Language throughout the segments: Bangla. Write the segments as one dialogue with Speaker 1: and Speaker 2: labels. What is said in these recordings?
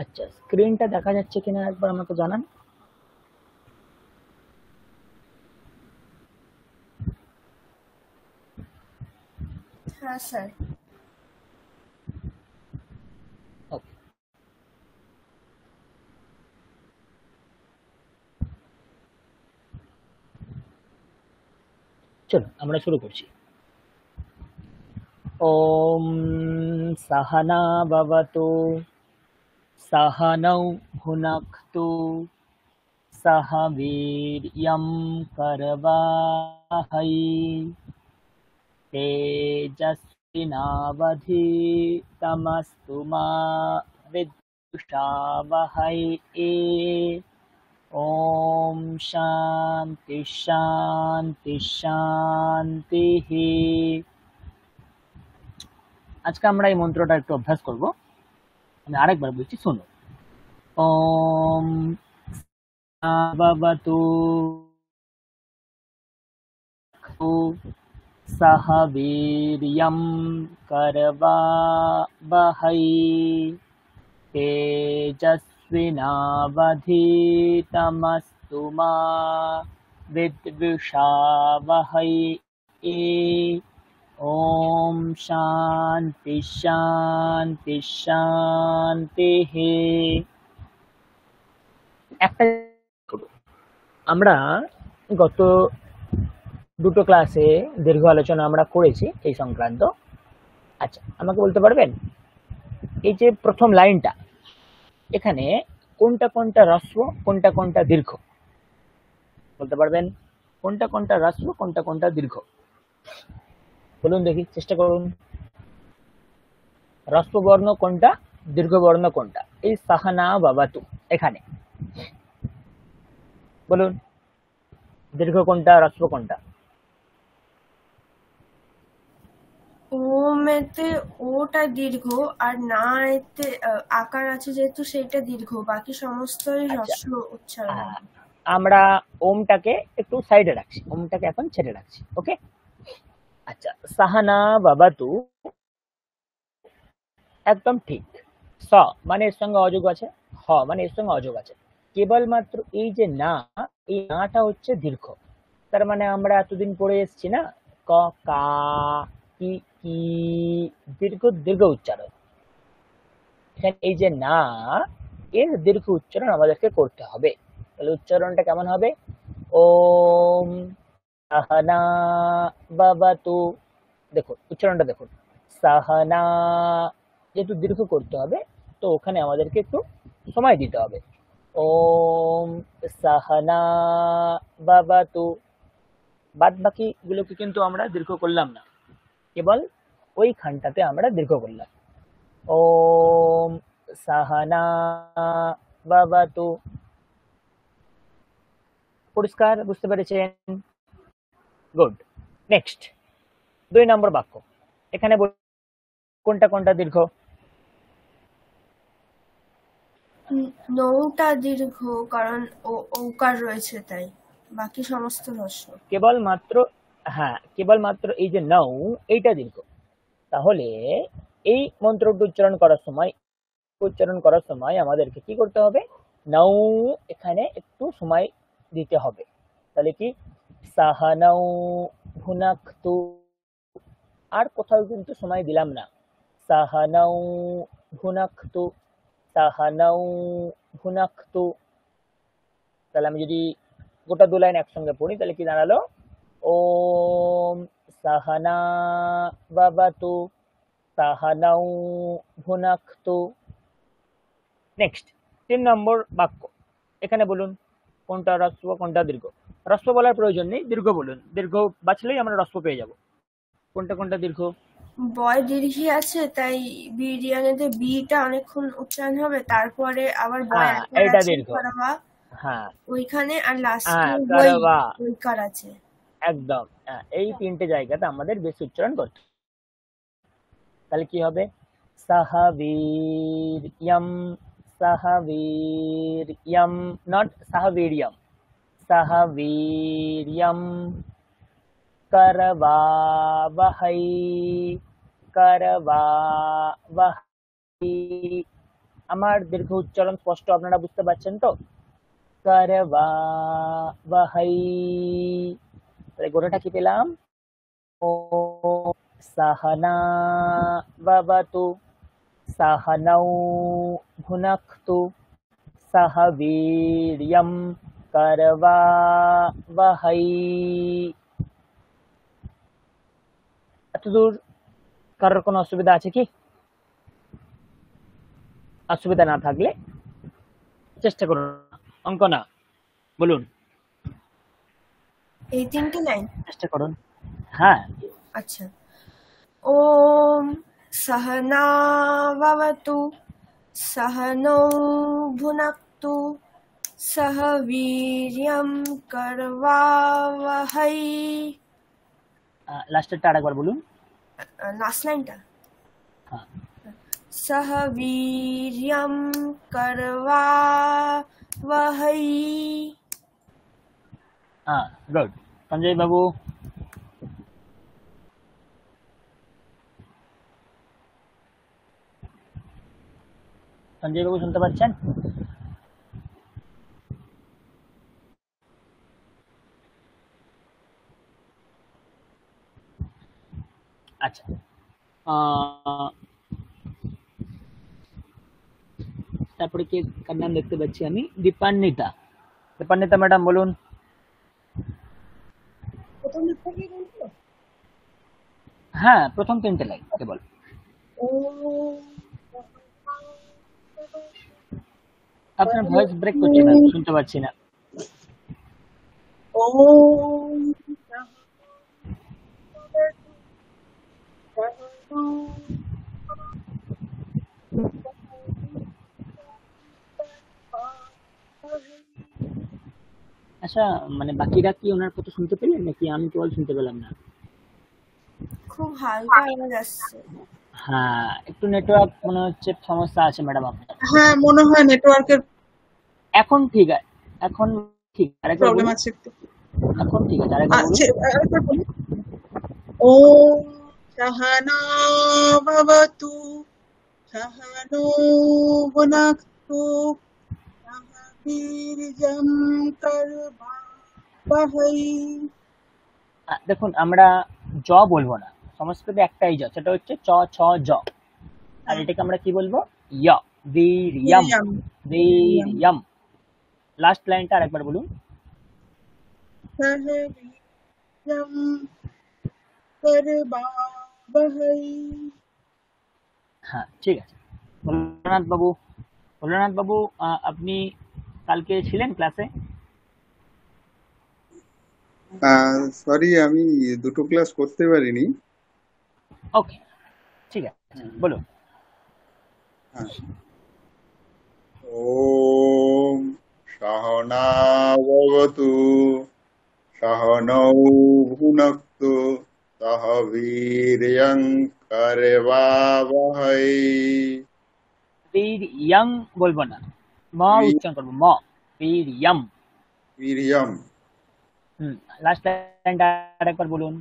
Speaker 1: আচ্ছা, স্ক্রিনটা দেখা যাচ্ছে কিনা একবার আমাকে জানান।
Speaker 2: হ্যাঁ স্যার।
Speaker 1: ওকে, চলো আমরা শুরু করছি। ওম সাহানা ভবতু, সাহানৌ ভুনাক্তু, সহ বীর্যং করবাবহৈ, তেজস্বিনাবধীতমস্তু মা বিদ্বিষাবহৈ। ओम शांति शांति शांति। আজকে আমরা এই মন্ত্রটা একটু অভ্যাস করব। আমি আরেকবার বলছি, শোনো। ওম ভবতু সহ বীর্যং করবাবহৈ, तेजस्विनावधीतमस्तु मा विद्विषावहै। ओम शांति शांति शांति। একটা আমরা গত দুটো ক্লাসে দীর্ঘ আলোচনা আমরা করেছি এই সংক্রান্ত। আচ্ছা, আমাকে বলতে পারবেন এই যে প্রথম লাইনটা, এখানে কোনটা কোনটা হ্রস্ব কোনটা কোনটা দীর্ঘ? বলতে পারবেন কোনটা কোনটা হ্রস্ব কোনটা কোনটা দীর্ঘ? বলুন দেখি, চেষ্টা করুন। হ্রস্ব বর্ণ কোনটা, দীর্ঘ বর্ণ কোনটা? এই সাহানা বাবাতু এখানে বলুন, দীর্ঘ কোনটা হ্রস্ব কোনটা?
Speaker 2: ওমেতে ওটা দীর্ঘ, আর না এতে আকার আছে যেহেতু সেটা দীর্ঘ, বাকি সমস্তই
Speaker 1: আচ্ছা,
Speaker 2: হ্রস্ব উচ্চারণ হবে।
Speaker 1: আমরা ওমটাকে একটু সাইডে রাখছি, ওমটাকে এখন ছেড়ে রাখছি। ওকে, আচ্ছা, সাহানা বাবাতু একদম ঠিক। স মানে এর সঙ্গে অযোগ আছে, হ মানে এর সঙ্গে অযোগ আছে। কেবলমাত্র এই যে না, এই নাটা হচ্ছে দীর্ঘ। তার মানে আমরা এতদিন পড়ে এসেছি না, ক, কা, কি, কি, দীর্ঘ দীর্ঘ উচ্চারণ। এখানে এই যে না, এর দীর্ঘ উচ্চারণ আমাদেরকে করতে হবে। তাহলে উচ্চারণটা কেমন হবে? ওম সাহানা বাবাতু। দেখুন উচ্চারণটা দেখুন, সাহানা, যেহেতু দীর্ঘ করতে হবে তো ওখানে আমাদেরকে একটু সময় দিতে হবে। ওম সাহানা বাবাতু। বাদ বাকি গুলোকে কিন্তু আমরা দীর্ঘ করলাম না, কেবল ওই খানটাতে আমরা দীর্ঘ করলাম। ওম সাহানা বাবাতু। পরিষ্কার বুঝতে পেরেছেন? গুড। নেক্সট, 2 নম্বর বাক্য। এখানে কোনটা কোনটা দীর্ঘ?
Speaker 2: নৌটা দীর্ঘ, কারণ ওকার রয়েছে তাই, বাকি সমস্ত হ্রস্ব।
Speaker 1: কেবলমাত্র, হ্যাঁ কেবলমাত্র এই যে নৌ, এইটা দীর্ঘ। তাহলে এই মন্ত্রটি উচ্চারণ করার সময় আমাদেরকে কি করতে হবে? নৌ, এখানে একটু সময় দিতে হবে। তাহলে কি, সাহানাউ ভুনাক্তু, আর কোথাও কিন্তু সময় দিলাম না। সাহানাউ ভুনাক্তু, সাহানাউ ভুনাক্তু। তাহলে আমি যদি গোটা 2 লাইন একসঙ্গে পড়ি তাহলে কি দাঁড়ালো? ওম সাহানা বাবাতু, সাহানাউ ভুনাক্তু। নেক্সট, 3 নম্বর বাক্য। এখানে বলুন কোনটা হ্রস্ব কোনটা দীর্ঘ? হ্রস্ব বলার প্রয়োজন নেই, দীর্ঘ বলুন। দীর্ঘ বাছলেই আমরা হ্রস্ব পেয়ে যাব। কোনটা কোনটা দীর্ঘ?
Speaker 2: বয় দীর্ঘই আছে তাই বিরিয়ানিতে বিটা অনেকক্ষণ উচ্চারণ হবে, তারপরে আবার বয়
Speaker 1: হ্যাঁ,
Speaker 2: আকার
Speaker 1: এটা
Speaker 2: আছে
Speaker 1: দীর্ঘ।
Speaker 2: করবা
Speaker 1: হ্যাঁ,
Speaker 2: ওইখানে, আর লাস্টে
Speaker 1: হ্যাঁ
Speaker 2: ওই
Speaker 1: করবা,
Speaker 2: ওইকার আছে।
Speaker 1: একদম। হ্যাঁ, এই 3টে জায়গাতে আমাদের বেশি উচ্চারণ করতে হবে। তাহলে কি হবে? সাহাবীর্যম, সাহাবীর্যম, নট সাহাবীর্যম, সাহাবীর্যম করবাবহৈ, করবাবহৈ। আমার দীর্ঘ উচ্চারণ স্পষ্ট আপনারা বুঝতে পারছেন তো? করবা ওয়াহাই, তাহলে গোটাটা কি পেলাম? ও সাহানা বাবাতু সাহানাউ ভুনাক্তু সহ বীর্যম করবাবহৈ। এতদূর কারোর কোনো অসুবিধা আছে কি? অসুবিধা না থাকলে চেষ্টা করুন। অঙ্কনা বলুন।
Speaker 2: এই 3টে লাইন
Speaker 1: চেষ্টা করুন। হ্যাঁ,
Speaker 2: আচ্ছা। ওম সহনা ভবতু সহনৌ ভুনাক্তু সহ বীর্যম করবাবহৈ।
Speaker 1: লাস্টেরটা আরেকবার বলুন।
Speaker 2: লাস্ট লাইনটা
Speaker 1: হ্যাঁ,
Speaker 2: সহ বীর্যম করবাবহৈ।
Speaker 1: হ্যাঁ, গুড। সঞ্জয় বাবু, সঞ্জয় বাবু শুনতে পাচ্ছেন? আচ্ছা, তারপরে কে কার নাম দেখতে পাচ্ছি আমি? দীপান্বিতা। দীপান্বিতা ম্যাডাম বলুন। হ্যাঁ, প্রথম 3টে লাইন কেবল। আপনার ভয়েস ব্রেক করছে না, শুনতে পাচ্ছি না। আচ্ছা, মানে বাকিরা কি ওনার কথা শুনতে পেলেন নাকি আমি কেবল শুনতে পেলাম না?
Speaker 2: খুব হালকা আওয়াজ আসছে।
Speaker 1: হ্যাঁ, একটু নেটওয়ার্ক মনে হচ্ছে সমস্যা আছে ম্যাডাম আপনার।
Speaker 3: হ্যাঁ, মনে হয় নেটওয়ার্কের
Speaker 1: এখন ঠিক আছে, এখন ঠিক। আরেকবার
Speaker 3: প্রবলেম
Speaker 1: বলুন।
Speaker 3: আছে একটু।
Speaker 1: এখন ঠিক আছে, আরেকবার বলুন।
Speaker 3: আচ্ছা, আরেকবার বলি। ওম সহনা ভবতু সহনৌ ভুনাক্তু সহ বীর্যম করবাবহৈ।
Speaker 1: দেখুন, আমরা জ বলবো না, সংস্কৃতে একটাই জ, সেটা হচ্ছে চ ছ জ। আর এটাকে আমরা কি বলবো? য়, বীর্যম। বীর্যম। লাস্ট লাইনটা আরেকবার বলুন।
Speaker 3: সহ বীর্যম করবাবহৈ।
Speaker 1: হ্যাঁ, ঠিক আছে। ভোলানাথ বাবু, ভোলানাথ বাবু, আপনি কালকে ছিলেন ক্লাসে?
Speaker 4: সরি, আমি দুটো ক্লাস করতে পারিনি।
Speaker 1: ওকে, ঠিক আছে, বলুন।
Speaker 4: ওম সহনা ভবতু সহনৌ ভুনক্তু সহ বীর্যং করবাবহৈ।
Speaker 1: বীর্যং বলবো না, ম উচ্চারণ করবো, ম। বীর্যম।
Speaker 4: বীর্যম।
Speaker 1: লাস্ট লাইনটা আরেকবার বলুন।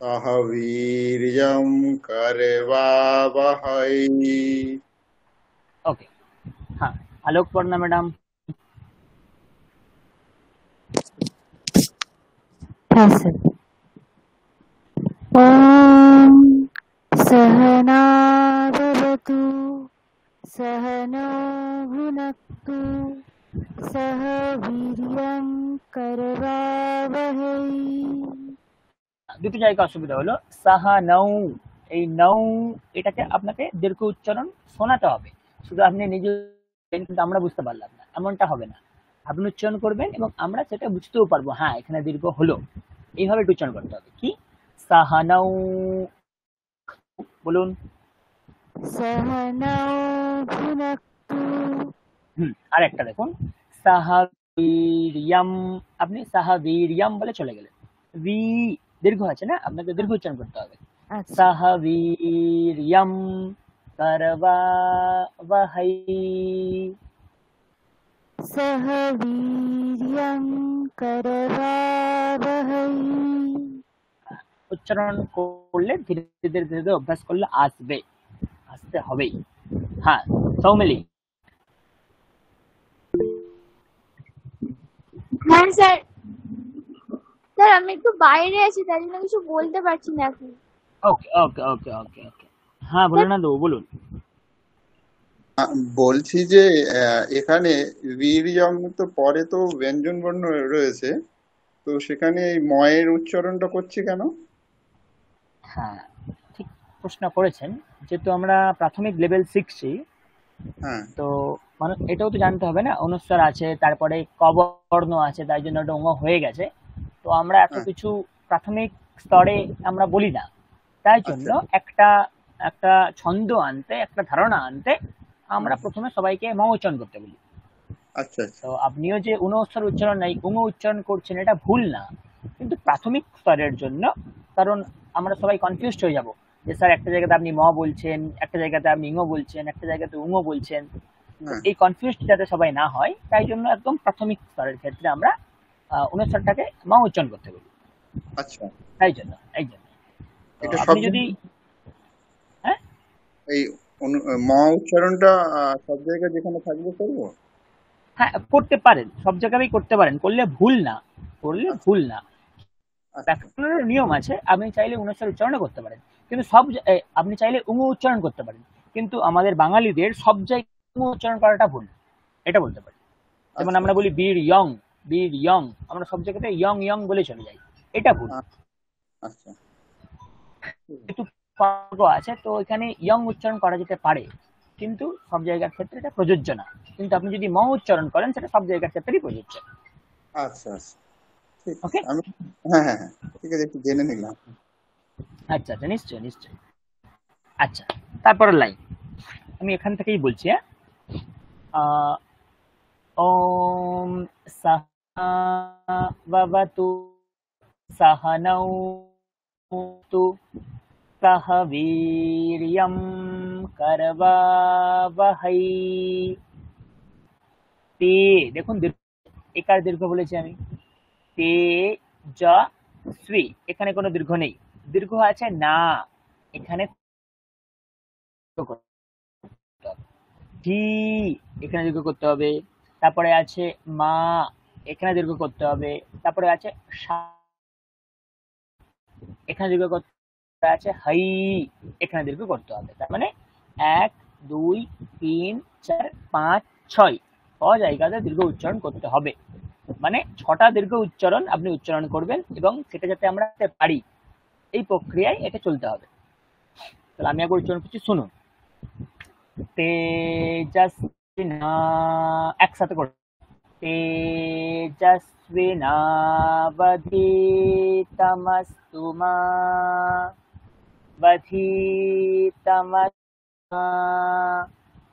Speaker 4: সহ বীর্যং করবাবহৈ।
Speaker 1: ওকে, হ্যাঁ। আলোক পর্ণা ম্যাডাম।
Speaker 5: হ্যাঁ স্যার। ওম সহনা ভবতু সহনৌ ভুনাক্তু সহ বীর্যং করবাবহৈ।
Speaker 1: দুটো জায়গায় অসুবিধা হলো। সাহা নৌ, এই নৌ এটাকে আপনাকে দীর্ঘ উচ্চারণ শোনাতে হবে। শুধু আপনি নিজে কিন্তু আমরা বুঝতে পারলাম না, এমনটা হবে না। আপনি উচ্চারণ করবেন এবং আমরা সেটা বুঝতেও পারবো, হ্যাঁ এখানে দীর্ঘ হলো। এইভাবে উচ্চারণ করতে হবে। কি? সাহানাউ বলুন।
Speaker 5: সহনৌ ভুনাক্তু।
Speaker 1: আর একটা দেখুন, সাহাবীরিয়াম, আপনি সাহাবীরিয়াম বলে চলে গেলেন। ভি দীর্ঘ আছে না, আপনাকে দীর্ঘ উচ্চারণ করতে হবে।
Speaker 5: আচ্ছা।
Speaker 1: সাহাবীরিয়াম করবাবহৈ।
Speaker 5: সহ বীর্যং করবাবহৈ।
Speaker 1: উচ্চারণ করলে ধীরে ধীরে ধীরে ধীরে অভ্যাস করলে আসবে, আসতে হবেই। হ্যাঁ, সৌমিলি।
Speaker 5: হ্যাঁ স্যার, স্যার আমি একটু বাইরে আছি, তাই জন্য কিছু বলতে পারছি না এখন।
Speaker 1: ওকে ওকে ওকে ওকে ওকে, হ্যাঁ বলুন না দেবো, বলুন।
Speaker 4: বলছি যে এখানে বীর্যং তো পরে তো ব্যঞ্জন বর্ণ রয়েছে, তো সেখানে এই ময়ের উচ্চারণটা করছি কেন?
Speaker 1: হ্যাঁ, ঠিক প্রশ্ন করেছেন। যেহেতু আমরা প্রাথমিক লেভেল শিখছি,
Speaker 4: হ্যাঁ
Speaker 1: তো মানে এটাও তো জানতে হবে না, অনুস্বার আছে, তারপরে কবর্ণ আছে, তাই জন্য ওটা হয়ে গেছে। তো আমরা এত
Speaker 4: হ্যাঁ,
Speaker 1: কিছু প্রাথমিক স্তরে আমরা বলি না, তাই জন্য
Speaker 4: আচ্ছা
Speaker 1: একটা একটা ছন্দ আনতে, একটা ধারণা আনতে আমরা
Speaker 4: হুম,
Speaker 1: প্রথমে সবাইকে ম উচ্চারণ করতে বলি।
Speaker 4: আচ্ছা আচ্ছা
Speaker 1: তো আপনিও যে উচ্চারণ উচ্চারণ নাই উচ্চারণ করছেন, এটা ভুল না, কিন্তু প্রাথমিক স্তরের জন্য। কারণ আমরা সবাই কনফিউজড হয়ে যাব যে স্যার একটা জায়গাতে আপনি ম বলছেন, একটা জায়গাতে আপনি ইঙো বলছেন, একটা জায়গাতে উঙো বলছেন। তো
Speaker 4: হ্যাঁ
Speaker 1: এই কনফিউজ যাতে সবাই না হয়, তাই জন্য একদম প্রাথমিক স্তরের ক্ষেত্রে আমরা অনুষ্ঠানটাকে ম উচ্চারণ করতে বলি।
Speaker 4: আচ্ছা,
Speaker 1: তাই জন্য এই জন্য তো
Speaker 4: এটা সব
Speaker 1: আপনি যদি, হ্যাঁ
Speaker 4: এই ম উচ্চারণটা সব জায়গায় যেখানে থাকবে করবো?
Speaker 1: হ্যাঁ করতে পারেন, সব জায়গায় করতে পারেন, করলে ভুল না, করলে
Speaker 4: আচ্ছা
Speaker 1: ভুল না।
Speaker 4: আচ্ছা
Speaker 1: ব্যাকরণের নিয়ম আছে, আপনি চাইলে অনুষ্ঠান উচ্চারণ করতে পারেন, কিন্তু আপনি চাইলে উচ্চারণ করতে পারেন, কিন্তু আমাদের বাঙালিদের সব জায়গায় উচ্চারণ করাটা ভুল, এটা বলতে পারি। যেমন
Speaker 4: আচ্ছা
Speaker 1: আমরা বলি বীর ইয়ং, আমরা সব জায়গাতে ইয়ং ইয়ং বলে চলে যাই, এটা ভুল।
Speaker 4: আচ্ছা
Speaker 1: যেহেতু পার্থক্য আছে, তো এখানে ইয়ং উচ্চারণ করা যেতে পারে, কিন্তু সব জায়গার ক্ষেত্রে এটা প্রযোজ্য না। কিন্তু আপনি যদি ম উচ্চারণ করেন, সেটা সব জায়গার ক্ষেত্রেই প্রযোজ্য।
Speaker 4: আচ্ছা আচ্ছা ঠিক
Speaker 1: ওকে,
Speaker 4: আছে, আমি হ্যাঁ হ্যাঁ হ্যাঁ ঠিক আছে, একটু জেনে নিলাম।
Speaker 1: আচ্ছা আচ্ছা, নিশ্চয়ই নিশ্চয়ই। আচ্ছা, তারপরের লাইন আমি এখান থেকেই বলছি। হ্যাঁ, ওম सहनावतु सहनौ भुनक्तु सह वीर्यं करवावहै। তে, দেখুন একার দীর্ঘ বলেছি আমি, তে জ শ্রী, এখানে কোনো দীর্ঘ নেই, দীর্ঘ আছে না, এখানে ঢি, এখানে দীর্ঘ করতে হবে। তারপরে আছে মা, এখানে দীর্ঘ করতে হবে। তারপরে আছে এখানে দীর্ঘ করতে আছে হাই, এখানে দীর্ঘ করতে হবে। তার মানে 1 2 3 4 5 6 জায়গাতে দীর্ঘ উচ্চারণ করতে হবে। মানে 6টা দীর্ঘ উচ্চারণ আপনি উচ্চারণ করবেন, এবং সেটা যাতে আমরা পারি, এই প্রক্রিয়ায় এটা চলতে হবে। তাহলে আমি একবার উচ্চারণ করছি, শুনুন। তেজস্বিনা, একসাথে করে, तेजस्विनावधीतमस्तु मा वधीतमस्तु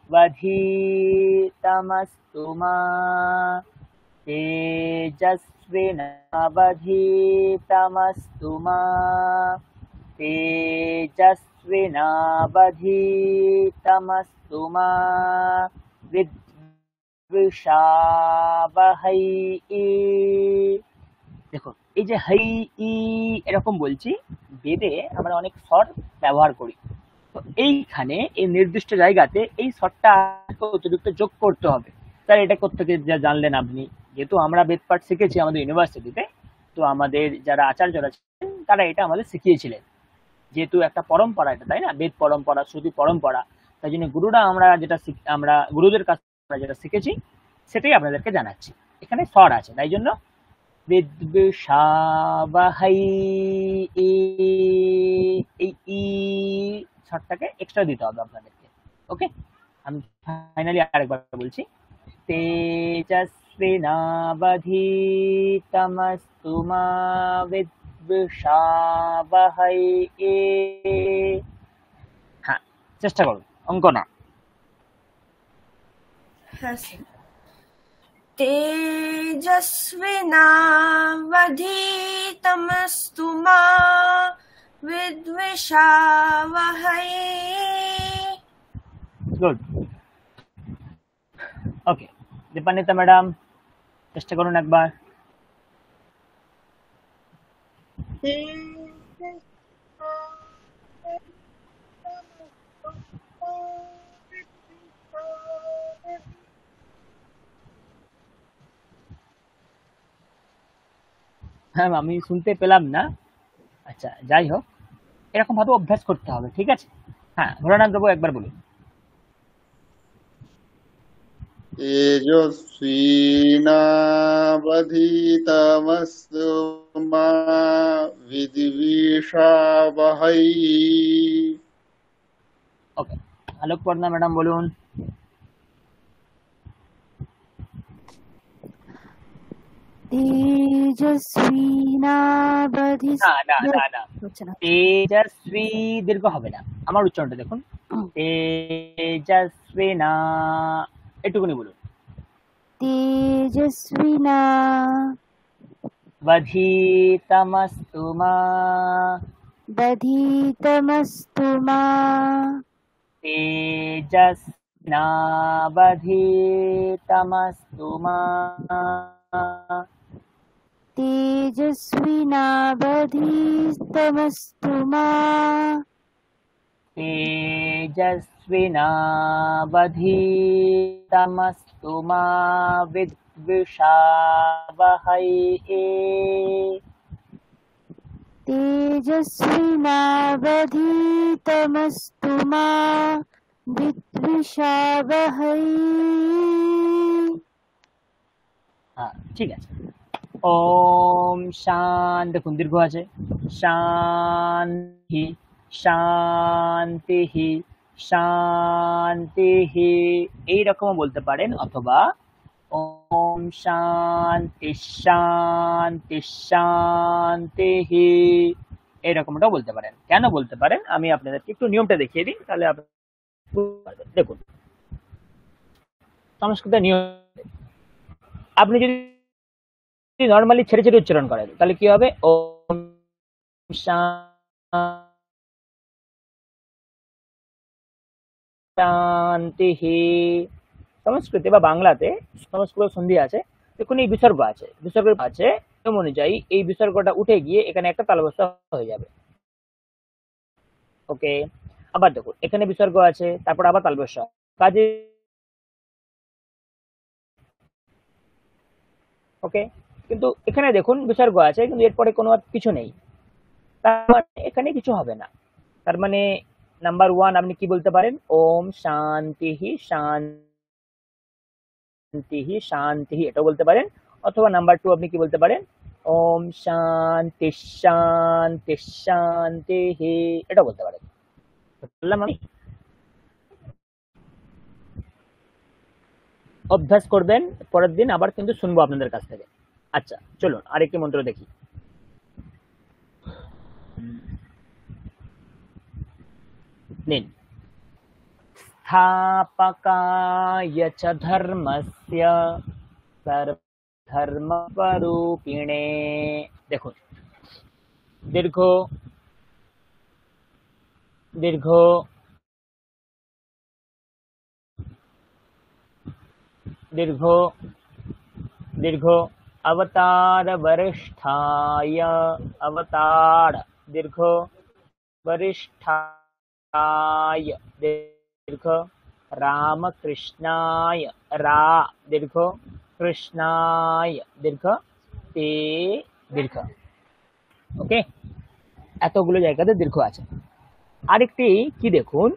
Speaker 1: वधीतमस्तु मा तेजस्विनावधीतमस्तु मा तेजस्विनावधीतमस्तु मा विद्विषावहै। দেখুন, এই যে হাই ই এরকম বলছি, বেদে আমরা অনেক স্বর ব্যবহার করি, তো এইখানে এই নির্দিষ্ট জায়গাতে এই স্বরটা অতিরিক্ত যোগ করতে হবে। স্যার এটা কোত্থেকে জানলেন আপনি? যেহেতু আমরা বেদ পাঠ শিখেছি আমাদের ইউনিভার্সিটিতে, তো আমাদের যারা আচার্যরা ছিলেন তারা এটা আমাদের শিখিয়েছিলেন। যেহেতু একটা পরম্পরা এটা, তাই না, বেদ পরম্পরা, শ্রুতি পরম্পরা, তাই জন্য গুরুরা আমরা গুরুদের কাছ থেকে আমরা যেটা শিখেছি সেটাই আপনাদেরকে জানাচ্ছি। এখানে স্বর আছে, তাই জন্য বিদ্বিষাবহৈ, এই ই শর্টটাকে এক্সট্রা দিতে হবে আপনাদেরকে। ওকে, আমি ফাইনালি আরেকবার বলছি, তেজস্বিনাবধীতমস্তু মা বিদ্বিষাবহৈ। হ্যাঁ, চেষ্টা করুন, অঙ্ক না।
Speaker 2: হ্যাঁ স্যার। तेजस्विनावधीतमस्तु मा विद्विषावहै।
Speaker 1: গুড, ওকে। দীপান্বিতা ম্যাডাম, চেষ্টা করুন একবার। ম্যাম আমি শুনতে পেলাম না। আচ্ছা যাই হোক, এরকম ভাবে অভ্যাস করতে হবে, ঠিক আছে? হ্যাঁ, ভোলানাথ বাবু একবার বলুন।
Speaker 4: तेजस्विनावधीतमस्तु मा विद्विषावहै।
Speaker 1: ওকে, আলোক পর্ণা ম্যাডাম বলুন।
Speaker 5: তেজস্বিনাবধিস
Speaker 1: না না না না,
Speaker 5: হচ্ছে না।
Speaker 1: তেজস্বী দীর্ঘ হবে না, আমার উচ্চারণটা দেখুন। তেজস্বিনা, এটুকুনি বলুন।
Speaker 5: তেজস্বিনা
Speaker 1: বধিতমস্তু মা,
Speaker 5: দধিতমস্তু মা
Speaker 1: তেজস্বিনাবধিতমস্তু মা,
Speaker 5: তেজস্বিনাবধিতমস্তু মা
Speaker 1: তেজস্বিনাবধিতমস্তু মা বিদ্বিষাবহৈः।
Speaker 5: তেজস্বিনাবধিতমস্তু মা বিদ্বিষাবহৈ।
Speaker 1: হ্যাঁ ঠিক আছে। ওম শান্তি, দেখুন দীর্ঘ আছে, শান্তি শান্তি শান্তি, এইরকমও বলতে পারেন, অথবা ওম শান্তি শান্তি শান্তি, এইরকমটাও বলতে পারেন। কেন বলতে পারেন আমি আপনাদেরকে একটু নিয়মটা দেখিয়ে দিই, তাহলে আপনি বুঝতে পারবেন। দেখুন সংস্কৃতের নিয়ম, আপনি যদি নর্মালি ছেড়ে ছেড়ে উচ্চারণ করেন তাহলে কি হবে? ওম শান্তি। সংস্কৃতে বা বাংলাতে সংস্কৃত সন্ধি আছে, দেখুন এই বিসর্গ আছে, বিসর্গ আছে নিয়ম অনুযায়ী এই বিসর্গটা উঠে গিয়ে এখানে একটা তালব্যস্ত হয়ে যাবে। ওকে, আবার দেখুন এখানে বিসর্গ আছে, তারপর আবার তালব্যস্ত, কাজে ওকে। কিন্তু এখানে দেখুন বিসর্গ আছে কিন্তু এরপরে কোনো আর কিছু নেই, তার মানে এখানে কিছু হবে না। তার মানে নাম্বার ওয়ান আপনি কি বলতে পারেন? ওম শান্তি শান্তি শান্তি, এটাও বলতে পারেন। অথবা নাম্বার টু আপনি কি বলতে পারেন? ওম শান্তি শান্তি শান্তি, এটা বলতে পারেন। বললাম আমি, অভ্যাস করবেন, পরের দিন আবার কিন্তু শুনবো আপনাদের কাছ থেকে। আচ্ছা চলুন আরেকটি মন্ত্র দেখি। নিন। स्थापकाय च धर्मस्य सर्वधर्मस्वरूपिणे, দেখুন দীর্ঘ দীর্ঘ দীর্ঘ দীর্ঘ, अवतार वरिष्ठाय, अवतार दीर्घ, वरिष्ठाय दीर्घ, रामकृष्णाय, रा दीर्घ, कृष्णाय दीर्घ, ते দীর্ঘ। ওকে, এতগুলো জায়গাতে দীর্ঘ আছে। আরেকটি কি দেখুন,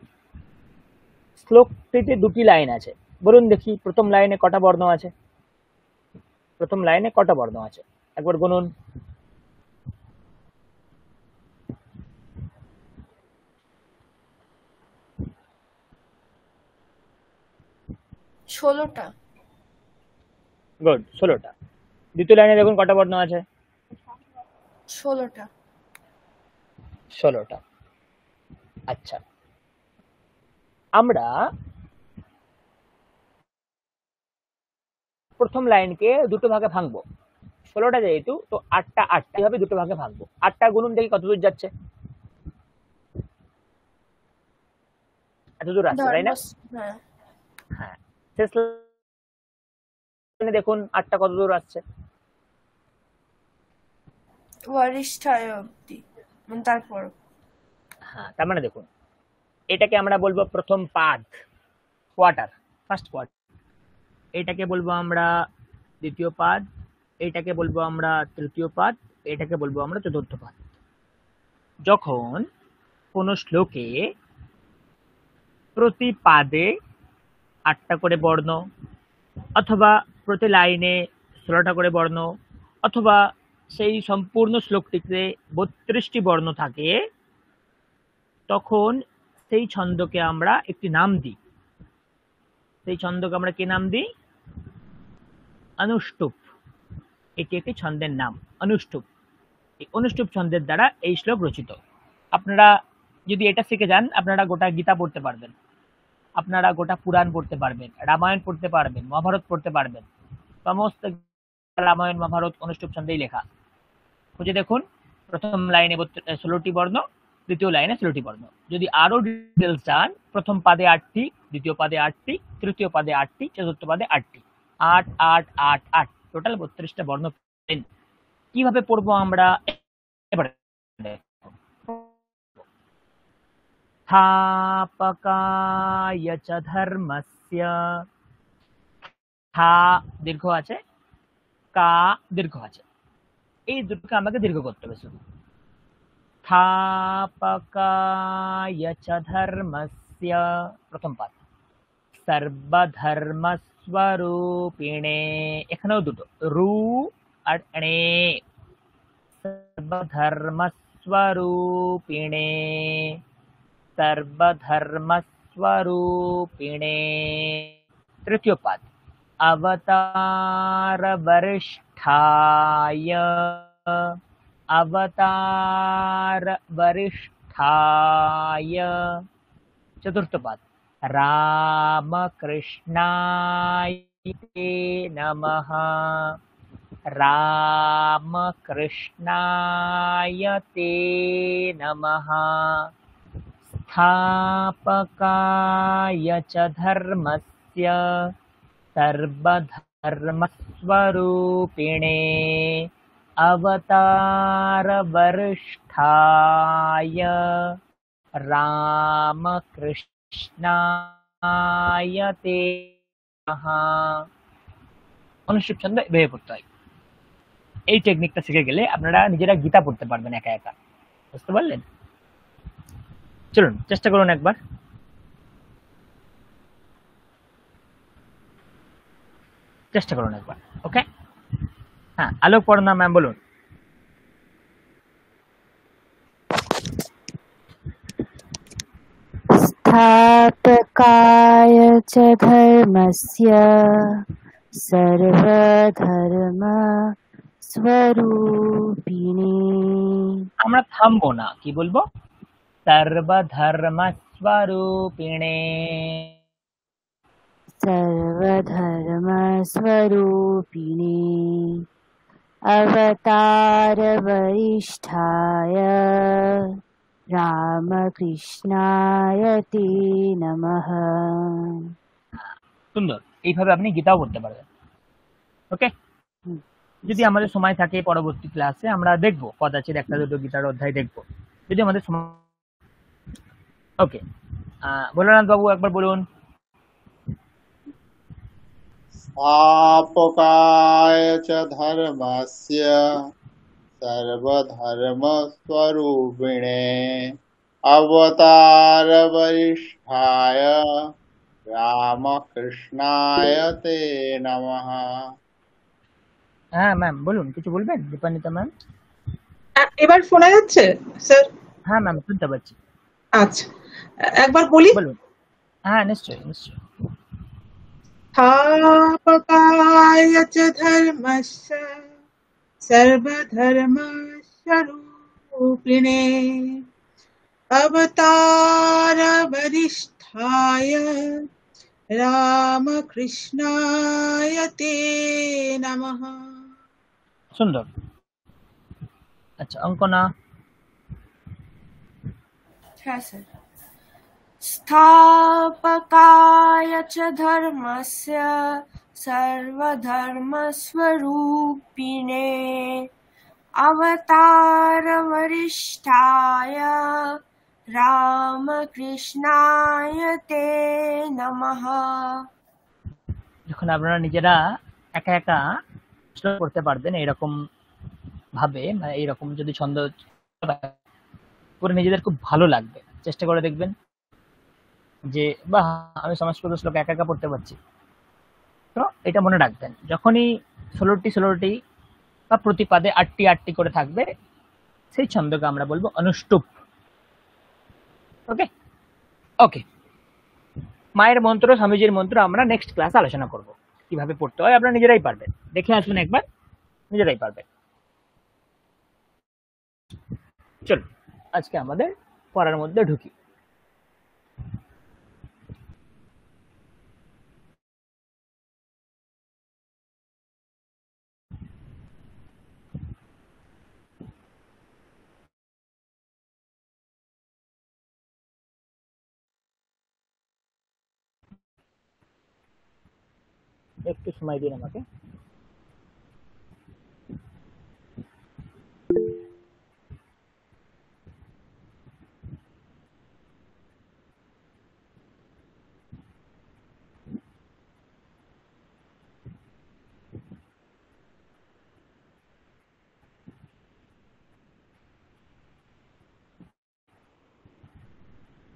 Speaker 1: শ্লোকটিতে দুটি লাইন আছে, বলুন দেখি প্রথম লাইনে কটা বর্ণ আছে? প্রথম লাইনে কটা বর্ণ আছে একবার গুনুন।
Speaker 2: 16টা।
Speaker 1: গুড, 16টা। দ্বিতীয় লাইনে দেখুন কটা বর্ণ আছে?
Speaker 2: 16টা।
Speaker 1: 16টা। আচ্ছা, আমরা প্রথম লাইনকে দুটো ভাগে ভাঙবো, 16টা যেহেতু, তো 8টা 8টা ভাবে দুটো ভাগে ভাঙবো। 8টা গুনুন দেখি কত দূর যাচ্ছে। এত দূর আসছে তাই না?
Speaker 2: হ্যাঁ।
Speaker 1: হ্যাঁ, শেষ লাইনে দেখুন 8টা কত দূর আসছে।
Speaker 2: ওয়ারিষ্ঠায় অবধি, তারপর।
Speaker 1: হ্যাঁ, তার মানে দেখুন এটাকে আমরা বলবো প্রথম পাদ, কোয়ার্টার, ফার্স্ট কোয়ার্টার। এটাকে বলবো আমরা দ্বিতীয় পাদ, এটাকে বলবো আমরা তৃতীয় পাদ, এটাকে বলবো আমরা চতুর্থ পাদ। যখন কোন শ্লোকে প্রতি পাদে 8টা করে বর্ণ, অথবা প্রতি লাইনে 16টা করে বর্ণ, অথবা সেই সম্পূর্ণ শ্লোকটিতে 32টি বর্ণ থাকে, তখন সেই ছন্দকে আমরা একটি নাম দিই। সেই ছন্দকে আমরা কি নাম দিই? অনুষ্টুপ। এটি একটি ছন্দের নাম, অনুষ্টুপ। এই অনুষ্টুপ ছন্দের দ্বারা এই শ্লোক রচিত। আপনারা যদি এটা শিখে যান, আপনারা গোটা গীতা পড়তে পারবেন, আপনারা গোটা পুরাণ পড়তে পারবেন, রামায়ণ পড়তে পারবেন, মহাভারত পড়তে পারবেন। সমস্ত রামায়ণ মহাভারত অনুষ্টুপ ছন্দেই লেখা। খুঁজে দেখুন, প্রথম লাইনে 16টি বর্ণ, দ্বিতীয় লাইনে 16টি বর্ণ। যদি আরো ডিটেলস চান, প্রথম পাদে 8টি, দ্বিতীয় পাদে 8টি, তৃতীয় পাদে 8টি, চতুর্থ পাদে 8টি, 8 8 8 8, টোটাল 32টা বর্ণ পেলেন। কিভাবে পড়বো আমরা? এবারে স্থাপকায় চ ধর্মস্য, থা দীর্ঘ আছে, কা দীর্ঘ আছে, এই দুটোকে আমাকে দীর্ঘ করতে হবে শুধু। স্থাপকায় চ ধর্মস্য, প্রথম পাদ। সর্বধর্মস্বরূপিণে, এখানেও দুটো, রু আর ণে। সর্বধর্মস্বরূপিণে, সর্বধর্মস্বরূপিণে। তৃতীয় পাদ। अवतार वरिष्ठाय, अवतार वरिष्ठाय। चतुर्थ पाद। रामकृष्णाय ते नमः, रामकृष्णाय ते नमः। स्थापकाय च धर्मस्य, सर्वधर्मस्वरूपिणे, अवतार वरिष्ठाय, রামকৃষ্ণায় তে নমঃ। অনুষ্ঠিত ছন্দ এভাবে পড়তে হয়। এই টেকনিকটা শিখে গেলে আপনারা নিজেরা গীতা পড়তে পারবেন একা একা। বুঝতে পারলেন? চলুন চেষ্টা করুন একবার। চেষ্টা করুন একবার। ওকে, হ্যাঁ, আলোক পড়না ম্যাম বলুন।
Speaker 6: स्थापकाय च धर्मस्य, सर्वधर्मस्वरूपिणे।
Speaker 1: আমরা থামবো না, কি বলবো? সর্বধর্মস্বরূপিণে,
Speaker 6: सर्वधर्मस्वरूपिणे, अवतार वरिष्ठाय, রামকৃষ্ণায় তে নমঃ।
Speaker 1: সুন্দর। এইভাবে আপনি গীতাও পড়তে পারবেন। ওকে, যদি আমাদের সময় থাকে পরবর্তী ক্লাসে আমরা দেখবো, কদাচিৎ একটা দুটো গীতার অধ্যায় দেখবো, যদি আমাদের সময়। ওকে, ভোলানাথ বাবু একবার বলুন।
Speaker 4: स्थापकाय च धर्मस्य, सर्वधर्मस्वरूपिणे, अवतार वरिष्ठाय, रामकृष्णाय ते नमः।
Speaker 1: হ্যাঁ ম্যাম বলুন, কিছু বলবেন দীপান্বিতা ম্যাম?
Speaker 3: এবার শোনা যাচ্ছে স্যার?
Speaker 1: হ্যাঁ ম্যাম শুনতে পাচ্ছি।
Speaker 3: আচ্ছা, একবার বলি।
Speaker 1: বলুন। হ্যাঁ নিশ্চয়ই নিশ্চয়ই।
Speaker 3: स्थापकाय च धर्मस्य, सर्वधर्मस्वरूपिणे, अवतार वरिष्ठाय, रामकृष्णाय ते नमः।
Speaker 1: সুন্দর। আচ্ছা, অঙ্কনা।
Speaker 2: হ্যাঁ স্যার। स्थापकाय च धर्मस्य, सर्वधर्मस्वरूपिणे, अवतार वरिष्ठाय, रामकृष्णाय ते नमः।
Speaker 1: যখন আপনারা নিজেরা একা একা শ্লোক পড়তে পারবেন, এরকম ভাবে মানে এইরকম যদি ছন্দ করে নিজেদের খুব ভালো লাগবে, চেষ্টা করে দেখবেন যে বাহ, আমি সমাজপদ শ্লোক একা একা পড়তে পারছি। তো এটা মনে রাখবেন, যখনই 16টি বা প্রতিপাদে 8টি করে থাকবে, সেই ছন্দকে আমরা বলবো অনুষ্টুপ। ওকে ওকে, মায়ের মন্ত্র, স্বামীজির মন্ত্র আমরা নেক্সট ক্লাসে আলোচনা করব, কিভাবে পড়তে হয় আপনারা নিজেরাই পারবেন, দেখে আসবেন একবার, নিজেরাই পারবেন। চলো আজকে আমাদের পড়ার মধ্যে ঢুকি। একটু সময় দিন আমাকে।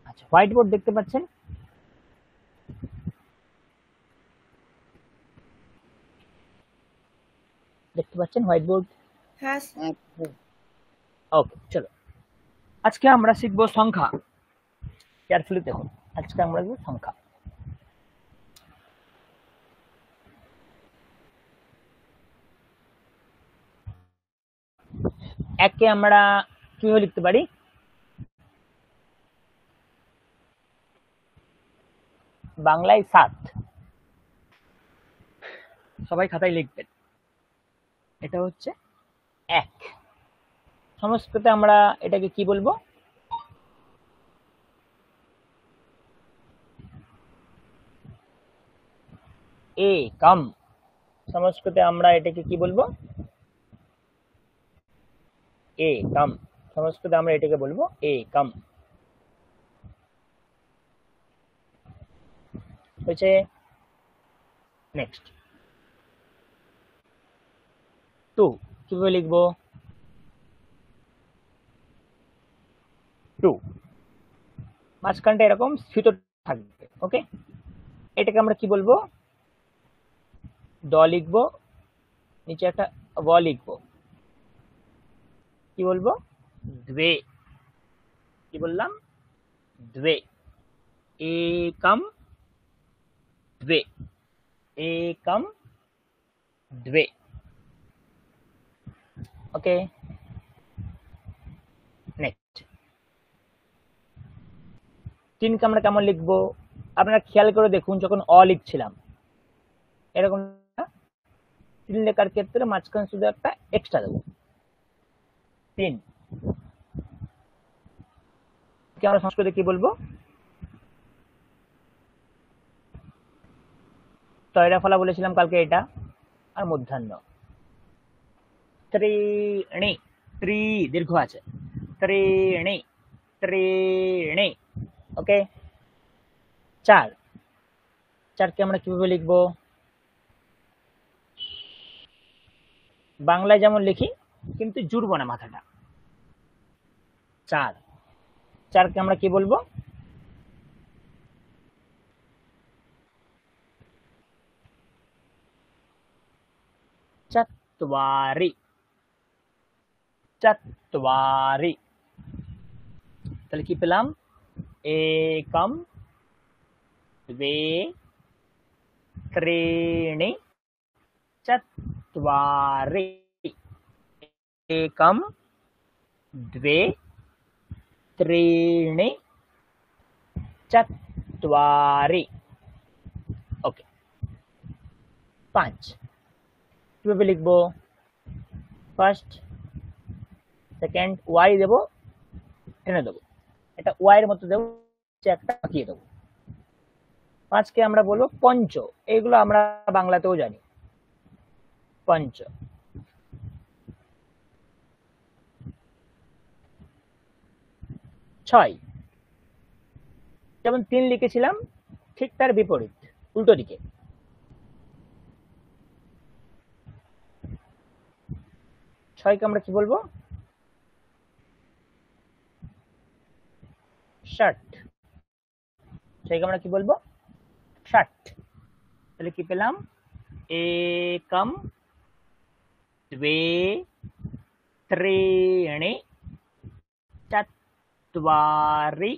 Speaker 1: আচ্ছা, হোয়াইট বোর্ড দেখতে পাচ্ছেন? দেখতে পাচ্ছেন হোয়াইট বোর্ড?
Speaker 2: হ্যাঁ
Speaker 1: ওকে, চলো আজকে আমরা শিখব সংখ্যা। কেয়ারফুলি দেখুন, আজকে আমরা শিখব সংখ্যা। একে আমরা কিভাবে লিখতে পারি? বাংলায় 7, সবাই খাতায় লিখবেন, এটা হচ্ছে 1। সংস্কৃতে আমরা এটাকে কি বলবো? একম। সংস্কৃতে আমরা এটাকে কি বলবো? একম। সংস্কৃতে আমরা এটাকে বলবো একম। হয়েছে? নেক্সট 2, কিভাবে লিখবো? 2 মাঝখানটা এরকম স্থিত থাকবে। ওকে, এটাকে আমরা কি বলবো? দ লিখবো, নিচে একটা ব লিখবো, কি বলবো? দ্বে। কি বললাম? দ্বে। একম দ্বে। একম দ্বে। ওকে, নেক্সট 3 কে আমরা কেমন লিখবো? আপনারা খেয়াল করে দেখুন, যখন অ লিখছিলাম এরকম 3 লেখার ক্ষেত্রে মাঝখানে শুধু একটা এক্সট্রা দেবো, 3 কে আমরা সংস্কৃতে কি বলবো? তয়রা ফলা বলেছিলাম কালকে, এটা আর মধ্যাহ্ন। ত্রিণী, ত্রি দীর্ঘ আছে, ত্রিণী ত্রিণী। ওকে, 4, 4 কে আমরা কিভাবে লিখবো? বাংলায় যেমন লিখি কিন্তু জুড়বো না মাথাটা। 4, 4 কে আমরা কি বলবো? চত্বারি। চত্বারি। তাহলে কি পেলাম? একম দ্বে ত্রিণী চত্বারি। एकम द्वे त्रीणि चत्वारि। ओके, 5 কিভাবে লিখবো? ফার্স্ট সেকেন্ড ওয়াই দেবো, টেনে দেবো, এটা ওয়াই এর মতো দেবো, একটা বাঁকিয়ে দেবো। 5 কে আমরা বলবো পঞ্চ। এইগুলো আমরা বাংলাতেও জানি, পঞ্চ। 6 যেমন 3 লিখেছিলাম ঠিক তার বিপরীত, উল্টো দিকে। 6 ছয়কে আমরা কি বলবো? ষাট। ছয়কে আমরা কি বলবো? ষাট। তাহলে কি পেলাম? एकम द्वे त्रीणि चत्वारि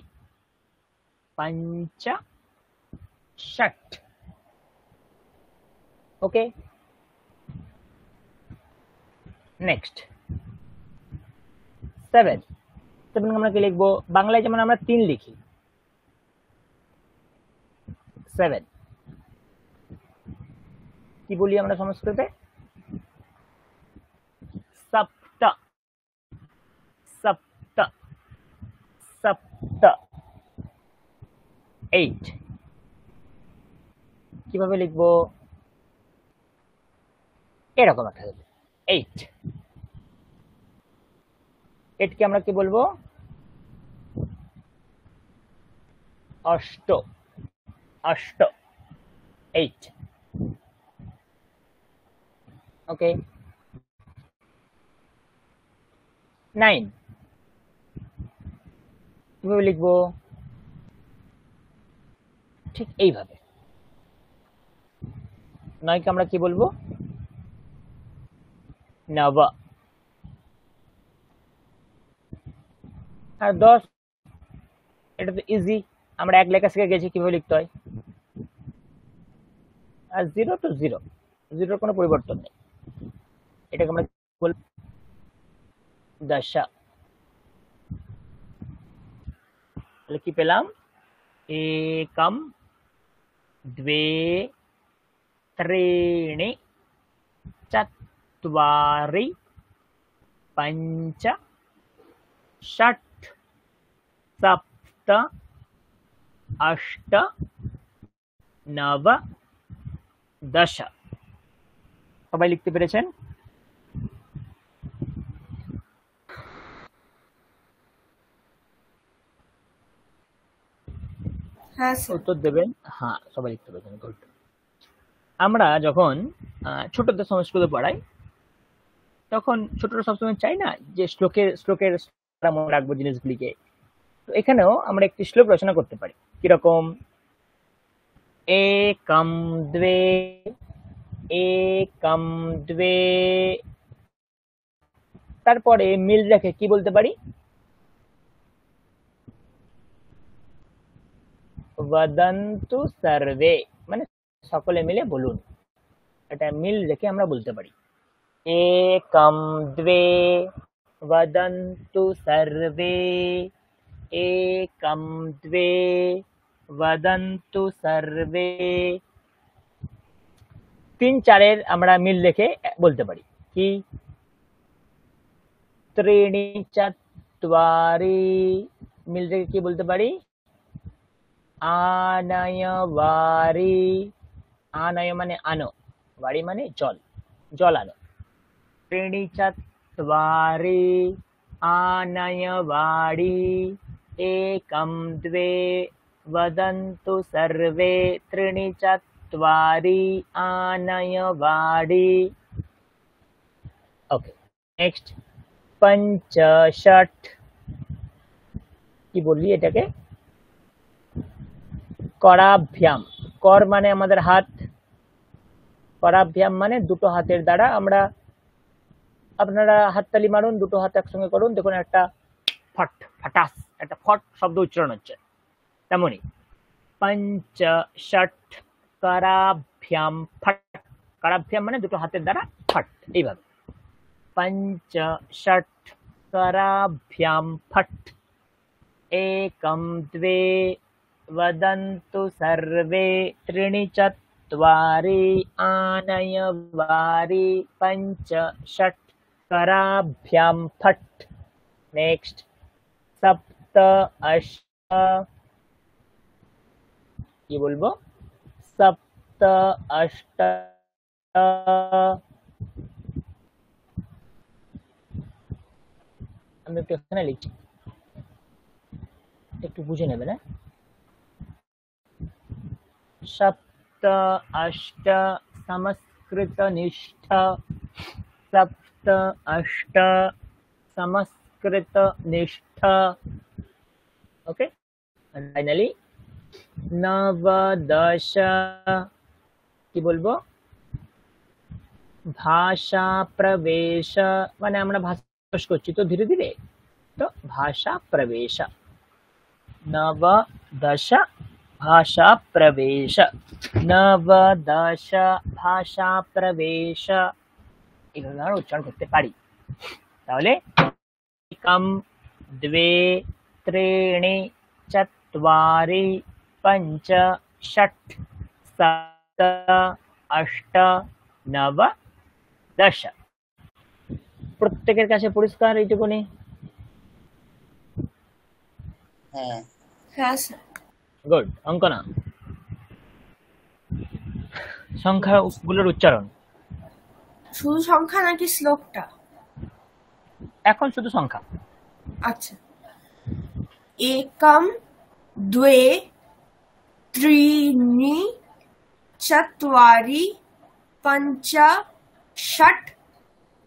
Speaker 1: पंच षट। Okay, next 7। 7 আমরা কি লিখবো? বাংলায় যেমন আমরা 3 লিখি, 7 কি বলি আমরা সংস্কৃতে? सप्त। सप्त सप्त 8 কিভাবে লিখবো? এরকম একটা 8। 8 কে আমরা কি বলবো? अष्ट। अष्ट 8। ओके, 9 কিভাবে লিখবো? ঠিক এইভাবে। 9 কে আমরা কি বলবো? नव। আর 10 এটা তো ইজি, আমরা এক লেখা শিখে গেছি কিভাবে লিখতে হয়। আর 0 to 0, 0 কোনো পরিবর্তন নেই। এটাকে আমরা বলবো দশা। তাহলে কি পেলাম? एकम द्वे त्रीणि चत्वारि पंच षट सप्त अष्ट नव दश। সবাই লিখতে পেরেছেন?
Speaker 2: হ্যাঁ স্যার।
Speaker 1: উত্তর দেবেন? হ্যাঁ, সবাই লিখতে পেরেছেন। গুড। আমরা যখন ছোটদের সংস্কৃত পড়াই তখন ছোটরা সবসময় চাই না যে শ্লোকের মনে রাখবো জিনিসগুলিকে। তো এখানেও আমরা একটি শ্লোক রচনা করতে পারি। কিরকম? एकम द्वे एकम द्वे, তারপরে মিল রেখে কি বলতে পারি? वदन्तु सर्वे, মানে সকলে মিলে বলুন। এটা মিল রেখে আমরা বলতে পারি। एकम द्वे वदन्तु सर्वे, एकम द्वे वदन्तु सर्वे। 3-4 আমরা মিল রেখে বলতে পারি। কি? त्रीणि चत्वारि, মিল রেখে কি বলতে পারি? आनय वारी। आनय মানে আনো, वारी মানে জল, জল আনো। त्रीणि चत्वारि आनय वारी, एकम द्वे वदन्तु सर्वे, त्रीणि चत्वारि आनय वारी। ओके, नेक्स्ट पंच षट কি বললি এটাকে? कराभ्याम। कर মানে আমাদের হাত, कराभ्याम মানে দুটো হাতের দ্বারা আমরা, আপনারা হাততালি মারুন, দুটো হাত একসঙ্গে করুন, দেখুন একটা ফট ফটাস একটা ফট শব্দ উচ্চারণ হচ্ছে। তেমনি पंच षट कराभ्याम फट। कराभ्याम মানে দুটো হাতের দ্বারা ফট, এইভাবে पंच षट कराभ्याम फट, एकम द्वे वदन्तु सर्वे, त्रीणि चत्वारि आनय वारी, पंच षट कराभ्याम फट। नेक्स्ट सप्त अष्ट কি বলবো? सप्त अष्ट। আমি একটু এখানে লিখছি, একটু বুঝে নেবেন। सप्त अष्ट संस्कृत निष्ठ, सप्त अष्ट संस्कृत निष्ठ ओके फाइनली नवदश কি বলবো ভাষা প্রবেশ মানে আমরা ভাষা প্রবেশ করছি তো ধীরে ধীরে তো ভাষা প্রবেশ नवदश भाषा प्रवेश नवदश भाषा प्रवेश এগুলো আমরা উচ্চারণ করতে পারি তাহলে एकम द्वे त्रीणि चत्वारि पञ्च षट् सप्त अष्ट नव दश প্রত্যেকের কাছে পরিষ্কার এইটুকুনি
Speaker 4: হ্যাঁ
Speaker 2: হ্যাঁ স্যার
Speaker 1: গুড অঙ্কনা সংখ্যাগুলোর উচ্চারণ
Speaker 2: শুধু সংখ্যা নাকি শ্লোকটা?
Speaker 1: এখন শুধু সংখ্যা
Speaker 2: আচ্ছা एकम द्वे त्रीणि चत्वारि पञ्च षट्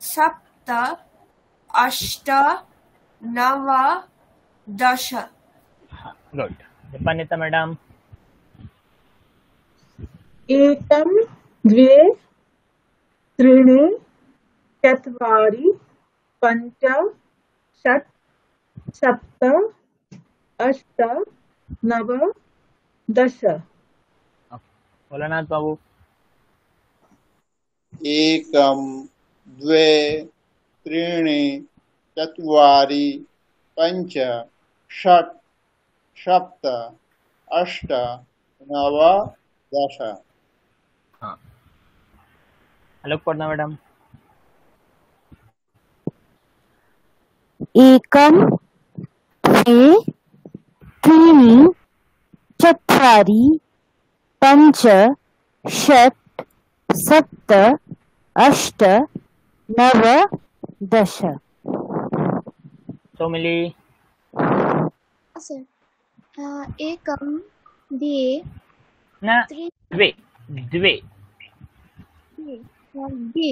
Speaker 2: सप्त अष्ट नव दश
Speaker 1: गुड दीपान्विता मैडम
Speaker 3: एकं द्वे त्रीणि चत्वारि पञ्च षट् सप्त अष्ट नव दश
Speaker 1: भोलानाथ बाबू
Speaker 4: एकं द्वे त्रीणि चत्वारि पञ्च षट् सप्त अष्ट नव दश
Speaker 1: हाँ आलोक पढ़ना मैडम
Speaker 6: एकं द्वे त्रीणि चत्वारि पञ्च षट् सप्त अष्ट नव दश
Speaker 1: तो मिली
Speaker 5: सर एकम द्वे
Speaker 1: ना द्वे द्वे
Speaker 5: द्वे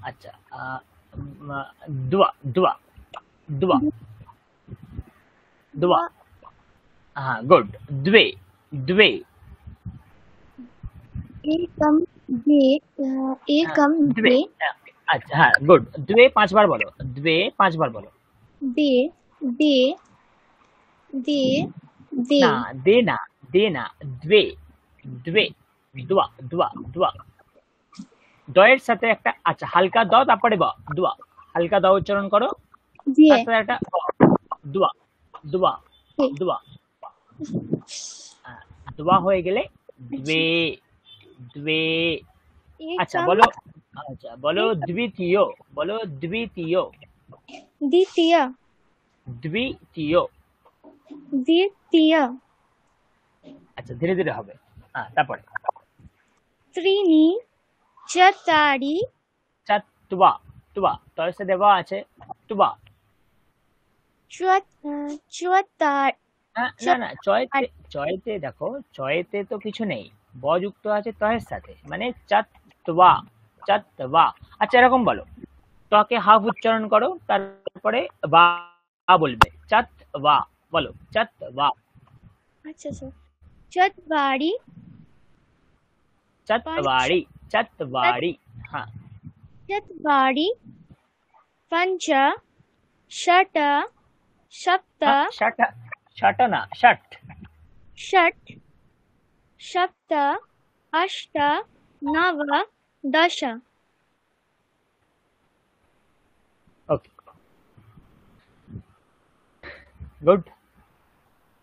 Speaker 1: अच्छा द्वा द्वा द्वा द्वा हाँ गुड द्वे द्वे
Speaker 5: एकम द्वे
Speaker 1: द्वे अच्छा हाँ गुड द्वे 5 बार बोलो द्वे 5 बार बोलो
Speaker 5: दे दे दे दे
Speaker 1: ना देना देना द्वे द्वे द्वा द्वा द्वा দয়ের সাথে একটা আচ্ছা হালকা দ তারপরে ব দুয়া হালকা দ উচ্চারণ করো
Speaker 5: দিয়ে
Speaker 1: তারপরে একটা দুয়া দুয়া দুয়া দুয়া হয়ে গেলে দ্বে দ্বে আচ্ছা বলো দ্বিতীয় বলো দ্বিতীয়
Speaker 5: দ্বিতীয়
Speaker 1: দ্বিতীয়
Speaker 5: দ্বিতীয়
Speaker 1: আচ্ছা ধীরে ধীরে হবে হ্যাঁ তারপরে
Speaker 5: ত্রিণি চত্বারি
Speaker 1: চাতুয়া তুয়া তয়ের সাথে দেওয়া আছে তুয়া
Speaker 5: চুয়াত্তর
Speaker 1: না না চয়েতে দেখো চয়েতে তো কিছু নেই ব যুক্ত আছে তয়ের সাথে মানে চাতওয়া চাতওয়া আচ্ছা এরকম বলো তকে হাফ উচ্চারণ করো তারপরে বা বলবে চাতওয়া বলো চাতওয়া
Speaker 5: আচ্ছা স্যার চত্বারি
Speaker 1: চাতওয়ারি চাতওয়ারি হ্যাঁ
Speaker 5: चत्वारि पञ्च षट् सप्त
Speaker 1: ষট ষট না ষট
Speaker 5: षट् सप्त अष्ट नव दश
Speaker 1: ওকে গুড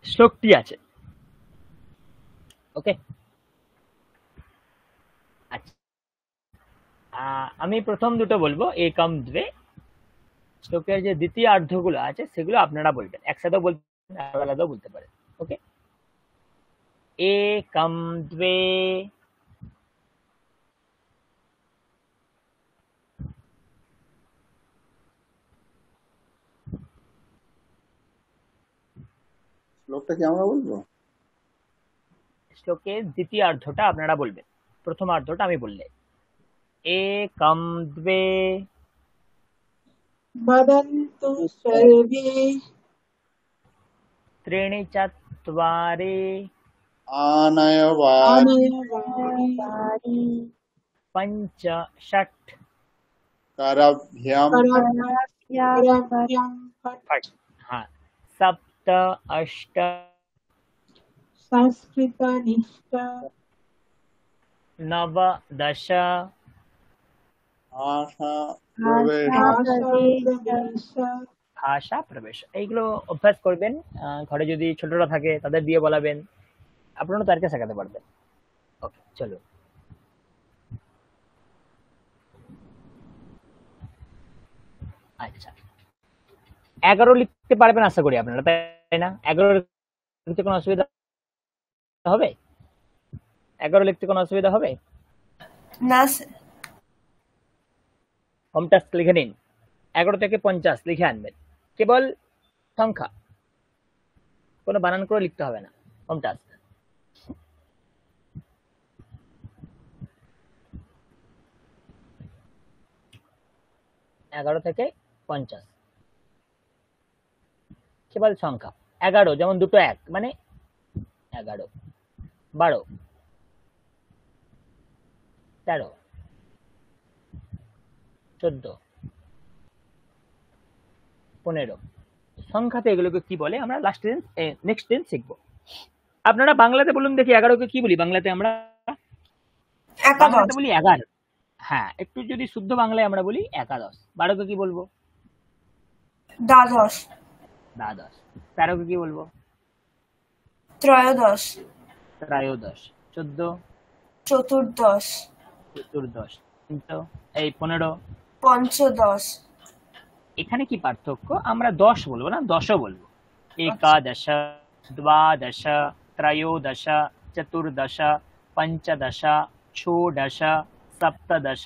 Speaker 1: শ্লোকটি আছে ওকে আচ্ছা আমি প্রথম দুটো বলবো একম দ্বে শ্লোকের যে দ্বিতীয় অর্ধগুলো আছে সেগুলো আপনারা বলবেন একসাথে বলতে আলাদাও বলতে পারেন ওকে একম দ্বে
Speaker 4: শ্লোকটা কি আমরা বলবো
Speaker 1: শ্লোকের দ্বিতীয় অর্ধটা আপনারা বলবেন প্রথম অর্ধটা আমি বললে एकम द्वे
Speaker 3: वदन्तु सर्वे
Speaker 1: त्रीणि चत्वारि
Speaker 4: आनयवारि
Speaker 3: आनयवाणि
Speaker 1: पञ्च षट्
Speaker 4: करभ्यं
Speaker 3: करभ्यं फट्
Speaker 1: फट् हाँ सप्त अष्ट
Speaker 3: संस्कृतनिष्ठ
Speaker 1: नव दश
Speaker 4: आशा प्रवेश
Speaker 3: भाषाप्रवेश
Speaker 1: ভাষা প্রবেশ এইগুলো অভ্যাস করবেন। ঘরে যদি ছোটরা থাকে তাদের দিয়ে বলাবেন, আপনারা তাদেরকে শেখাতে পারবেন। ওকে চলো, আচ্ছা 11 লিখতে পারবেন আশা করি আপনারা, তাই না? 11 লিখতে কোনো অসুবিধা হবে? 11 লিখতে কোনো অসুবিধা হবে?
Speaker 2: না স্যার।
Speaker 1: হোম টাস্ক লিখে নিন, 11 থেকে 50 লিখে আনবেন, কেবল সংখ্যা, কোনো বানান করে লিখতে হবে না। হোম টাস্ক এগারো থেকে 50 কেবল সংখ্যা। 11 যেমন দুটো এক মানে 11, 12, 13, 14, 15 সংখ্যাতে এগুলোকে কি বলে আমরা নেক্সট দিন শিখবো। আপনারা বাংলাতে বলুন দেখি 11কে কি বলি বাংলাতে? আমরা বাংলাতে
Speaker 2: একাদশ।
Speaker 1: বলি 11। হ্যাঁ, একটু যদি শুদ্ধ বাংলায় আমরা বলি একাদশ। 12কে কি বলবো?
Speaker 2: দ্বাদশ।
Speaker 1: দ্বাদশ। 13কে কি বলবো?
Speaker 2: ত্রয়োদশ।
Speaker 1: ত্রয়োদশ। 14
Speaker 2: চতুর্দশ।
Speaker 1: চতুর্দশ। এই 15
Speaker 2: পঞ্চদশ।
Speaker 1: এখানে কি পার্থক্য? আমরা 10 বলবো না, 10ও বলবো। একাদশ, দ্বাদশ, ত্রয়োদশ, চতুর্দশ, পঞ্চদশ, ষোড়শ, সপ্তদশ,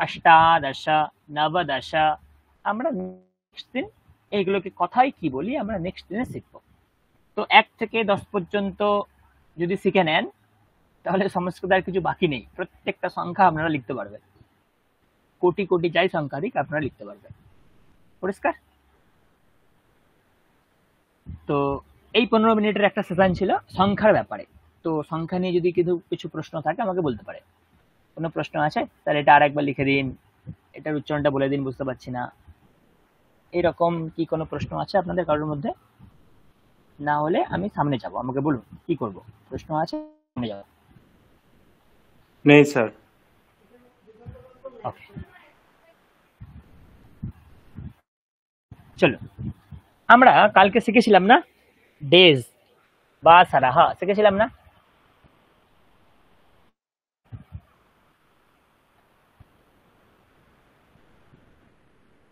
Speaker 1: অষ্টাদশ, নবদশ। আমরা নেক্সট দিন এইগুলোকে কথাই কি বলি আমরা নেক্সট দিনে শিখবো। তো 1 থেকে 10 পর্যন্ত যদি শিখে নেন তাহলে সংস্কৃত আর কিছু বাকি নেই, প্রত্যেকটা সংখ্যা আপনারা লিখতে পারবেন। কোটি কোটি যাই সংখ্যা দিক আপনারা লিখতে পারবেন। পরিষ্কার? তো এই 15 মিনিটের একটা সেশন ছিল সংখ্যার ব্যাপারে। তো সংখ্যা নিয়ে যদি কিছু প্রশ্ন থাকে আমাকে বলতে পারে। কোনো প্রশ্ন আছে তাহলে এটা আরেকবার লিখে দিন, এটার উচ্চারণটা বলে দিন, বুঝতে পারছি না, এরকম কি কোনো প্রশ্ন আছে আপনাদের কারোর মধ্যে? না হলে আমি সামনে যাব, আমাকে বলুন কি করব। প্রশ্ন আছে? সামনে যাব।
Speaker 7: नहीं सर।
Speaker 1: ওকে চলো, আমরা কালকে শিখেছিলাম না ডেজ বা সারাহা, শিখেছিলাম না?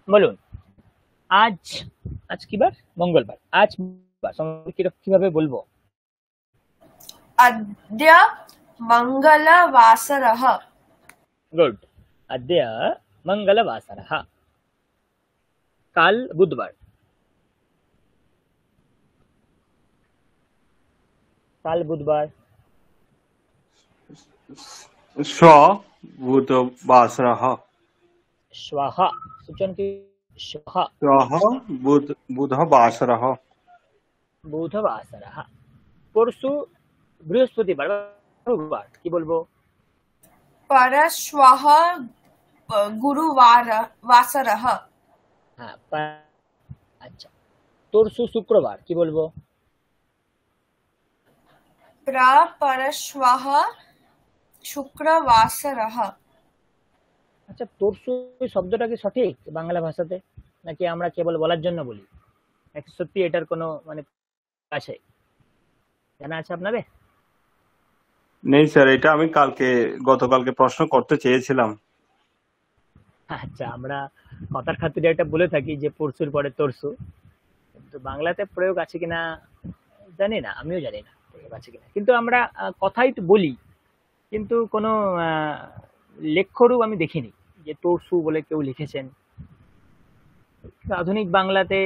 Speaker 1: বলুন আজ আজ কি বার? মঙ্গলবার। আজ কিভাবে বলবো?
Speaker 2: अद्य मङ्गलवासरः।
Speaker 1: गुड। अद्य मंगलवासरः। काल बुधवार। काल बुधवार।
Speaker 7: श्व बुधवासरः।
Speaker 1: श्वः सूचन की श्वः।
Speaker 7: श्वः बुधवासरः।
Speaker 1: बुधवासरः। परशु बृहस्पतिवार गुरुवार की बोलबो?
Speaker 2: परश्वः गुरुवासरः।
Speaker 1: हाँ अच्छा। तरसु शुक्रवार की बोलबो?
Speaker 2: परश्वः शुक्रवासरः।
Speaker 1: আচ্ছা, তরসু শব্দটা কি সঠিক বাংলা ভাষাতে, নাকি আমরা কেবল বলার জন্য বলি, নাকি সত্যি এটার কোনো মানে আছে, জানা আছে আপনাদের?
Speaker 7: नहीं सर, এটা আমি গতকালকে প্রশ্ন করতে চেয়েছিলাম।
Speaker 1: আচ্ছা, আমরা কথার খাতিরে এটা বলে থাকি যে পরশুর পরে তরসু, কিন্তু বাংলাতে প্রয়োগ আছে কিনা জানি না, আমিও জানি না প্রয়োগ আছে কিনা, কিন্তু আমরা কথাই তো বলি, কিন্তু কোনো লেখ্যরূপ আমি দেখিনি যে তরসু বলে কেউ লিখেছেন। আধুনিক বাংলাতে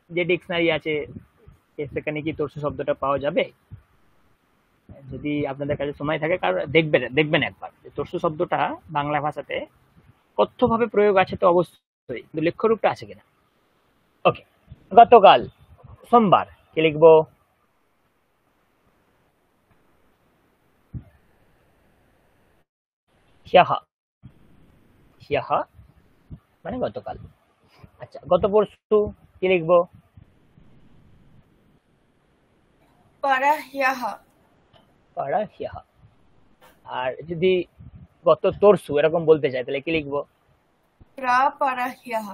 Speaker 1: যে ডিকশনারি আছে সেখানে কি তরসু শব্দটা পাওয়া যাবে? যদি আপনাদের কাছে সময় থাকে, কারণ দেখবেন একবার যে তরসু শব্দটা বাংলা ভাষাতে কথ্যভাবে প্রয়োগ আছে তো অবশ্যই অবশ্যই, কিন্তু লেখ্য রূপটা আছে কিনা। ওকে, গতকাল সোমবার কি লিখবো? হ্যাহ, হ্যাহ মানে গতকাল। আচ্ছা, গত পরশু কি লিখবো?
Speaker 2: পরহ্যহ।
Speaker 1: পরহ্যহ। আর যদি গত তরশু এরকম বলতে চাই তাহলে কি লিখবো?
Speaker 2: প্রপরহ্যহ।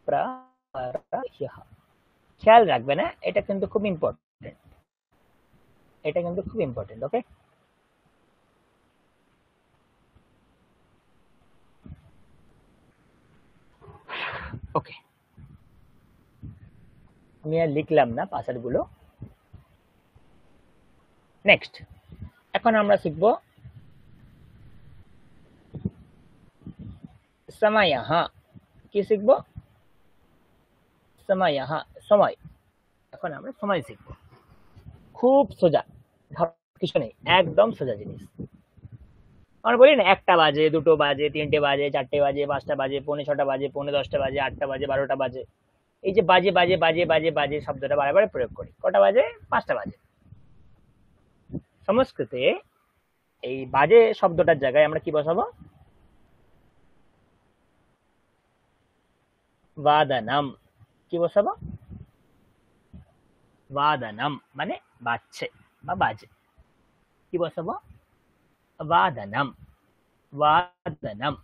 Speaker 1: প্রপরহ্যহ। খেয়াল রাখবেন, হ্যাঁ, এটা কিন্তু খুব ইম্পর্টেন্ট, এটা কিন্তু খুব ইম্পর্টেন্ট। ওকে, ওকে, আমি আর লিখলাম না পাসওয়ার্ড গুলো। নেক্সট, এখন আমরা শিখব সময়হ। কি শিখব? সময়হ, সময়। এখন আমরা সময় শিখব। খুব সোজা, কিছু নেই, একদম সোজা জিনিস। আমরা বলি না 1টা বাজে, 2টো বাজে, 3টে বাজে, 4টে বাজে, 5টা বাজে, 5:45 বাজে, 5:10 বাজে, 8টা বাজে, 12টা বাজে। এই যে বাজে বাজে বাজে বাজে বাজে শব্দটা বারবার প্রয়োগ করি। কটা বাজে? 5টা বাজে। সংস্কৃতে এই বাজে শব্দটার জায়গায় আমরা কি বসাবো? বাদনম। কি বসাবো? বাদনম মানে বাজছে বা বাজে। কি বসাবো? বাদনম, বাদনম।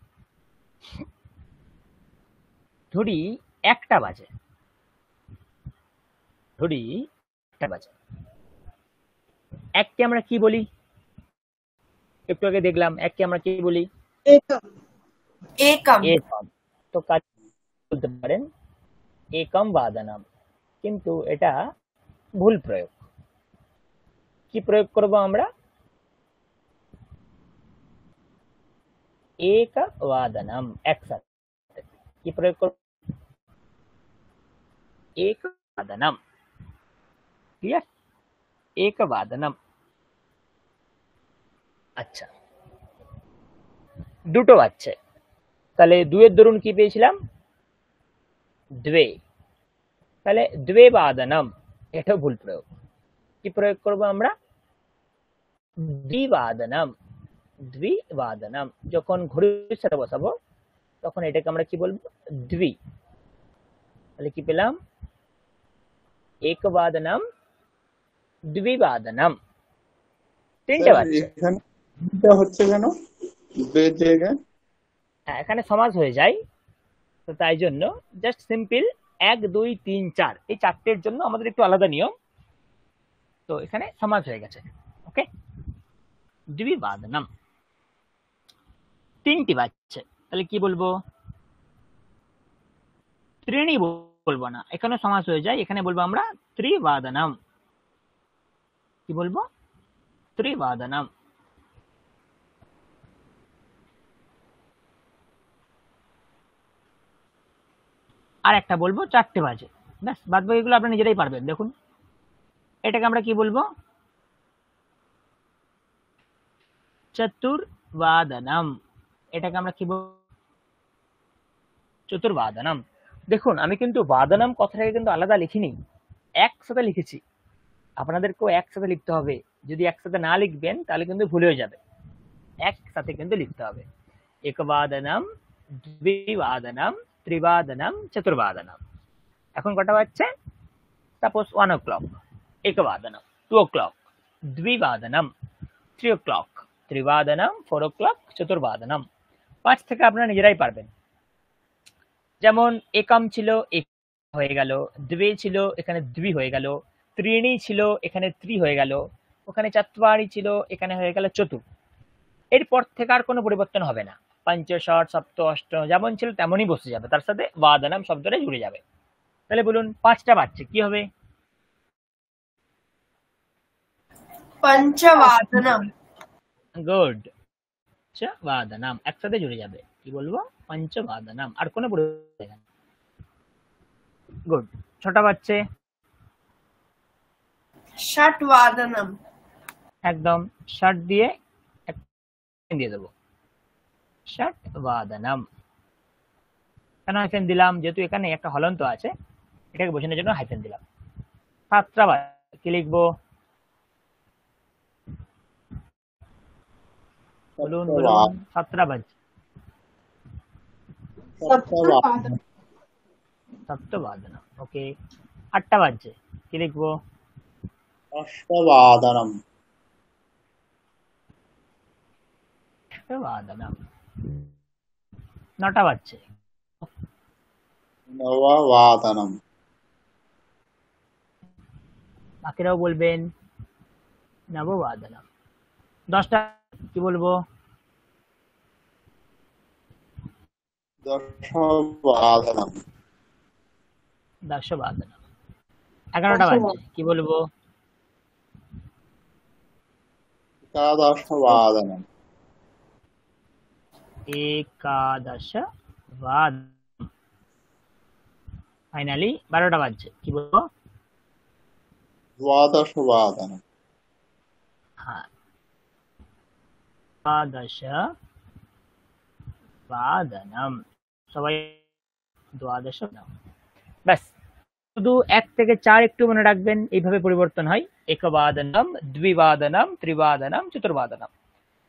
Speaker 1: ধরি 1টা বাজে, ধরি 1টা বাজে। 1কে আমরা কি বলি? একটু আগে দেখলাম 1কে আমরা কি বলি?
Speaker 3: একম।
Speaker 2: একম।
Speaker 1: একম। তো কাজ বলতে পারেন একম বাদনম, কিন্তু এটা ভুল প্রয়োগ। কি প্রয়োগ করব আমরা? এক বাদনম, একসাথে। কি প্রয়োগ করব? এক বাদনম। ক্লিয়ার? এক বাদনম। আচ্ছা, 2টো বাজছে, তাহলে 2 এর দরুন কি পেয়েছিলাম? 2। তাহলে 2 বাদনম, এটাও ভুল প্রয়োগ। কি প্রয়োগ করব আমরা? দ্বিবাদনম, দ্বিবাদনম। যখন ঘড়ির সাথে বসাবো তখন এটাকে আমরা কি বলবো? দ্বি। তাহলে কি পেলাম? একবাদনম, দ্বিবাদনম। 3টে
Speaker 4: স্যার
Speaker 1: বাজছে।
Speaker 4: এখানে এটা হচ্ছে কেন বের জায়গায়?
Speaker 1: হ্যাঁ, এখানে সমাস হয়ে যায়, তো তাই জন্য জাস্ট সিম্পল 1 2 3 4 এই 4টের জন্য আমাদের একটু আলাদা নিয়ম, তো এখানে সমাস হয়ে গেছে। ওকে, দ্বিবাদনম। 3টি বাজছে, তাহলে কি বলবো? ত্রিণী বলবো না, এখানে সমাস হয়ে যায়, এখানে বলবো আমরা ত্রিবাদনম। কি বলবো? ত্রিবাদনম। আর একটা বলবো 4টে বাজে। ব্যাস, বাদ বাকিগুলো আপনারা নিজেরাই পারবেন। দেখুন, এটাকে আমরা কি বলবো? চতুর্বাদনম। এটাকে আমরা কি বলবো? চতুর্বাদনম। দেখুন, আমি কিন্তু বাদনম কথাটাকে কিন্তু আলাদা লিখিনি, একসাথে লিখেছি। আপনাদেরকেও একসাথে লিখতে হবে। যদি একসাথে না লিখবেন তাহলে কিন্তু ভুল হয়ে যাবে। একসাথে কিন্তু লিখতে হবে। একবাদনম, দ্বিবাদনম, ত্রিবাদনম, চতুর্বাদনম। এখন কটা বাজছে? Suppose 1 o'clock, একবাদনম। 2 o'clock, দ্বিবাদনম। 3 o'clock, ত্রিবাদনম। 4 o'clock, চতুর্বাদনম। 5 থেকে আপনারা নিজেরাই পারবেন। যেমন একম ছিল, এক হয়ে গেল। দ্বে ছিল, এখানে দ্বি হয়ে গেল। ত্রিণী ছিল, এখানে ত্রি হয়ে গেল। ওখানে চত্বারি ছিল, এখানে হয়ে গেল চতুর। এরপর থেকে আর কোনো পরিবর্তন হবে না। পঞ্চ, ষট, সপ্ত, অষ্ট যেমন ছিল তেমনই বসে যাবে, তার সাথে বাদনম শব্দটা জুড়ে যাবে। তাহলে বলুন 5টা বাজছে, কি হবে?
Speaker 2: পঞ্চবাদনম।
Speaker 1: গুড, পঞ্চবাদনম একসাথে জুড়ে যাবে। কি বলবো? পঞ্চবাদনম। আর কোনো পরিবর্তন নেই। গুড। 6টা বাজছে,
Speaker 2: ষটবাদনম।
Speaker 1: একদম ষট দিয়ে দিয়ে দেবো। ষটবাদনম। কেন হাইফেন দিলাম? যেহেতু এখানে একটা হলন্ত আছে, এটাকে বোঝানোর জন্য হাইফেন দিলাম। সাতটা বাজে, কি লিখবো? বলুন বলুন। সাতটা বাজে,
Speaker 3: सप्तवादनम्
Speaker 1: সপ্তবাদনা। ওকে। আটটা বাজছে, কি লিখবো?
Speaker 4: अष्टवादनम्
Speaker 1: অষ্টবাদনা। নটা বাজছে,
Speaker 4: नववादनम्
Speaker 1: বাকিরাও বলবেন নববাদনা। 10টা, কি বলবো?
Speaker 4: दशवादनम्
Speaker 1: দশবাদনা। 11টা বাজছে, কি বলবো?
Speaker 4: एकादशवादनम्
Speaker 1: একাদশ বাদ। ফাইনালি 12টা বাজছে, কি বলবো?
Speaker 4: द्वादशवादनम्
Speaker 1: হ্যাঁ, দ্বাদশ বাদনম। সবাই দ্বাদশ বাদনম। ব্যাস, শুধু 1 থেকে 4 একটু মনে রাখবেন, এইভাবে পরিবর্তন হয়। একবাদনম, দ্বিবাদনম, ত্রিবাদনম, চতুর্বাদনম।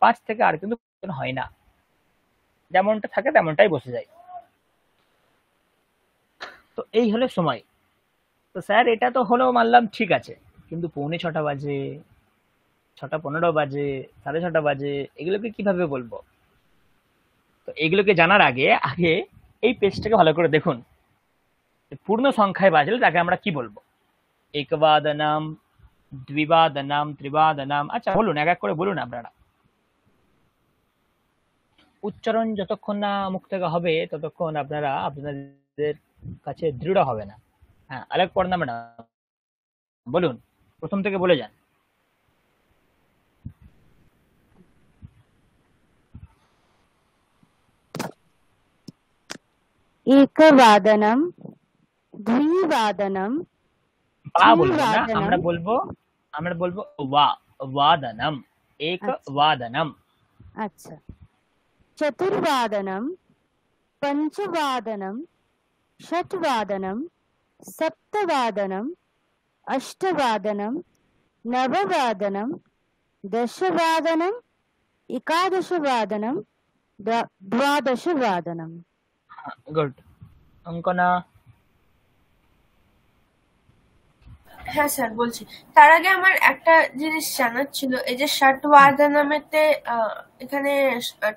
Speaker 1: 5 থেকে আর কিন্তু পরিবর্তন হয় না, যেমনটা থাকে তেমনটাই বসে যায়। তো এই হলো সময়। তো স্যার এটা তো হলো, মানলাম ঠিক আছে, কিন্তু 6:45 বাজে, 6:15 বাজে, 6:30 বাজে, এগুলোকে কিভাবে বলবো? তো এগুলোকে জানার আগে আগে এই পেজটাকে ভালো করে দেখুন। পূর্ণ সংখ্যায় বাজলে তাকে আমরা কি বলবো? একবাদনম, দ্বিবাদনম, ত্রিবাদনম। আচ্ছা বলুন, এক এক করে বলুন আপনারা। উচ্চারণ যতক্ষণ না মুখ থেকে হবে ততক্ষণ আপনারা আপনাদের কাছে দৃঢ় হবে না। হ্যাঁ, আলেক পড়না ম্যাডাম বলুন, প্রথম থেকে বলে যান।
Speaker 6: एकवादनम, द्विवादनम,
Speaker 1: বা বলবো না,
Speaker 6: त्रिवादनम।
Speaker 1: আমরা বলবো वादनम, एक वादनम।
Speaker 6: अच्छा, चतुर्वादनम, पंचवादनम, षट्वादनम, सप्तवादनम, अष्टवादनम, नववादनम, दशवादनम, एकादशवादनम, द्वादशवादनम।
Speaker 1: गुड। অঙ্কনা।
Speaker 2: হ্যাঁ স্যার বলছি। তার আগে আমার একটা জিনিস জানার ছিল, এই যে ষট্বাদনমেতে এখানে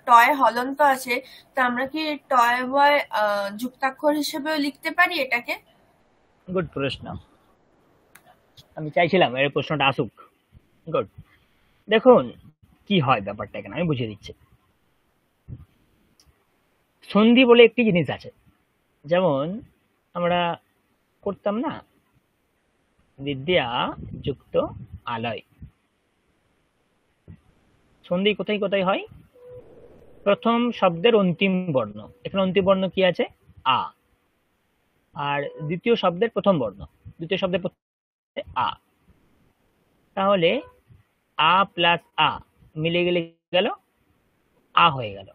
Speaker 2: টয় হলন্ত আছে, তো আমরা কি টয় বয় যুক্তাক্ষর হিসেবেও লিখতে পারি এটাকে?
Speaker 1: গুড প্রশ্ন, আমি চাইছিলাম এর প্রশ্নটা আসুক। গুড। দেখুন কি হয় ব্যাপারটা, এখানে আমি বুঝিয়ে দিচ্ছি। সন্ধি বলে একটি জিনিস আছে, যেমন আমরা করতাম না, বিদ্যা যুক্ত আলয়। সন্ধি কোথায় কোথায় হয়? প্রথম শব্দের অন্তিম বর্ণ, এখানে অন্তিম বর্ণ কি আছে? আ। আর দ্বিতীয় শব্দের প্রথম বর্ণ, দ্বিতীয় শব্দের প্রথম আ। তাহলে আ প্লাস আ মিলে গেলে গেল আ হয়ে গেল।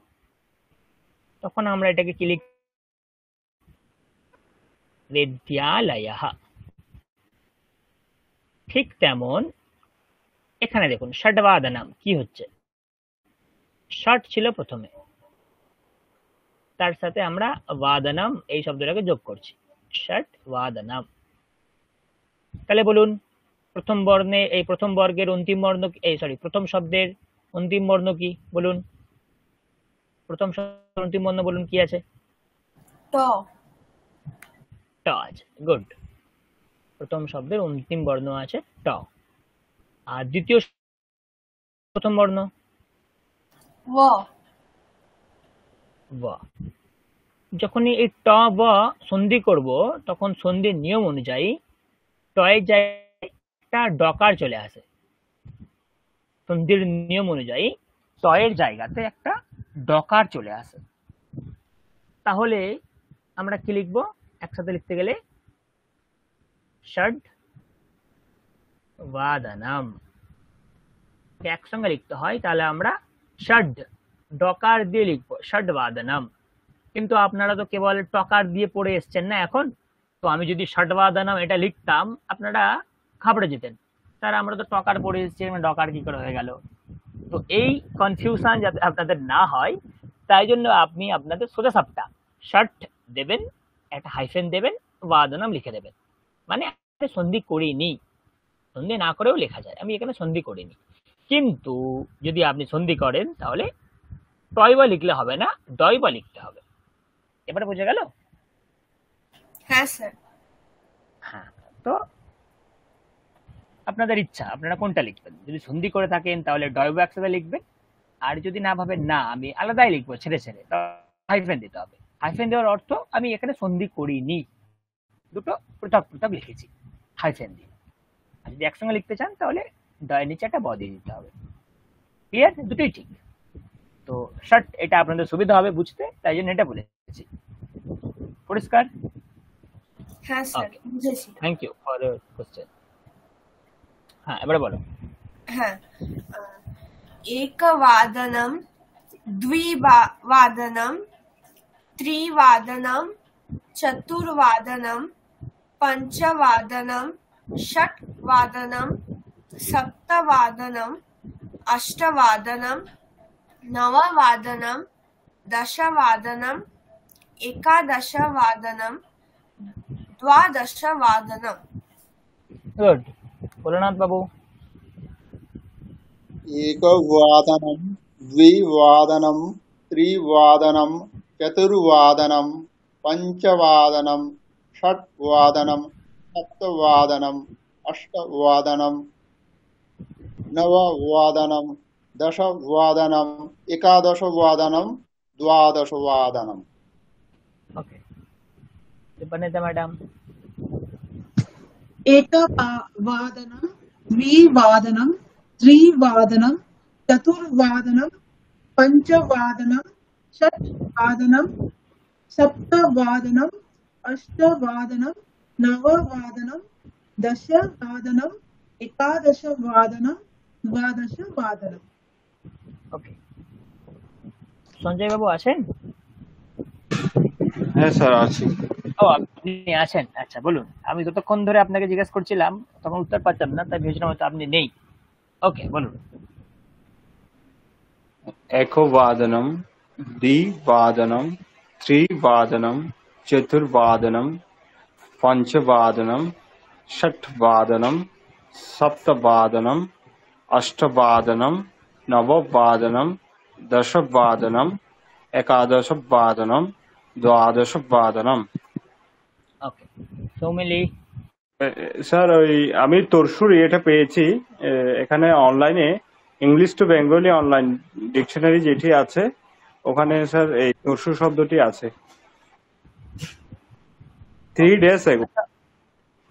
Speaker 1: তখন আমরা এটাকে কি লিখ? বিদ্যালয়ঃ। ঠিক তেমন এখানে দেখুন ষটবাদনম কি হচ্ছে? ষট ছিল প্রথমে, তার সাথে আমরা বাদনম এই শব্দটাকে যোগ করছি, ষট বাদনম। তাহলে বলুন, প্রথম বর্ণে এই প্রথম বর্গের অন্তিম বর্ণ, প্রথম শব্দের অন্তিম বর্ণ কি বলুন? প্রথম শব্দের অন্তিম বর্ণ বলুন কি আছে?
Speaker 2: ট।
Speaker 1: ট আছে, গুড। প্রথম শব্দের অন্তিম বর্ণ আছে ট। আর দ্বিতীয় প্রথম বর্ণ
Speaker 2: ব।
Speaker 1: ব। যখনই এই ট ব সন্ধি করব, তখন সন্ধির নিয়ম অনুযায়ী টয়ের জায়গায় একটা ডকার চলে আসে। সন্ধির নিয়ম অনুযায়ী টয়ের জায়গাতে একটা ডকার চলে আসে। তাহলে আমরা কি লিখবো একসাথে লিখতে গেলে? ষড বাদনম। একসঙ্গে লিখতে হয়, তাহলে আমরা ষড ডকার দিয়ে লিখবো, ষড বাদনম। কিন্তু আপনারা তো কেবল টকার দিয়ে পড়ে এসছেন না এখন। তো আমি যদি ষটবাদনম এটা লিখতাম আপনারা ঘাবড়ে যেতেন, স্যার আমরা তো টকার পড়ে এসেছি, ডকার কি করে হয়ে গেল। তো এই কনফিউশন যাতে আপনাদের না হয় তাই জন্য আপনি আপনাদের সোজা সাপটা ষট দেবেন, একটা হাইফেন দেবেন, বাদনম লিখে দেবেন। মানে সন্ধি করিনি, সন্ধি না করেও লেখা যায়, আমি এখানে সন্ধি করিনি। কিন্তু যদি আপনি সন্ধি করেন তাহলে টয়বা লিখলে হবে না, ডয়বা লিখতে হবে। এবারে বুঝে গেল?
Speaker 2: হ্যাঁ স্যার।
Speaker 1: হ্যাঁ, তো আপনাদের ইচ্ছা আপনারা কোনটা লিখবেন। যদি সন্ধি করে থাকেন তাহলে ডয়বা একসাথে লিখবেন, আর যদি না ভাবেন না আমি আলাদাই লিখবো ছেড়ে ছেড়ে, হাইফেন দিতে হবে। হাইফেন দেওয়ার অর্থ আমি এখানে সন্ধি করিনি, দুটো পৃথক পৃথক লিখেছি হাইফেন দিয়ে। আর যদি একসঙ্গে লিখতে চান তাহলে ডয়ের নিচে একটা ব দিয়ে দিতে হবে। ক্লিয়ার? দুটোই ঠিক। তো ষট এটা আপনাদের সুবিধা হবে বুঝতে, তাই জন্য এটা বলেছি। পরিষ্কার?
Speaker 2: হ্যাঁ স্যার, বুঝেছি।
Speaker 1: Thank you for your question. হ্যাঁ, এবারে বলো।
Speaker 2: হ্যাঁ, एकवादनं, द्विवादनं, त्रिवादनं, चतुर्वादनं, पञ्चवादनं, षट्वादनं, सप्तवादनं, अष्टवादनं, नववादनं, दशवादनं, एकादशवादनं, द्वादशवादनं।
Speaker 1: गुड। भोलानाथ बाबू।
Speaker 4: एकवादनं, द्विवादनं, त्रिवादनं, चतुर्वादनं, पञ्चवादनं, षट्वादनं, सप्तवादनं, अष्टवादनं, नववादनं, दशवादनं, एकादशवादनं, द्वादशवादनं।
Speaker 1: Okay, Parineeta madam.
Speaker 3: एकवादनं, द्विवादनं, त्रिवादनं, चतुर्वादनं, पञ्चवादनं, षट्वादनं, सप्तवादनं, अष्टवादनं, नववादनं, दशवादनं, एकादशवादनं, द्वादशवादनं।
Speaker 1: ओके, সঞ্জয় বাবু আছেন?
Speaker 7: হ্যাঁ স্যার আছি।
Speaker 1: ও আপনি আছেন, আচ্ছা বলুন। আমি যতক্ষণ ধরে আপনাকে জিজ্ঞেস করছিলাম তখন উত্তর পাচ্ছিলাম না, তাই ভেবেছিলাম হয়তো আপনি নেই। ওকে বলুন।
Speaker 7: एकवादनं, द्विवादनं, त्रिवादनं, चतुर्वादनं, पञ्चवादनं, षट्वादनं, सप्तवादनं, अष्टवादनं, नववादनं, दशवादनं, एकादशवादनं, द्वादशवादनं।
Speaker 1: ওকে, সৌমিলি।
Speaker 7: স্যার ওই আমি তরসুরি এটা পেয়েছি এখানে অনলাইনে, English to Bengali online dictionary যেটি আছে ওখানে স্যার এই তরসুর শব্দটি আছে 3 days ago।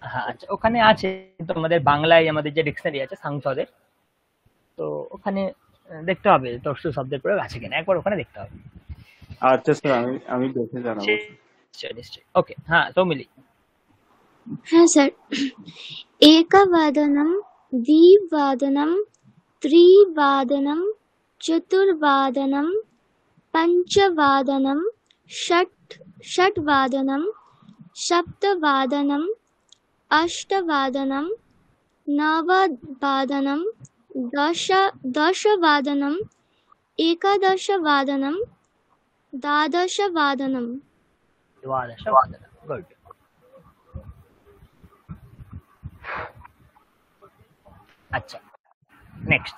Speaker 1: হ্যাঁ আচ্ছা, ওখানে আছে তো আমাদের বাংলায় আমাদের যে ডিকশনারি আছে সংসদের, তো ওখানে দেখতে হবে তরসু শব্দের প্রয়োগ আছে কিনা, একবার ওখানে দেখতে হবে।
Speaker 7: আচ্ছা স্যার আমি দেখে জানাবো।
Speaker 1: নিশ্চয়ই নিশ্চয়ই। ওকে, হ্যাঁ সৌমিলি।
Speaker 5: হ্যাঁ স্যার, एकवादनं, द्विवादनं, त्रिवादनं, चतुर्वादनं, पञ्चवादनं, षट्वादनं, सप्तवादनं, अष्टवादनं, नववादनं, दशवादनं, एकादशवादनं, द्वादशवादनं।
Speaker 1: द्वादशवादनं, गुड। আচ্ছা নেক্সট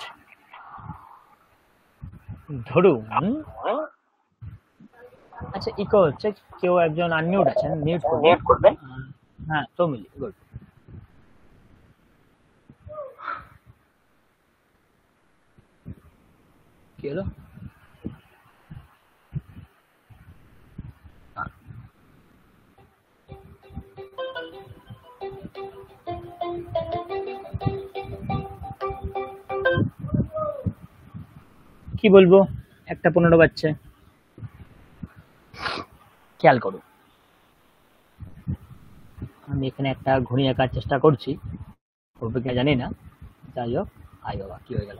Speaker 1: ধরুন, আচ্ছা ইকো হচ্ছে, কেউ একজন আনমিউট আছেন, মিউট করবেন। হ্যাঁ সৌমিলি, গুড। কি হলো? কি বলবো, 1:15 বাজছে, খেয়াল করো। আমি এখানে একটা ঘড়ি আঁকার চেষ্টা করছি, করবে কিনা জানি না, যাই হোক। আই বাবা, কি হয়ে গেল?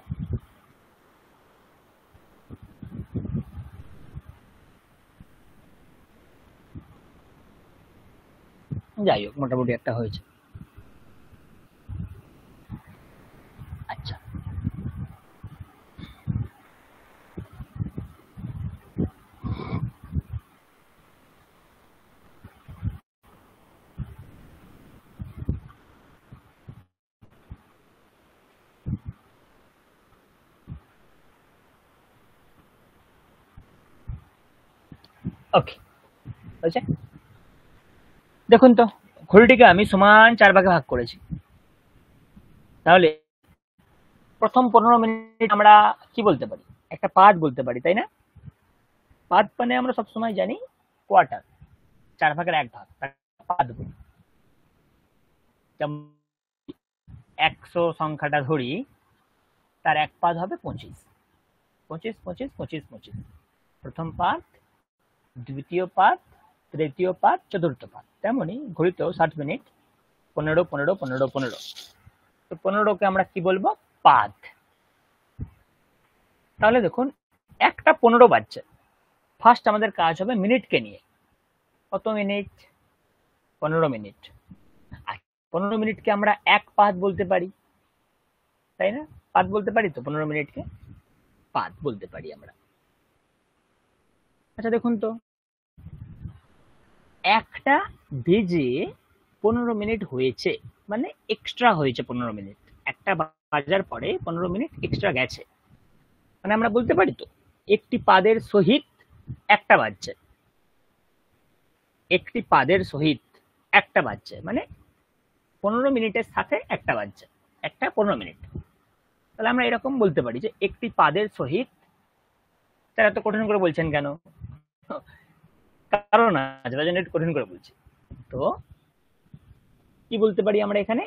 Speaker 1: যাই হোক মোটামুটি একটা হয়েছে। আচ্ছা, ওকে, হয়েছে। দেখুন তো, ঘড়িটিকে আমি সমান 4 ভাগে ভাগ করেছি। তাহলে প্রথম 15 মিনিট আমরা কি বলতে পারি? একটা পাদ বলতে পারি, তাই না? পাদ মানে আমরা সবসময় জানি কোয়ার্টার, 4 ভাগের 1 ভাগ, পাদ বলি। 100 সংখ্যাটা ধরি, তার এক পাদ হবে 25। 25 25 25 25, প্রথম পাদ, দ্বিতীয় পাদ, তৃতীয় পাদ, চতুর্থ পাদ। তেমনি ঘড়িতেও 60 মিনিট, 15 15 15 15। তো 15কে আমরা কি বলবো? পাদ। তাহলে দেখুন, একটা 15 বাজছে। ফার্স্ট আমাদের কাজ হবে মিনিটকে নিয়ে। কত মিনিট? 15 মিনিট। 15 মিনিটকে আমরা এক পাদ বলতে পারি, তাই না? পাদ বলতে পারি তো 15 মিনিটকে? পাদ বলতে পারি আমরা। আচ্ছা দেখুন তো, একটা বেজে 15 মিনিট হয়েছে, মানে এক্সট্রা হয়েছে 15 মিনিট। একটা বাজার পরে 15 মিনিট এক্সট্রা গেছে, মানে আমরা বলতে পারি তো একটি পাদের সহিত একটা বাজছে। একটি পাদের সহিত একটা বাজছে, মানে 15 মিনিটের সাথে একটা বাজছে, একটা 15 মিনিট। তাহলে আমরা এরকম বলতে পারি যে একটি পাদের সহিত। তারা এত কঠিন করে বলছেন কেন? কারণ আছে, তার জন্য একটু কঠিন করে বলছি। তো কি বলতে পারি আমরা এখানে?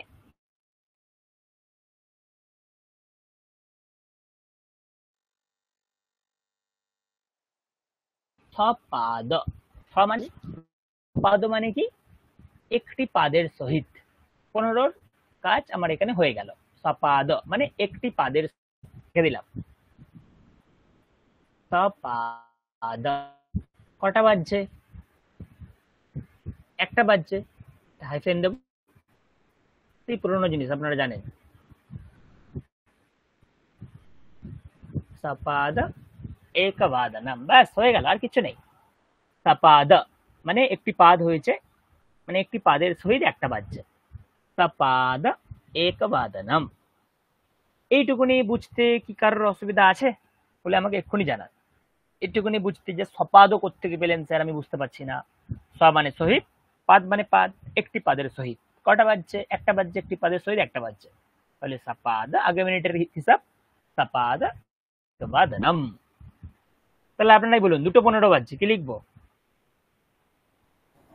Speaker 1: সপাদ। মানে পাদ মানে কি? একটি পাদের সহিত। 15 কাজ আমার এখানে হয়ে গেল। সপাদ মানে একটি পাদের দিলাম। সপাদ। কটা বাজছে? একটা বাজছে, হাইফেন দেব। এই পুরোনো জিনিস আপনারা জানেন। সপাদ একবাদনম, ব্যাস হয়ে গেল, আর কিছু নেই। সপাদ মানে একটি পাদ হয়েছে, মানে একটি পাদের সহিত একটা বাজছে। সপাদ একবাদনম। এইটুকুনি বুঝতে কি কারোর অসুবিধা আছে বলে আমাকে এক্ষুনি জানান। এইটুকুনি বুঝতে যে সপাদ কোত্থেকে পেলেন স্যার, আমি বুঝতে পারছি না। স মানে সহিত, পাদ মানে পাদ, একটি পাদের সহিত। কটা বাজছে? একটা বাজছে, একটি পাদের সহিত একটা বাজছে। তাহলে সপাদ, আগে মিনিটের হিসাব, সপাদ একবাদনম। তাহলে আপনারাই বলুন, 2:15 বাজছে, কি লিখবো?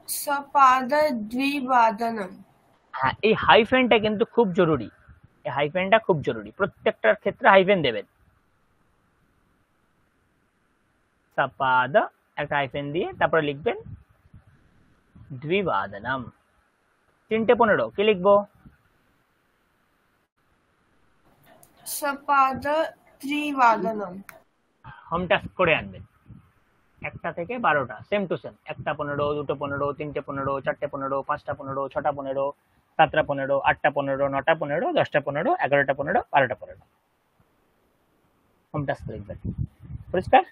Speaker 2: সপাদ দ্বিবাদনম।
Speaker 1: হ্যাঁ, এই হাইফেনটা কিন্তু খুব জরুরি। এই হাইফেনটা খুব জরুরি, প্রত্যেকটার ক্ষেত্রে হাইফেন দেবেন। সপাদ একটা হাইফেন দিয়ে তারপরে লিখবেন দ্বিবাদনম। 3:15 কি লিখবো?
Speaker 2: সপাদ ত্রিবাদনম।
Speaker 1: হোম টাস্ক করে আনবেন। 1টা থেকে 12টা, সেম টু সেম। 1টা 15, 2টো 15, 3টে 15, 4টে 15, 5টা 15, 6টা 15, 7টা 15, 8টা 15, 9টা 15, 10টা 15, 11টা 15, 12টা 15। হোম টাস্ক লিখবেন। পরিষ্কার?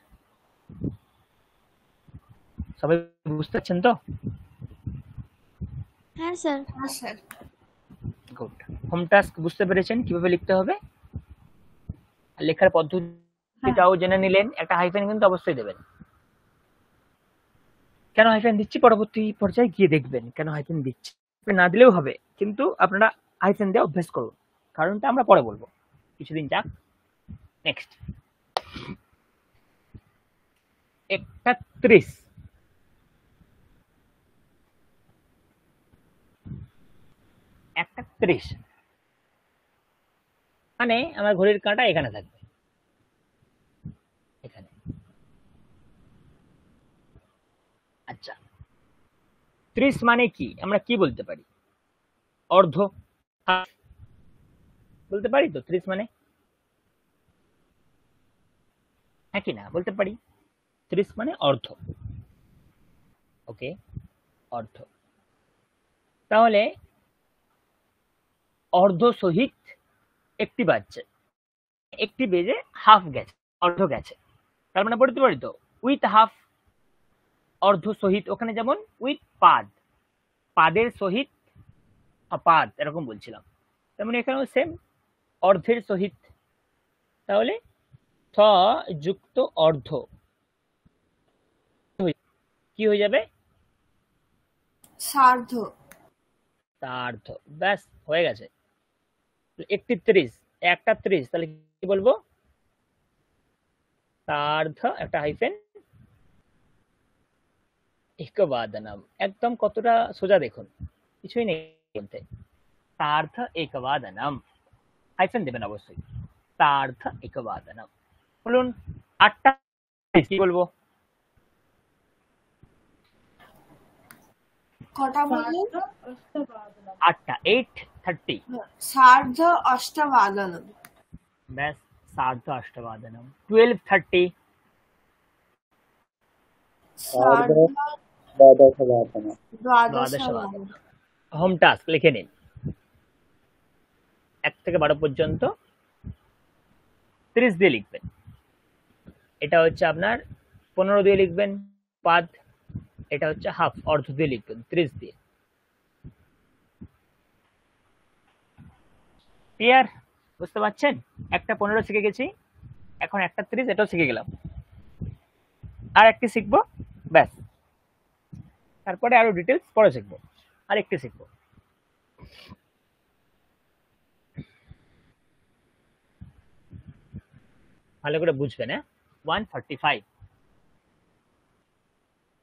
Speaker 1: সবাই বুঝতে পারছেন তো?
Speaker 5: হ্যাঁ স্যার।
Speaker 2: হ্যাঁ স্যার।
Speaker 1: গুড। হোম টাস্ক বুঝতে পেরেছেন কিভাবে লিখতে হবে, আর লেখার পদ্ধতিটাও জেনে নিলেন। একটা হাইফেন কিন্তু অবশ্যই দেবেন। কেন হাইফেন দিচ্ছি পরবর্তী পর্যায়ে গিয়ে দেখবেন কেন হাইফেন দিচ্ছি। না দিলেও হবে, কিন্তু আপনারা হাইফেন দিয়ে অভ্যাস করুন। কারণটা আমরা পরে বলবো, কিছুদিন যাক। নেক্সট, 31। 31 মানে আমার ঘড়ির কাঁটা এখানে থাকবে, এখানে। আচ্ছা, 30 মানে কি? আমরা কি বলতে পারি? অর্ধ বলতে পারি তো 30 মানে? হ্যাঁ কি না বলতে পারি? 30 মানে অর্ধ। ওকে, অর্ধ। তাহলে অর্ধ সহিত একটি বাজছে, একটি বেজে হাফ গেছে, অর্ধ গেছে, তার মানে পড়তে পারি তো উইথ হাফ, অর্ধ সহিত ওখানে যেমন উইথ পাদ, পাদের সহিত পাদ এরকম বলছিলাম, তেমন এখানেও সেম অর্ধের সহিত। তাহলে থ যুক্ত অর্ধ কি হয়ে যাবে?
Speaker 2: সার্ধ।
Speaker 1: সার্ধ। ব্যাস হয়ে গেছে। একটি 30, একটা 30, তাহলে কি বলবো? সার্ধ একটা হাইফেন একবাদনম। একদম কতটা সোজা দেখুন, কিছুই নেই বলতে। সার্ধ একবাদনম, হাইফেন দেবেন অবশ্যই। সার্ধ একবাদনম। বলুন 8টা কি বলবো?
Speaker 2: কটা বললেন?
Speaker 1: 8টা, 8:30।
Speaker 2: সার্ধ অষ্টবাদনম।
Speaker 1: ব্যাস, সার্ধ অষ্টবাদনম। 12:30।
Speaker 2: সার্ধ
Speaker 4: দ্বাদশবাদনম।
Speaker 2: দ্বাদশবাদনম।
Speaker 1: হোম টাস্ক লিখে নিন, 1 থেকে 12 পর্যন্ত 30 দিয়ে লিখবেন। এটা হচ্ছে আপনার 15 দিয়ে লিখবেন পাদ, এটা হচ্ছে হাফ, অর্ধ দিয়ে লিখবেন 30 দিয়ে। ক্লিয়ার? বুঝতে পারছেন? একটা 15 শিখে গেছি, এখন একটা 30, এটাও শিখে গেলাম, আর একটি শিখবো, ব্যাস। তারপরে আরো ডিটেলস পরে শিখবো, আর একটি শিখবো। ভালো করে বুঝবেন। 145।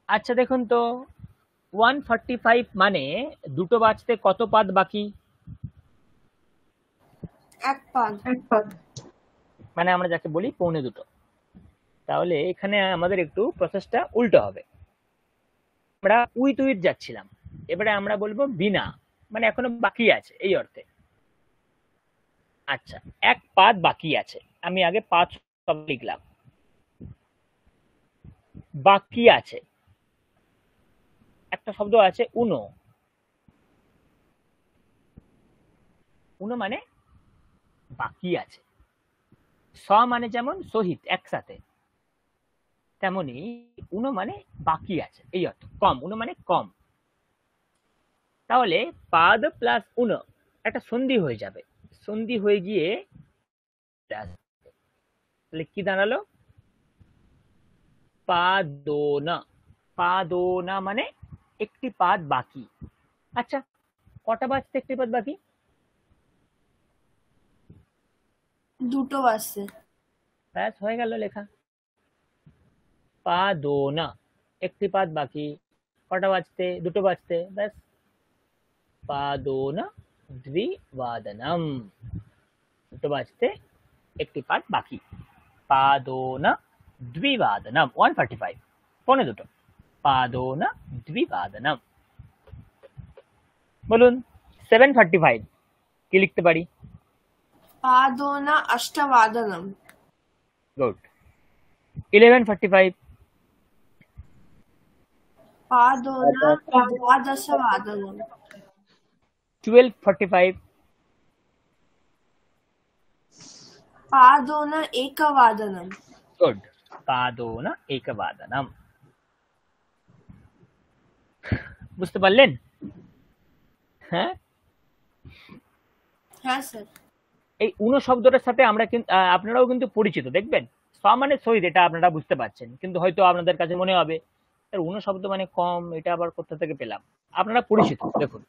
Speaker 1: আচ্ছা দেখুন তো 145 মানে দুটো বাজতে কত পাদ বাকি?
Speaker 2: এক পাদ।
Speaker 1: মানে আমরা যাকে বলি পৌনে দুটো। তাহলে এখানে আমাদের একটু প্রসেসটা উল্টো হবে। আমরা উইথ উইথ যাচ্ছিলাম, এবারে আমরা বলবো বিনা, মানে এখনো বাকি আছে এই অর্থে। আচ্ছা, এক পাদ বাকি আছে, আমি আগে 5 লিখলাম। বাকি আছে, একটা শব্দ আছে উনো। উনো মানে বাকি আছে। স মানে যেমন সহিত একসাথে, তেমনি উনো মানে বাকি আছে এই অর্থ, কম। উনো মানে কম। তাহলে পাদ প্লাস উনো একটা সন্ধি হয়ে যাবে, সন্ধি হয়ে গিয়ে তাহলে কি দাঁড়ালো? পাদোনা। পাদোনা মানে একটি পাদ বাকি। আচ্ছা, কটা বাজতে একটি পাদ বাকি?
Speaker 2: দুটো বাজছে।
Speaker 1: ব্যাস হয়ে গেল লেখা। পাদোনা, একটি পাদ বাকি। কটা বাজতে? দুটো বাজতে, ব্যাস। পাদোনা দ্বিবাদনম, দুটো বাজতে একটি পাদ বাকি। পাদোনা দ্বিবাদনম। 145, পৌনে দুটো। পাদোনা দ্বিবাদনম। বলুন 7:45 কি লিখতে পারি?
Speaker 2: পাদোনা অষ্টবাদনম।
Speaker 1: গুড। 11:45
Speaker 2: পাদোনা দ্বাদশবাদনম।
Speaker 1: 12:45
Speaker 2: পাদোনা একবাদনম।
Speaker 1: গুড। পাদোনা একবাদনম। বুঝতে পারলেন? হ্যাঁ,
Speaker 2: হ্যাঁ স্যার।
Speaker 1: এই উনো শব্দটার সাথে আমরা কিন্তু আপনারাও কিন্তু পরিচিত, দেখবেন। স মানে শহীদ, এটা আপনারা বুঝতে পারছেন, কিন্তু হয়তো আপনাদের কাছে মনে হবে উনো শব্দ মানে কম, এটা আবার কোথা থেকে পেলাম। আপনারা পরিচিত, দেখুন।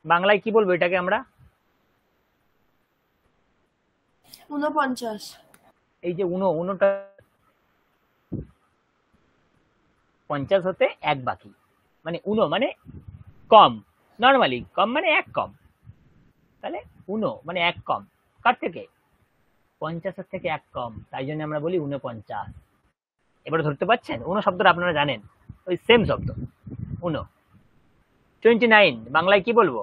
Speaker 1: বাংলায় কি বলবো এটাকে আমরা?
Speaker 2: 49।
Speaker 1: এই যে উনোটা 50 হতে এক বাকি, মানে উনো মানে কম। নর্মালি কম মানে এক কম, তাহলে উনো মানে এক কম। কার থেকে? 50 থেকে এক কম, তাই জন্য আমরা বলি 49। এবার ধরতে পারছেন? উনো শব্দটা আপনারা জানেন, ওই সেম শব্দ উনো। 29 বাংলায় কি বলবো?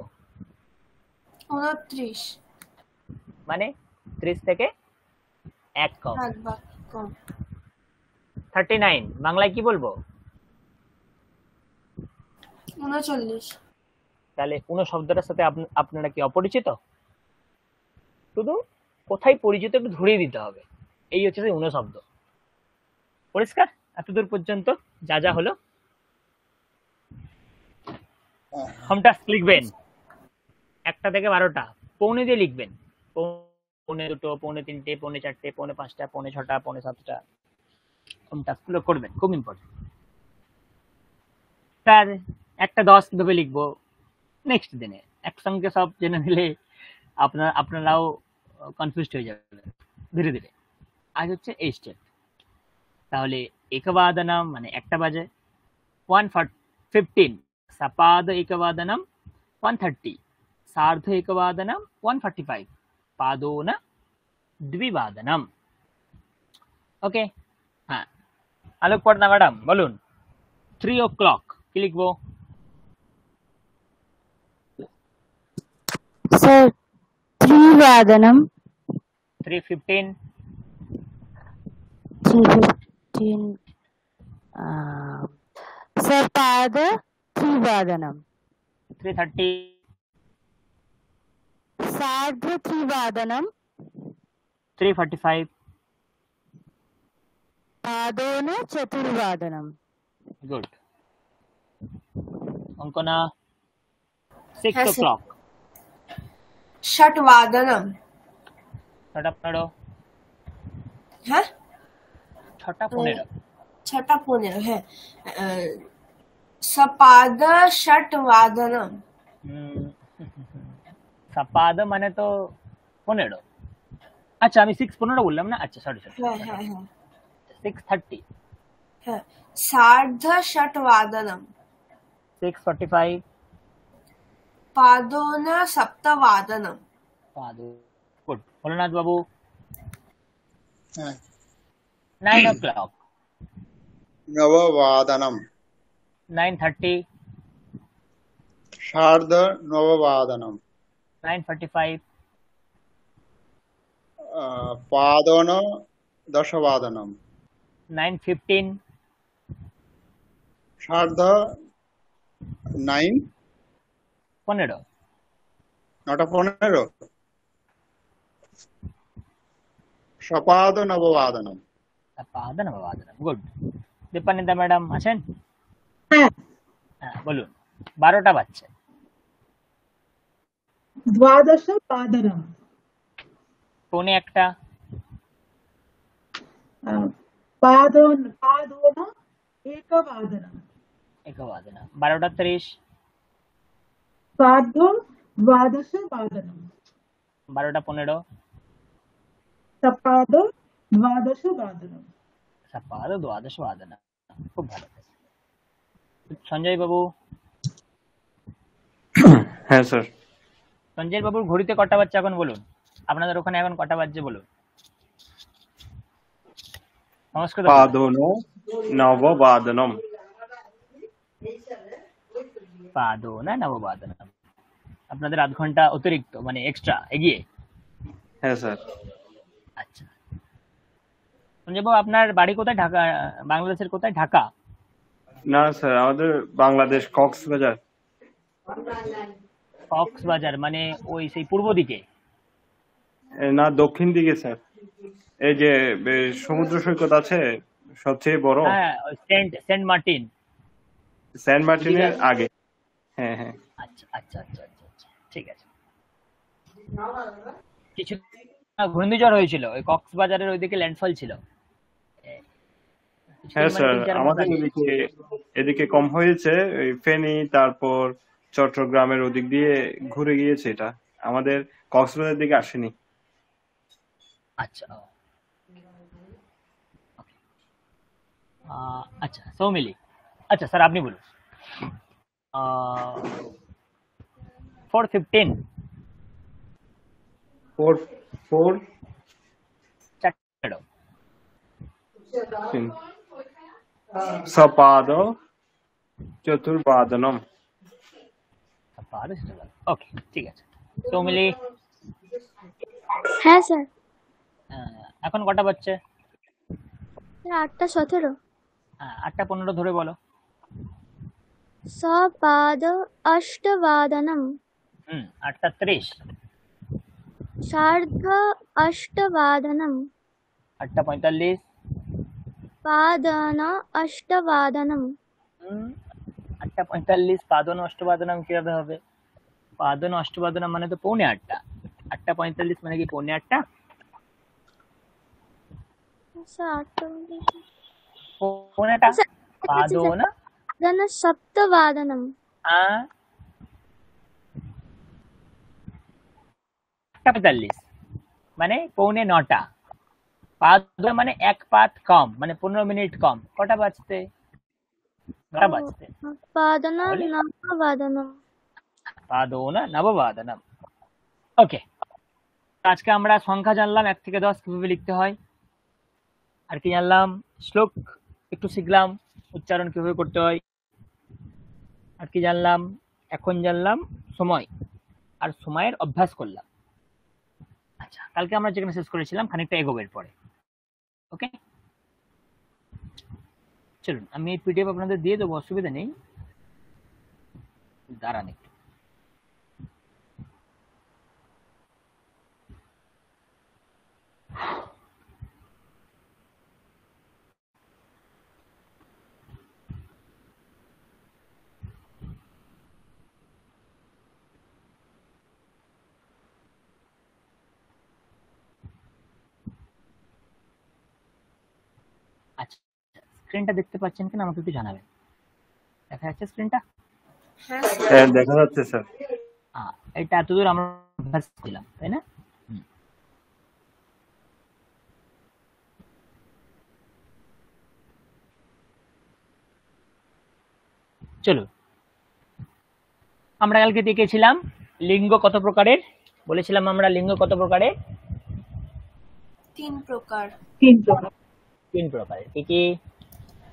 Speaker 2: 29
Speaker 1: মানে 30 থেকে এক কম।
Speaker 2: 1 বাকি কম।
Speaker 1: 39 বাংলায় কি বলবো?
Speaker 2: 39।
Speaker 1: তাহলে উন শব্দটার সাথে আপনারা কি অপরিচিত? শুধু কোথায় পরিচিত একটু ধরিয়ে দিতে হবে, এই হচ্ছে সেই উন শব্দ। পরিষ্কার এতদূর পর্যন্ত? যা যা হলো
Speaker 4: হ্যাঁ,
Speaker 1: হোম টাস্ক লিখবেন 1টা থেকে 12টা, পৌনে দিয়ে লিখবেন, পৌনে 2, পৌনে 3টে, পৌনে 4টে, পৌনে 5টা, পৌনে 6টা, পৌনে 7টা। হোম টাস্ক গুলো করবেন, খুব ইম্পর্টেন্ট। তার 1টা 10 কিভাবে লিখবো নেক্সট দিনে একসঙ্গে সব জেনে নিলে আপনারাও কনফিউজড হয়ে যাবেন ধীরে ধীরে। আজ হচ্ছে এই স্টেপ। তাহলে একবাদনম মানে 1টা বাজে, 1:15 সপাদ একবাদনম, 1:30 সার্ধ একবাদনম, 1:45 পাদোন দ্বিবাদনম। ওকে, হ্যাঁ আলোক পটনা ম্যাডাম বলুন 3 o'clock কি লিখবো?
Speaker 6: Sir, 3
Speaker 1: 3:15
Speaker 6: 3:15. Sir, Pada 3
Speaker 1: 3:30
Speaker 6: Sardha 3
Speaker 1: 3:45
Speaker 6: Padona 4
Speaker 1: good. Ankana 6
Speaker 2: হ্যাঁ স্যার।
Speaker 1: o'clock
Speaker 2: 6
Speaker 1: ছটা 15
Speaker 2: হ্যাঁ
Speaker 1: 6:15
Speaker 2: 6:15 হ্যাঁ सपाद 6
Speaker 1: সপাদ মানে তো 15। আচ্ছা আমি 6:15 বললাম না, আচ্ছা সরি সরি,
Speaker 2: হ্যাঁ হ্যাঁ হ্যাঁ
Speaker 1: 6:30
Speaker 2: হ্যাঁ सार्ध 6
Speaker 1: 6:45
Speaker 2: पादोन 7
Speaker 1: পাদো। গুড। ভোলানাথ বাবু
Speaker 4: হ্যাঁ।
Speaker 1: 9 o'clock
Speaker 4: নববাদনম
Speaker 1: 9:30
Speaker 4: সার্ধ নববাদনম
Speaker 1: 9:45
Speaker 4: পাদন দশবাদনম
Speaker 1: 9:15
Speaker 4: সার্ধ 9
Speaker 1: 15
Speaker 4: 9:15 সপাদ নববাদনম।
Speaker 1: সপাদ নববাদনম। গুড। দীপানিতা ম্যাডাম আছেন?
Speaker 3: হ্যাঁ,
Speaker 1: হ্যাঁ বলুন। 12টা বাজছে।
Speaker 3: द्वादशवादनम्
Speaker 1: পৌনে 1টা
Speaker 3: पादोन एकवादनम्
Speaker 1: 1:15 12:30
Speaker 3: सार्धं द्वादशवादनम्
Speaker 1: 12:15
Speaker 3: सपाद द्वादशवादनम्
Speaker 1: সপাদ 12:15। খুব ভালো। সঞ্জয় বাবু,
Speaker 7: হ্যাঁ স্যার।
Speaker 1: সঞ্জয় বাবুর ঘড়িতে কটা বাজছে এখন বলুন? আপনাদের ওখানে এখন কটা বাজছে বলুন? সংস্কৃত বলুন।
Speaker 7: পাদোন নববাদনম।
Speaker 1: পাদোন নববাদনম। আপনাদের আধ ঘন্টা অতিরিক্ত মানে এক্সট্রা এগিয়ে।
Speaker 7: হ্যাঁ স্যার।
Speaker 1: আচ্ছা সঞ্জয় বাবু আপনার বাড়ি কোথায়? ঢাকা, বাংলাদেশের কোথায়? ঢাকা?
Speaker 7: না স্যার, আমাদের বাংলাদেশ কক্সবাজার।
Speaker 1: কক্সবাজার মানে ওই সেই পূর্ব দিকে?
Speaker 7: না, দক্ষিণ দিকে স্যার। এই যে সমুদ্র সৈকত আছে সবচেয়ে বড়,
Speaker 1: হ্যাঁ সেন্ট মার্টিন।
Speaker 7: সেন্ট মার্টিনের আগে। হ্যাঁ হ্যাঁ।
Speaker 1: আচ্ছা আচ্ছা আচ্ছা আচ্ছা আচ্ছা, ঠিক আছে। কিছু ঘূর্ণিঝড় হয়েছিল ওই কক্সবাজারের ওইদিকে, ল্যান্ডফল ছিল।
Speaker 7: হ্যাঁ স্যার,
Speaker 1: 3-4 মাস
Speaker 7: আমাদের
Speaker 1: আগে।
Speaker 7: এদিকে কম হয়েছে। ওই ফেনী তারপর চট্টগ্রামের ওদিক দিয়ে ঘুরে গিয়েছে এটা, আমাদের কক্সবাজারের দিকে আসেনি।
Speaker 1: আচ্ছা আচ্ছা সৌমিলি, আচ্ছা স্যার আপনি বলুন। 4:15
Speaker 7: 4
Speaker 1: চারটে
Speaker 7: সপাদ চতুর্বাদনম।
Speaker 1: ওকে ঠিক আছে। সৌমিলি
Speaker 5: হ্যাঁ স্যার।
Speaker 1: এখন কটা বাজছে?
Speaker 5: 8:17।
Speaker 1: হ্যাঁ 8:15 ধরে বলো।
Speaker 5: सपाद अष्टवादनम
Speaker 1: 8:30,
Speaker 5: सार्ध अष्टवादनम
Speaker 1: 8:45,
Speaker 5: पादन अष्टवादनम
Speaker 1: 8:45, পাদন অষ্টবাদনম কিভাবে হবে? পাদন অষ্টবাদনম মানে তো 7:45, 8:45 মানে কি 7:45? পৌনেটা পাদন
Speaker 5: पादन सप्तवादनम
Speaker 1: আ 8:45 মানে 8:45, পাদন মানে এক পাত কম, মানে 15 মিনিট কম। কটা বাজতে? 9টা বাজতে।
Speaker 5: पादन
Speaker 1: তাহলে
Speaker 5: नववादनम
Speaker 1: পাদন নববাদনম। ওকে, আজকে আমরা সংখ্যা জানলাম 1 থেকে 10 কিভাবে লিখতে হয়, আর কি জানলাম, শ্লোক একটু শিখলাম, উচ্চারণ কিভাবে করতে হয়, আর কি জানলাম, এখন জানলাম সময়, আর সময়ের অভ্যাস করলাম। আচ্ছা, কালকে আমরা যেখানে শেষ করেছিলাম খানিকটা এগোবের পরে। ওকে, চলুন আমি এই পিডিএফ আপনাদের দিয়ে দেবো, অসুবিধা নেই, দাঁড়ান একটু। আচ্ছা, স্ক্রিনটা দেখতে পাচ্ছেন কিনা আমাকে একটু জানাবেন। দেখা যাচ্ছে স্ক্রিনটা?
Speaker 2: হ্যাঁ
Speaker 7: হ্যাঁ, দেখা যাচ্ছে স্যার।
Speaker 1: এটা এতদূর আমরা অভ্যাস করলাম, তাই না? চলো, আমরা কালকে দেখেছিলাম লিঙ্গ কত প্রকারের, বলেছিলাম আমরা লিঙ্গ কত প্রকারের?
Speaker 2: 3 প্রকার।
Speaker 3: 3 প্রকার।
Speaker 1: 3 প্রকারের। কি কি?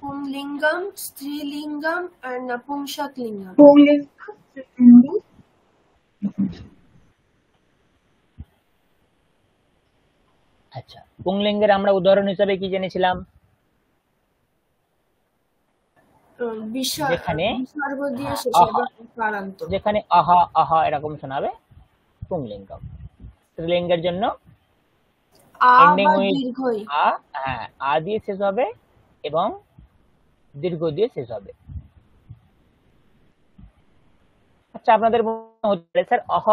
Speaker 2: পুংলিঙ্গম, স্ত্রীলিঙ্গম আর নপুংসকলিঙ্গম।
Speaker 3: পুংলিঙ্গ, স্ত্রীলিঙ্গ,
Speaker 1: আচ্ছা, পুংলিঙ্গের আমরা উদাহরণ হিসেবে কি জেনেছিলাম? যেখানে
Speaker 2: বিসর্গ দিয়ে
Speaker 1: হ্যাঁ,
Speaker 2: শেষে
Speaker 1: আহা,
Speaker 2: বা কারান্ত।
Speaker 1: যেখানে আহা আহা এরকম শোনাবে পুংলিঙ্গম। স্ত্রীলিঙ্গের জন্য
Speaker 2: আ
Speaker 1: এন্ডিং
Speaker 2: বা
Speaker 1: উইথ
Speaker 2: দীর্ঘই।
Speaker 1: হ্যাঁ, আ দিয়ে শেষ হবে এবং দীর্ঘ দিয়ে শেষ হবে। আচ্ছা, আপনাদের মনে হতে পারে স্যার অহ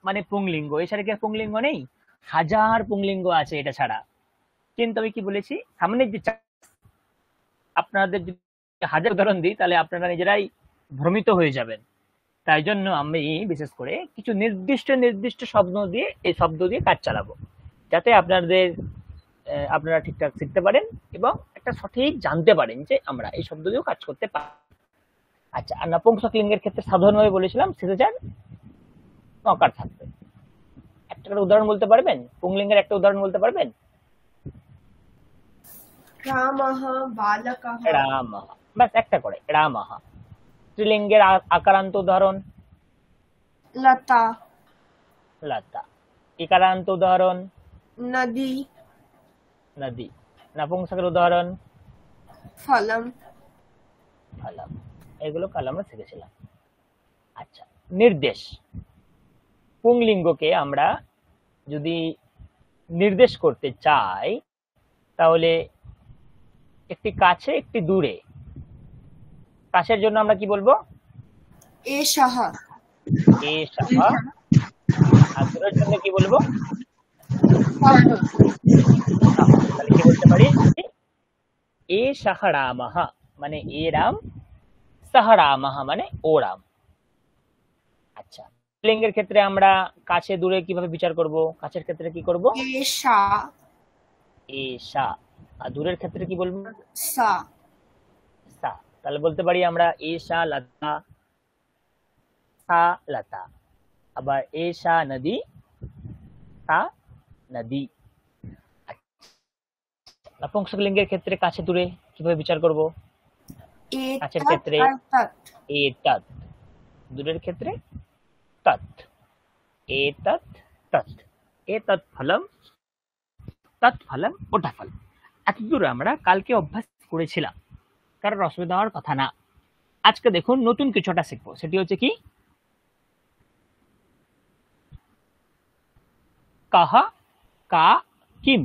Speaker 1: মানে পুংলিঙ্গ, এছাড়া কি আর পুংলিঙ্গ নেই? হাজার পুংলিঙ্গ আছে এটা ছাড়া। কিন্তু আমি কি বলেছি, সামনের যে আপনাদের যদি হাজার উদাহরণ দিই তাহলে আপনারা নিজেরাই ভ্রমিত হয়ে যাবেন। তাই জন্য আমি বিশেষ করে কিছু নির্দিষ্ট শব্দ দিয়ে কাজ চালাবো, যাতে আপনারা ঠিকঠাক শিখতে পারেন এবং একটা সঠিক জানতে পারেন যে আমরা এই শব্দ দিয়েও কাজ করতে পারি। আচ্ছা, আর নপুংসকলিঙ্গের ক্ষেত্রে সাধারণভাবে বলেছিলাম শেষে যার নকার থাকবে। একটা করে উদাহরণ বলতে পারবেন? পুংলিঙ্গের একটা উদাহরণ বলতে পারবেন?
Speaker 2: রামঃ, বালকঃ।
Speaker 1: রামঃ, ব্যাস একটা করে, রামঃ। স্ত্রীলিঙ্গের আকারান্ত উদাহরণ?
Speaker 2: লতা,
Speaker 1: লতা। ইকারান্ত উদাহরণ?
Speaker 2: নদী,
Speaker 1: নদী। নপুংসকের উদাহরণ?
Speaker 2: ফলম।
Speaker 1: ফলম। এগুলো কাল আমরা শিখেছিলাম। আচ্ছা, নির্দেশ। পুংলিঙ্গকে আমরা যদি নির্দেশ করতে চাই তাহলে একটি কাছে একটি দূরে। কাছের জন্য আমরা কি বলবো?
Speaker 2: এষঃ।
Speaker 1: এষঃ। আর দূরের জন্য কি বলবো? তাহলে কি বলতে পারি? এষঃ রামঃ মানে এ রাম, সহ রামঃ মানে ও রাম। আচ্ছা, লিঙ্গের ক্ষেত্রে আমরা কাছে দূরে কিভাবে বিচার করব? কাছের ক্ষেত্রে কি করব?
Speaker 2: এষা,
Speaker 1: এষা। আর দূরের ক্ষেত্রে কি বলবো?
Speaker 2: সা।
Speaker 1: সা। তাহলে বলতে পারি আমরা এষা লতা, সা লতা। আবার এষা নদী, সা নদী। নপুংসকলিঙ্গের ক্ষেত্রে কাছে দূরে কিভাবে বিচার করব? কাছের ক্ষেত্রে এতৎ, দূরের ক্ষেত্রে তৎ। এতৎ তৎ। এতৎ ফলম, তৎ ফলম, ওটা ফল। এতদূর আমরা কালকে অভ্যাস করেছিলাম, কারণ অসুবিধা হওয়ার কথা না। আজকে দেখুন নতুন কিছুটা শিখবো, সেটি হচ্ছে কি কাহা, কা, কিম।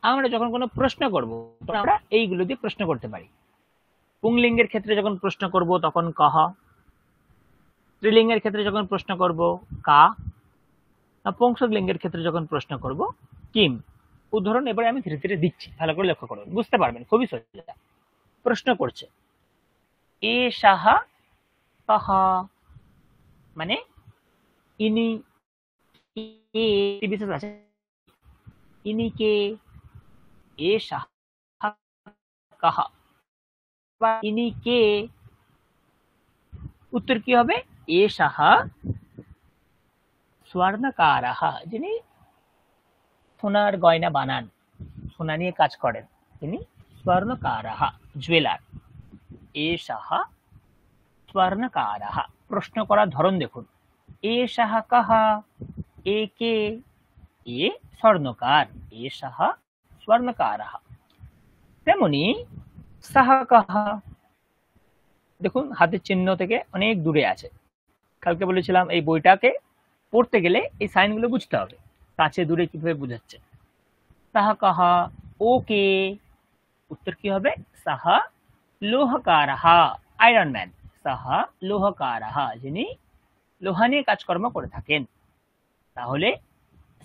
Speaker 1: আমরা যখন কোনো প্রশ্ন করব তখন আমরা এইগুলো দিয়ে প্রশ্ন করতে পারি। পুংলিঙ্গের ক্ষেত্রে যখন প্রশ্ন করব তখন কাহা, স্ত্রীলিঙ্গের ক্ষেত্রে যখন প্রশ্ন করব কা, পুংসলিঙ্গের ক্ষেত্রে যখন প্রশ্ন করব কিম। উদাহরণ এবারে আমি ধীরে ধীরে দিচ্ছি, ভালো করে লক্ষ্য করুন, বুঝতে পারবেন, খুবই সোজা। প্রশ্ন করছে এ সাহা কাহা, মানে ইনি কে, বিশেষ আছে ইনি কে, এ সাহা কাহা, বা ইনি কে। উত্তর কি হবে? এ সাহা স্বর্ণকারः, যিনি সোনার গয়না বানান, সোনা নিয়ে কাজ করেন, তিনি স্বর্ণকারः, জুয়েলার। এ সাহা স্বর্ণকারः। প্রশ্ন করার ধরন দেখুন, এ সাহা কাহা, এ কে, এ স্বর্ণকার, এ সাহা স্বর্ণকারः। তেমনি সাহা কাহা, দেখুন হাতের চিহ্ন থেকে অনেক দূরে আছে। কালকে বলেছিলাম এই বইটাকে পড়তে গেলে এই সাইনগুলো বুঝতে হবে, কাছে দূরে কিভাবে বুঝাচ্ছে। সাহা কাহা, ওকে। উত্তর কি হবে? সাহা লোহকারः, আয়রন ম্যান। সাহা লোহকারः, যিনি লোহা নিয়ে কাজকর্ম করে থাকেন। তাহলে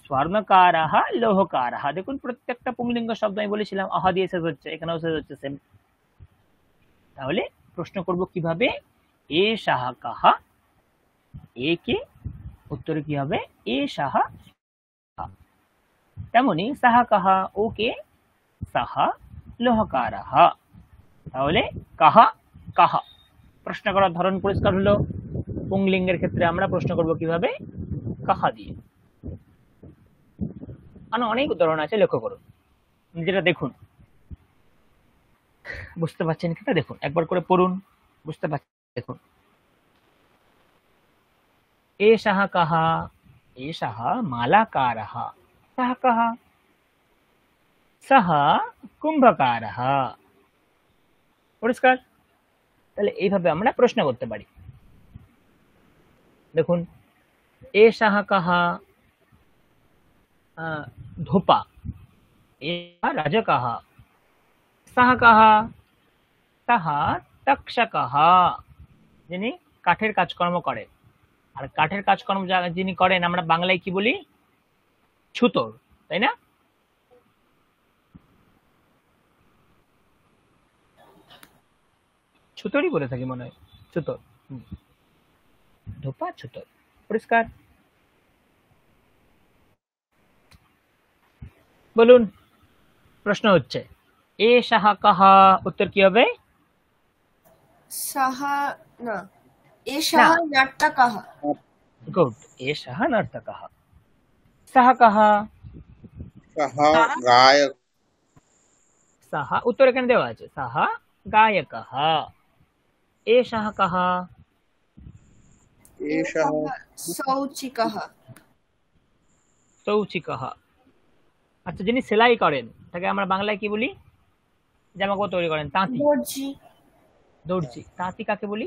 Speaker 1: স্বর্ণকারः, লোহকারः। দেখুন প্রত্যেকটা পুংলিঙ্গ শব্দ আমি বলেছিলাম আহা দিয়ে শেষ হচ্ছে, এখানেও শেষ হচ্ছে সেম। তাহলে প্রশ্ন করব কিভাবে? এ সাহা কাহা, এ কে, উত্তরে কি হবে? এ সাহা। তেমনি সাহা কাহা, ওকে, সাহা লোহকারः। তাহলে কাহা কাহা। প্রশ্ন করার ধরন পরিষ্কার হলো। পুংলিঙ্গের ক্ষেত্রে আমরা প্রশ্ন করব কিভাবে? কাহা দিয়ে। অনেক উদাহরণ আছে, লক্ষ্য করুন, নিজেরা দেখুন। বুঝতে পারছেন কিনা দেখুন, একবার করে পড়ুন, বুঝতে পারছেন দেখুন। এ সাহা কাহা, এ সাহা মালাকারः, সাহা কাহা, সাহা কুম্ভকারः। পরিষ্কার? তাহলে এইভাবে আমরা প্রশ্ন করতে পারি। দেখুন, এ সাহা কাহা ধোপা, এ রাজকাহ, সাহা কাহা, তাহা তক্ষকः, যিনি কাঠের কাজকর্ম করেন। আর কাঠের কাজকর্ম যিনি করেন আমরা বাংলায় কি বলি? ছুতোর, তাই না? ছুতোরই বলে থাকি মনে হয়, ছুতোর। ধোপা, ছুতোর। পরিষ্কার? বলুন, প্রশ্ন হচ্ছে এ সাহা কাহা, উত্তর কি হবে?
Speaker 2: সাহা না, এ সাহা নর্তকः।
Speaker 1: গুড, এ সাহা নর্তকः। সাহা কাহা,
Speaker 4: সাহা গায়ক,
Speaker 1: সাহা, উত্তর এখানে দেওয়া আছে, সাহা গায়কः। এ সাহা কাহা,
Speaker 4: এ সাহা
Speaker 2: সৌচিকः।
Speaker 1: সৌচিকः। আচ্ছা, যিনি সেলাই করেন তাকে আমরা বাংলায় কি বলি? জামাকাপড় তৈরি করেন, তাঁতি।
Speaker 2: দর্জি।
Speaker 1: দর্জি। তাঁতি কাকে বলি?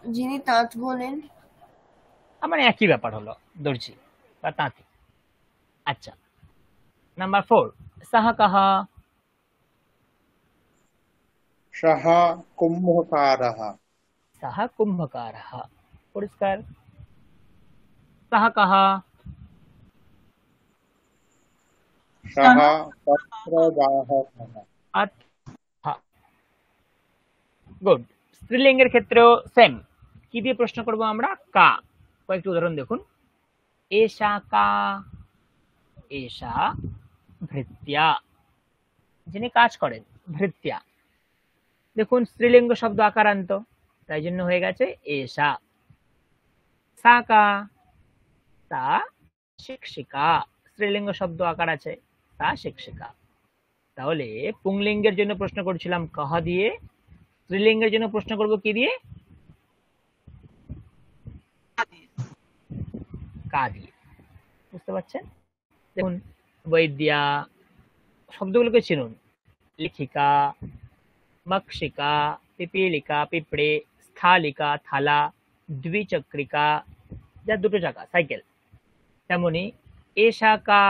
Speaker 2: যিনি তাঁত বোনেন।
Speaker 1: আমার একই ব্যাপার হলো, দর্জি বা তাঁতি। আচ্ছা, নাম্বার 4, সাহা কাহা,
Speaker 4: সাহা কুম্ভকারः,
Speaker 1: সাহা কুম্ভকারः। পরিষ্কার? সাহা কাহা,
Speaker 4: সাহা পত্রবাহকः।
Speaker 1: আচ্ছা, গুড। স্ত্রীলিঙ্গের ক্ষেত্রেও সেম। কি দিয়ে প্রশ্ন করব আমরা? কা। কয়েকটি উদাহরণ দেখুন। এষা কা, এষা ভৃত্যা, যিনি কাজ করেন, ভৃত্যা। দেখুন স্ত্রীলিঙ্গ শব্দ আকারান্ত, তাই জন্য হয়ে গেছে এষা। সা কা, তা শিক্ষিকা, স্ত্রীলিঙ্গ শব্দ আকার আছে, তা শিক্ষিকা। তাহলে পুংলিঙ্গের জন্য প্রশ্ন করছিলাম কাহা দিয়ে, স্ত্রীলিঙ্গের জন্য প্রশ্ন করব কি দিয়ে? কা দিয়ে। বুঝতে পারছেন? দেখুন বৈদ্যা, শব্দগুলোকে চিনুন। লেখিকা, মক্ষিকা, পিপীলিকা পিঁপড়ে, স্থা থালা, দ্বিচক্রিকা যা দুটো চাকা সাইকেল। তেমনি এষা কা,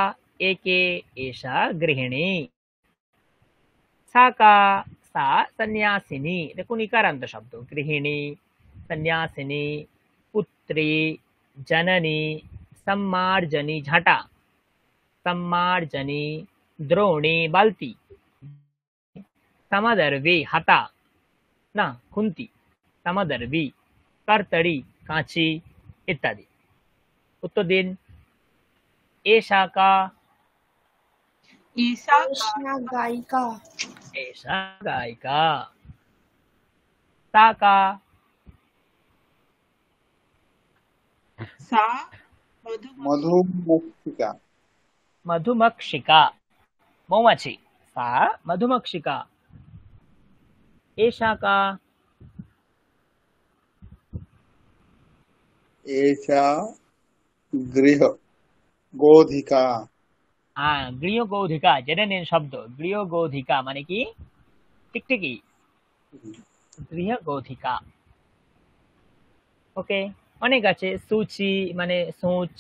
Speaker 1: একে এষা গৃহিণী, सा का सा सन्यासिनी, देखो इकारांत शब्द, गृहिणी, सन्यासिनी, पुत्री, जननी, सम्मार्जनी झाटा, सम्मार्जनी, द्रोणी बाल्टी, समदर्वी हाता ना खुंती, समदर्वी, कर्तरी कांची इत्यादि। उत्तर दिन एषा का,
Speaker 3: ईशा का,
Speaker 2: এষা গায়িকা,
Speaker 1: ऐसा गायिका। सा का,
Speaker 3: सा मधुमक्खी,
Speaker 4: মধুমক্ষিকা।
Speaker 1: मधुमक्षिका मौमाছি। सा मधुमक्षिका। एषा का,
Speaker 4: এষা গৃহ গোধিকা।
Speaker 1: গৃহ গৌধিকা, জেনে নিন শব্দ গৃহ গৌধিকা মানে কি? টিকটিকি, গৃহ গৌধিকা। ওকে, অনেক আছে। সূচি মানে সূচ,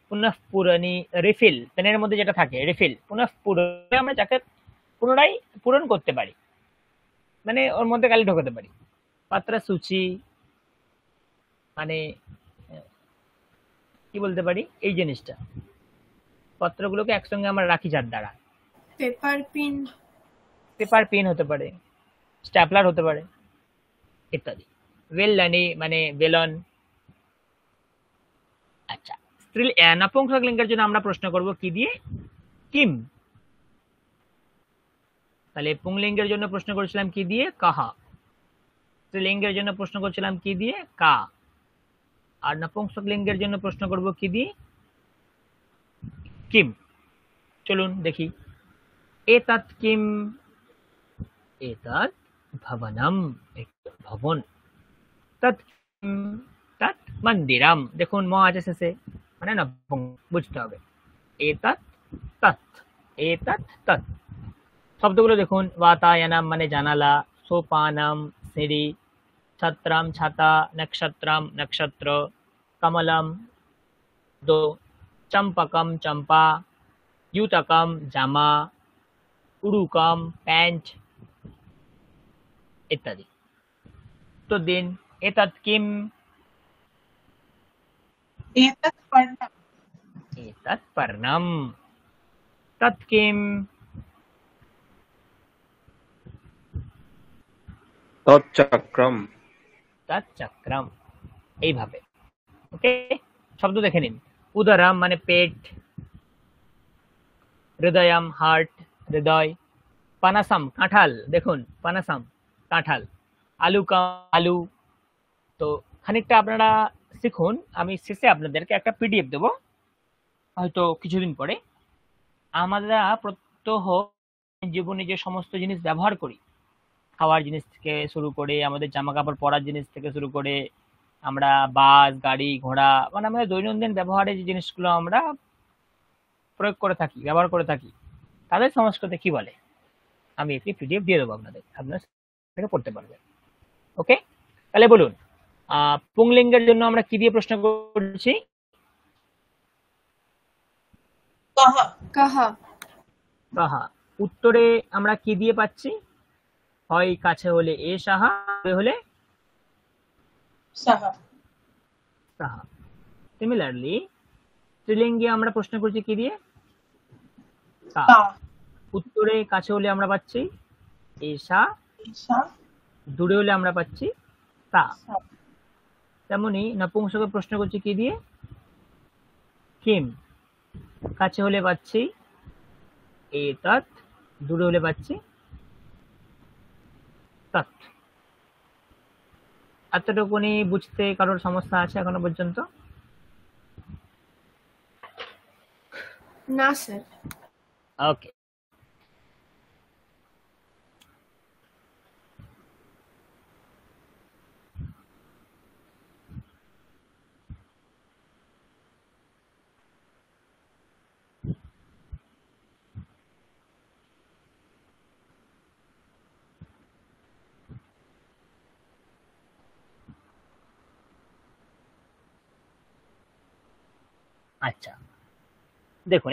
Speaker 1: পুনঃপূরণী, রিফিল, পেনের মধ্যে যেটা থাকে রিফিল, পুনঃপূরণ আমরা যাকে পুনরায় পূরণ করতে পারি, মানে ওর মধ্যে কালি ঢোকাতে পারি। পাত্র সূচি মানে কি বলতে পারি, এই জিনিসটা পত্রগুলোকে একসঙ্গে আমরা রাখি যার দ্বারা।
Speaker 2: পেপার পিন,
Speaker 1: পেপার পিন হতে পারে, স্ট্যাপলার হতে পারে ইত্যাদি। বেললানি মানে বেলন। আচ্ছা, নপুংসক লিঙ্গের জন্য আমরা প্রশ্ন করব কি দিয়ে? কিম। তাহলে পুংলিঙ্গের জন্য প্রশ্ন করেছিলাম কি দিয়ে? কাহা। স্ত্রীলিঙ্গের জন্য প্রশ্ন করছিলাম কি দিয়ে? কা। আর নপুংসক লিঙ্গের জন্য প্রশ্ন করব কি দিয়ে? কিম। চলুন দেখি। এতৎ কিম, এতৎ ভবনম, ভবন। তৎ কিম, তৎ মন্দিরম। দেখুন ম আছে শেষে, মানে নপুং, বুঝতে হবে। এতৎ তৎ, এতৎ তৎ। শব্দগুলো দেখুন, বাতায়নম মানে জানালা, সোপানম সিঁড়ি, ছত্রম ছাতা, নক্ষত্রম নক্ষত্র, কমলম দো, চম্পকম চম্পা, युतकम জামা, উরুকম প্যান্ট ইত্যাদি। তো দিন এতৎ কিম,
Speaker 3: एतत् पर्णम्,
Speaker 1: एतत् पर्णम, তৎ কিম,
Speaker 7: তচ্চক্রম।
Speaker 1: তৎ চক্রম। এইভাবে। ওকে, শব্দ দেখে নিন। উদরম মানে পেট, হৃদয়ম হার্ট, হৃদয়। পানাসাম কাঁঠাল, দেখুন পানাসাম কাঁঠাল। আলুকাম আলু। তো খানিকটা আপনারা শিখুন, আমি শেষে আপনাদেরকে একটা পিডিএফ দেবো হয়তো কিছুদিন পরে। আমরা প্রত্যহ জীবনে যে সমস্ত জিনিস ব্যবহার করি, খাওয়ার জিনিস থেকে শুরু করে আমাদের জামা কাপড় পরার জিনিস থেকে শুরু করে আমরা বাস গাড়ি ঘোড়া, মানে আমাদের দৈনন্দিন ব্যবহারে যে জিনিসগুলো আমরা প্রয়োগ করে থাকি, ব্যবহার করে থাকি, তাদের সংস্কৃতে কি বলে? আমি একটি পিডিএফ দিয়ে দেবো আপনাদের, আপনারা সেটা পড়তে পারবেন। ওকে, তাহলে বলুন পুংলিঙ্গের জন্য আমরা কি দিয়ে প্রশ্ন করছি?
Speaker 3: कः,
Speaker 2: কাহা,
Speaker 1: কাহা। উত্তরে আমরা কি দিয়ে পাচ্ছি? হয় কাছে হলে এ সাহা, দূরে হলে
Speaker 3: सः,
Speaker 1: সাহা। সিমিলারলি স্ত্রীলিঙ্গে আমরা প্রশ্ন করছি কি দিয়ে? কা।
Speaker 3: ता,
Speaker 1: উত্তরে কাছে হলে আমরা পাচ্ছি এসা,
Speaker 3: ईशा,
Speaker 1: দূরে হলে আমরা পাচ্ছি তা।
Speaker 3: सा,
Speaker 1: তেমনি নপুংসকে প্রশ্ন করছি কি দিয়ে? কিম। কাছে হলে পাচ্ছি এতৎ, দূরে হলে পাচ্ছি তৎ। এতটুকুনি বুঝতে কারোর সমস্যা আছে এখনো পর্যন্ত?
Speaker 2: না স্যার।
Speaker 1: ওকে, আচ্ছা, দেখুন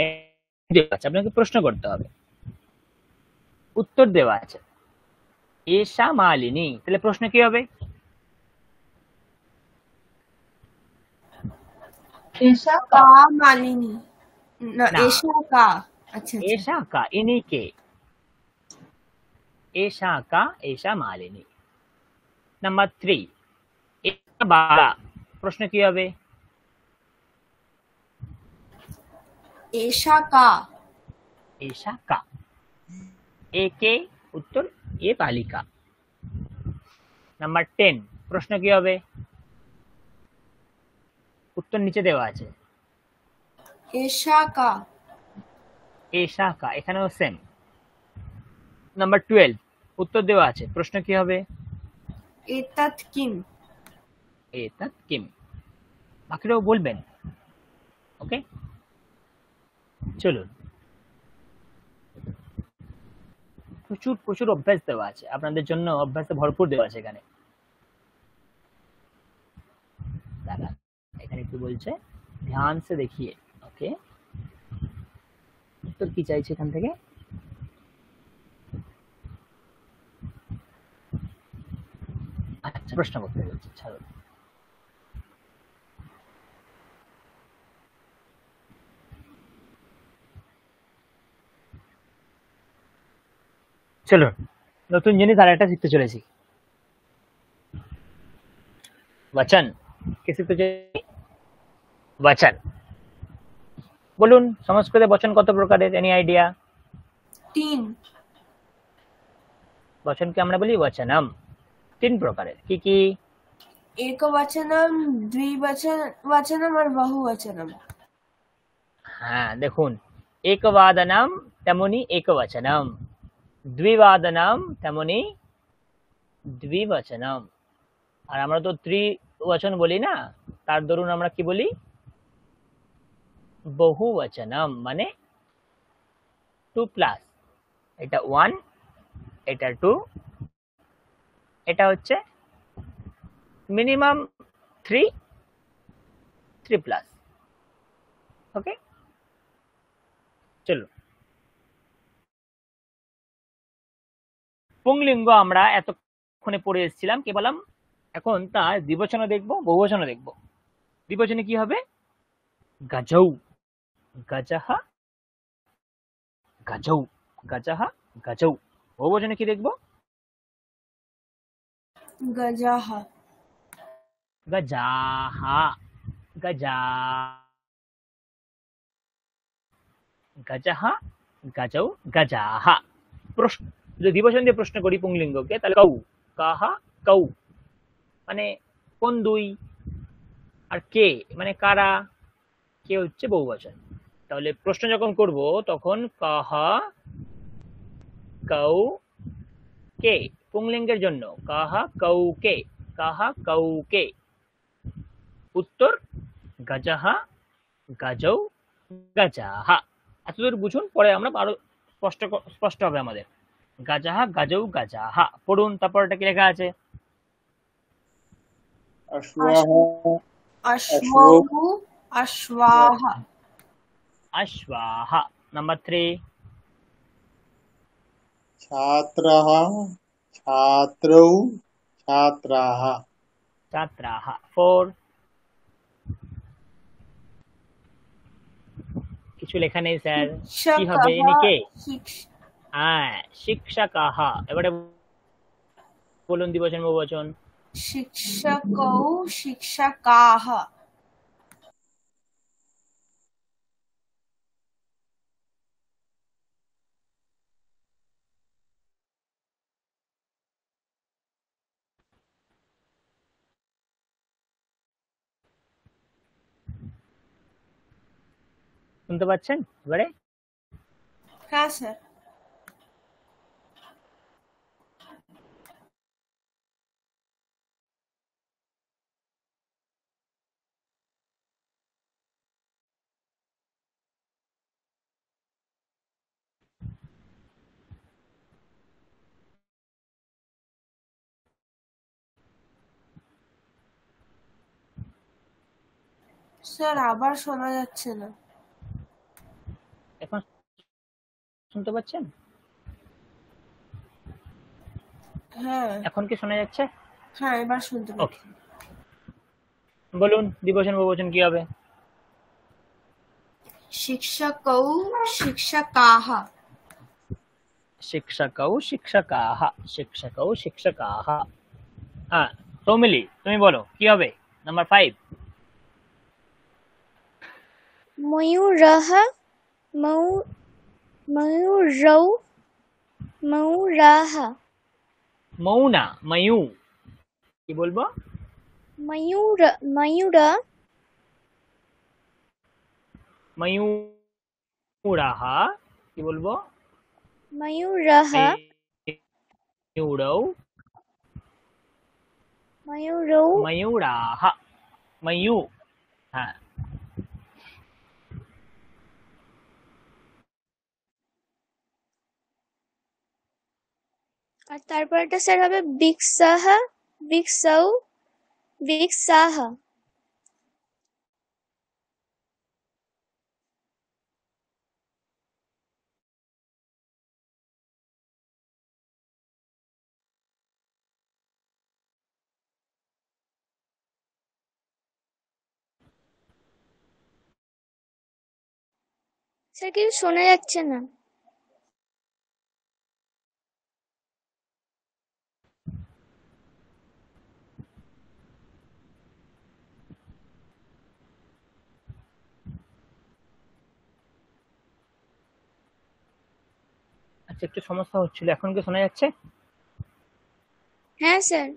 Speaker 1: দেওয়া আছে, আপনাকে প্রশ্ন করতে হবে, উত্তর দেওয়া আছে এষা মালিনী, তাহলে প্রশ্ন কি হবে?
Speaker 3: ऐसा
Speaker 2: কা
Speaker 3: का
Speaker 2: মালিনী, না
Speaker 1: না,
Speaker 2: এশা কা। আচ্ছা আচ্ছা।
Speaker 1: এষা কা, ইনি কে? এষা কা, এষা মালিনী। নাম্বার 3, এষা বালা, প্রশ্ন কি হবে?
Speaker 2: এশা কা।
Speaker 1: এষা কা, এ কে? উত্তর এ বালিকা। নাম্বার 10, প্রশ্ন কি হবে? উত্তর নিচে দেওয়া আছে,
Speaker 2: এশা কা।
Speaker 1: এষা কা, এখানেও সেম। নাম্বার 12, উত্তর দেওয়া আছে, প্রশ্ন কি হবে?
Speaker 2: এতাত কিম।
Speaker 1: এতৎ কিম। বাকিটাও বলবেন। ওকে, চলুন। প্রচুর প্রচুর অভ্যাস দেওয়া আছে আপনাদের জন্য, অভ্যাসে ভরপুর দেওয়া আছে এখানে। দাঁড়া, এখানে একটু বলছে ধ্যান সে দেখিয়ে। ওকে, উত্তর কি চাইছে এখান থেকে? আচ্ছা, প্রশ্ন করতে বলছে, ছাড়ো। চলুন, নতুন জিনিস আর একটা শিখতে চলেছি, वचन। কি শিখতে চলেছি? वचन। বলুন সংস্কৃতে বচন কত প্রকারের? Any idea?
Speaker 2: 3।
Speaker 1: বচনকে আমরা বলি वचनम। 3 প্রকারের। কি কি?
Speaker 2: একবচনম, দ্বিবচনম আর বহুবচনম।
Speaker 1: হ্যাঁ, দেখুন, একবাদনম তেমনি একবচনম, দ্বিবাদনম তেমনি দ্বিবচনম। আর আমরা তো ত্রিবচন বলি না, তার দরুন আমরা কি বলি? বহুবচনম, মানে 2+। এটা 1, এটা 2, এটা হচ্ছে মিনিমাম 3+। ওকে, চলো। পুংলিঙ্গ আমরা এতক্ষণে পড়ে এসেছিলাম, কি বললাম? এখন তার দ্বিবচনও দেখবো, বহুবচনও দেখবো। দ্বিবচনে কি হবে? গজৌ, গজহা, গজৌ, গজহা, গজৌ। বহুবচনে কি দেখবো?
Speaker 2: গজাহা।
Speaker 1: গজাহা, গজা, গজহা, গজৌ, গজাহা। প্রশ্ন, যদি দ্বিবচন দিয়ে প্রশ্ন করি পুংলিঙ্গকে, তাহলে কৌ, কাহা, কৌ, মানে কোন দুই, আর কে মানে কারা, কে হচ্ছে বহুবচন। তাহলে প্রশ্ন যখন করব তখন কাহা, কৌ, কে, পুংলিঙ্গের জন্য কাহা কৌ কে, কাহা কৌ কে। উত্তর গজহা, গজৌ, গজাহা। এতদূর বুঝুন, পরে আমরা আরো স্পষ্ট হবে আমাদের। গজাহা, গজৌ, গজাহা। পড়ুন, তারপরটা কি লেখা আছে?
Speaker 4: अश्वः अश्वो
Speaker 2: অশ্বহু, অশ্বাহা।
Speaker 1: अश्वाहा। नंबर 3,
Speaker 4: छात्रः छात्रौ छात्राः
Speaker 1: छात्राः। 4, কিছু লেখা নেই স্যার, কি হবে?
Speaker 2: শিক্ষকः,
Speaker 1: ইনি কে? হ্যাঁ, শিক্ষকাः। এবারে বলুন দ্বিবচন বহুবচন।
Speaker 2: শিক্ষকৌ, শিক্ষকাः।
Speaker 1: শুনতে পাচ্ছেন এবারে?
Speaker 2: হ্যাঁ স্যার। স্যার আবার শোনা যাচ্ছে না।
Speaker 1: এখন শুনতে পাচ্ছেন?
Speaker 2: হ্যাঁ
Speaker 1: এখন কি শোনা যাচ্ছে?
Speaker 2: হ্যাঁ এবার শুনতে
Speaker 1: ওকে,
Speaker 2: পাচ্ছি।
Speaker 1: বলুন দ্বিবচন বহুবচন কি হবে?
Speaker 2: শিক্ষকৌ শিক্ষকাः।
Speaker 1: শিক্ষকৌ শিক্ষকাः, শিক্ষকৌ শিক্ষকাः। হ্যাঁ, সৌমিলি তুমি বলো কি হবে? নাম্বার 5।
Speaker 5: ময়ূরः ময়ূ- ময়ূরৌ ময়ূরাः
Speaker 1: মৌনা, ময়ূ কি বলবো?
Speaker 5: ময়ূর ময়ূর
Speaker 1: ময়ূরাহ কি বলবো?
Speaker 5: ময়ূরः
Speaker 1: ময়ূরৌ,
Speaker 5: ময়ূরৌ
Speaker 1: ময়ূরাহ, ময়ূ। হ্যাঁ,
Speaker 5: আর তারপরটা স্যার হবে বিকশাহ বিকশৌ বিকশাহ। স্যার কিছু শোনা যাচ্ছে না।
Speaker 1: আচ্ছা একটু সমস্যা হচ্ছিল, এখন কি শোনা যাচ্ছে?
Speaker 5: হ্যাঁ স্যার।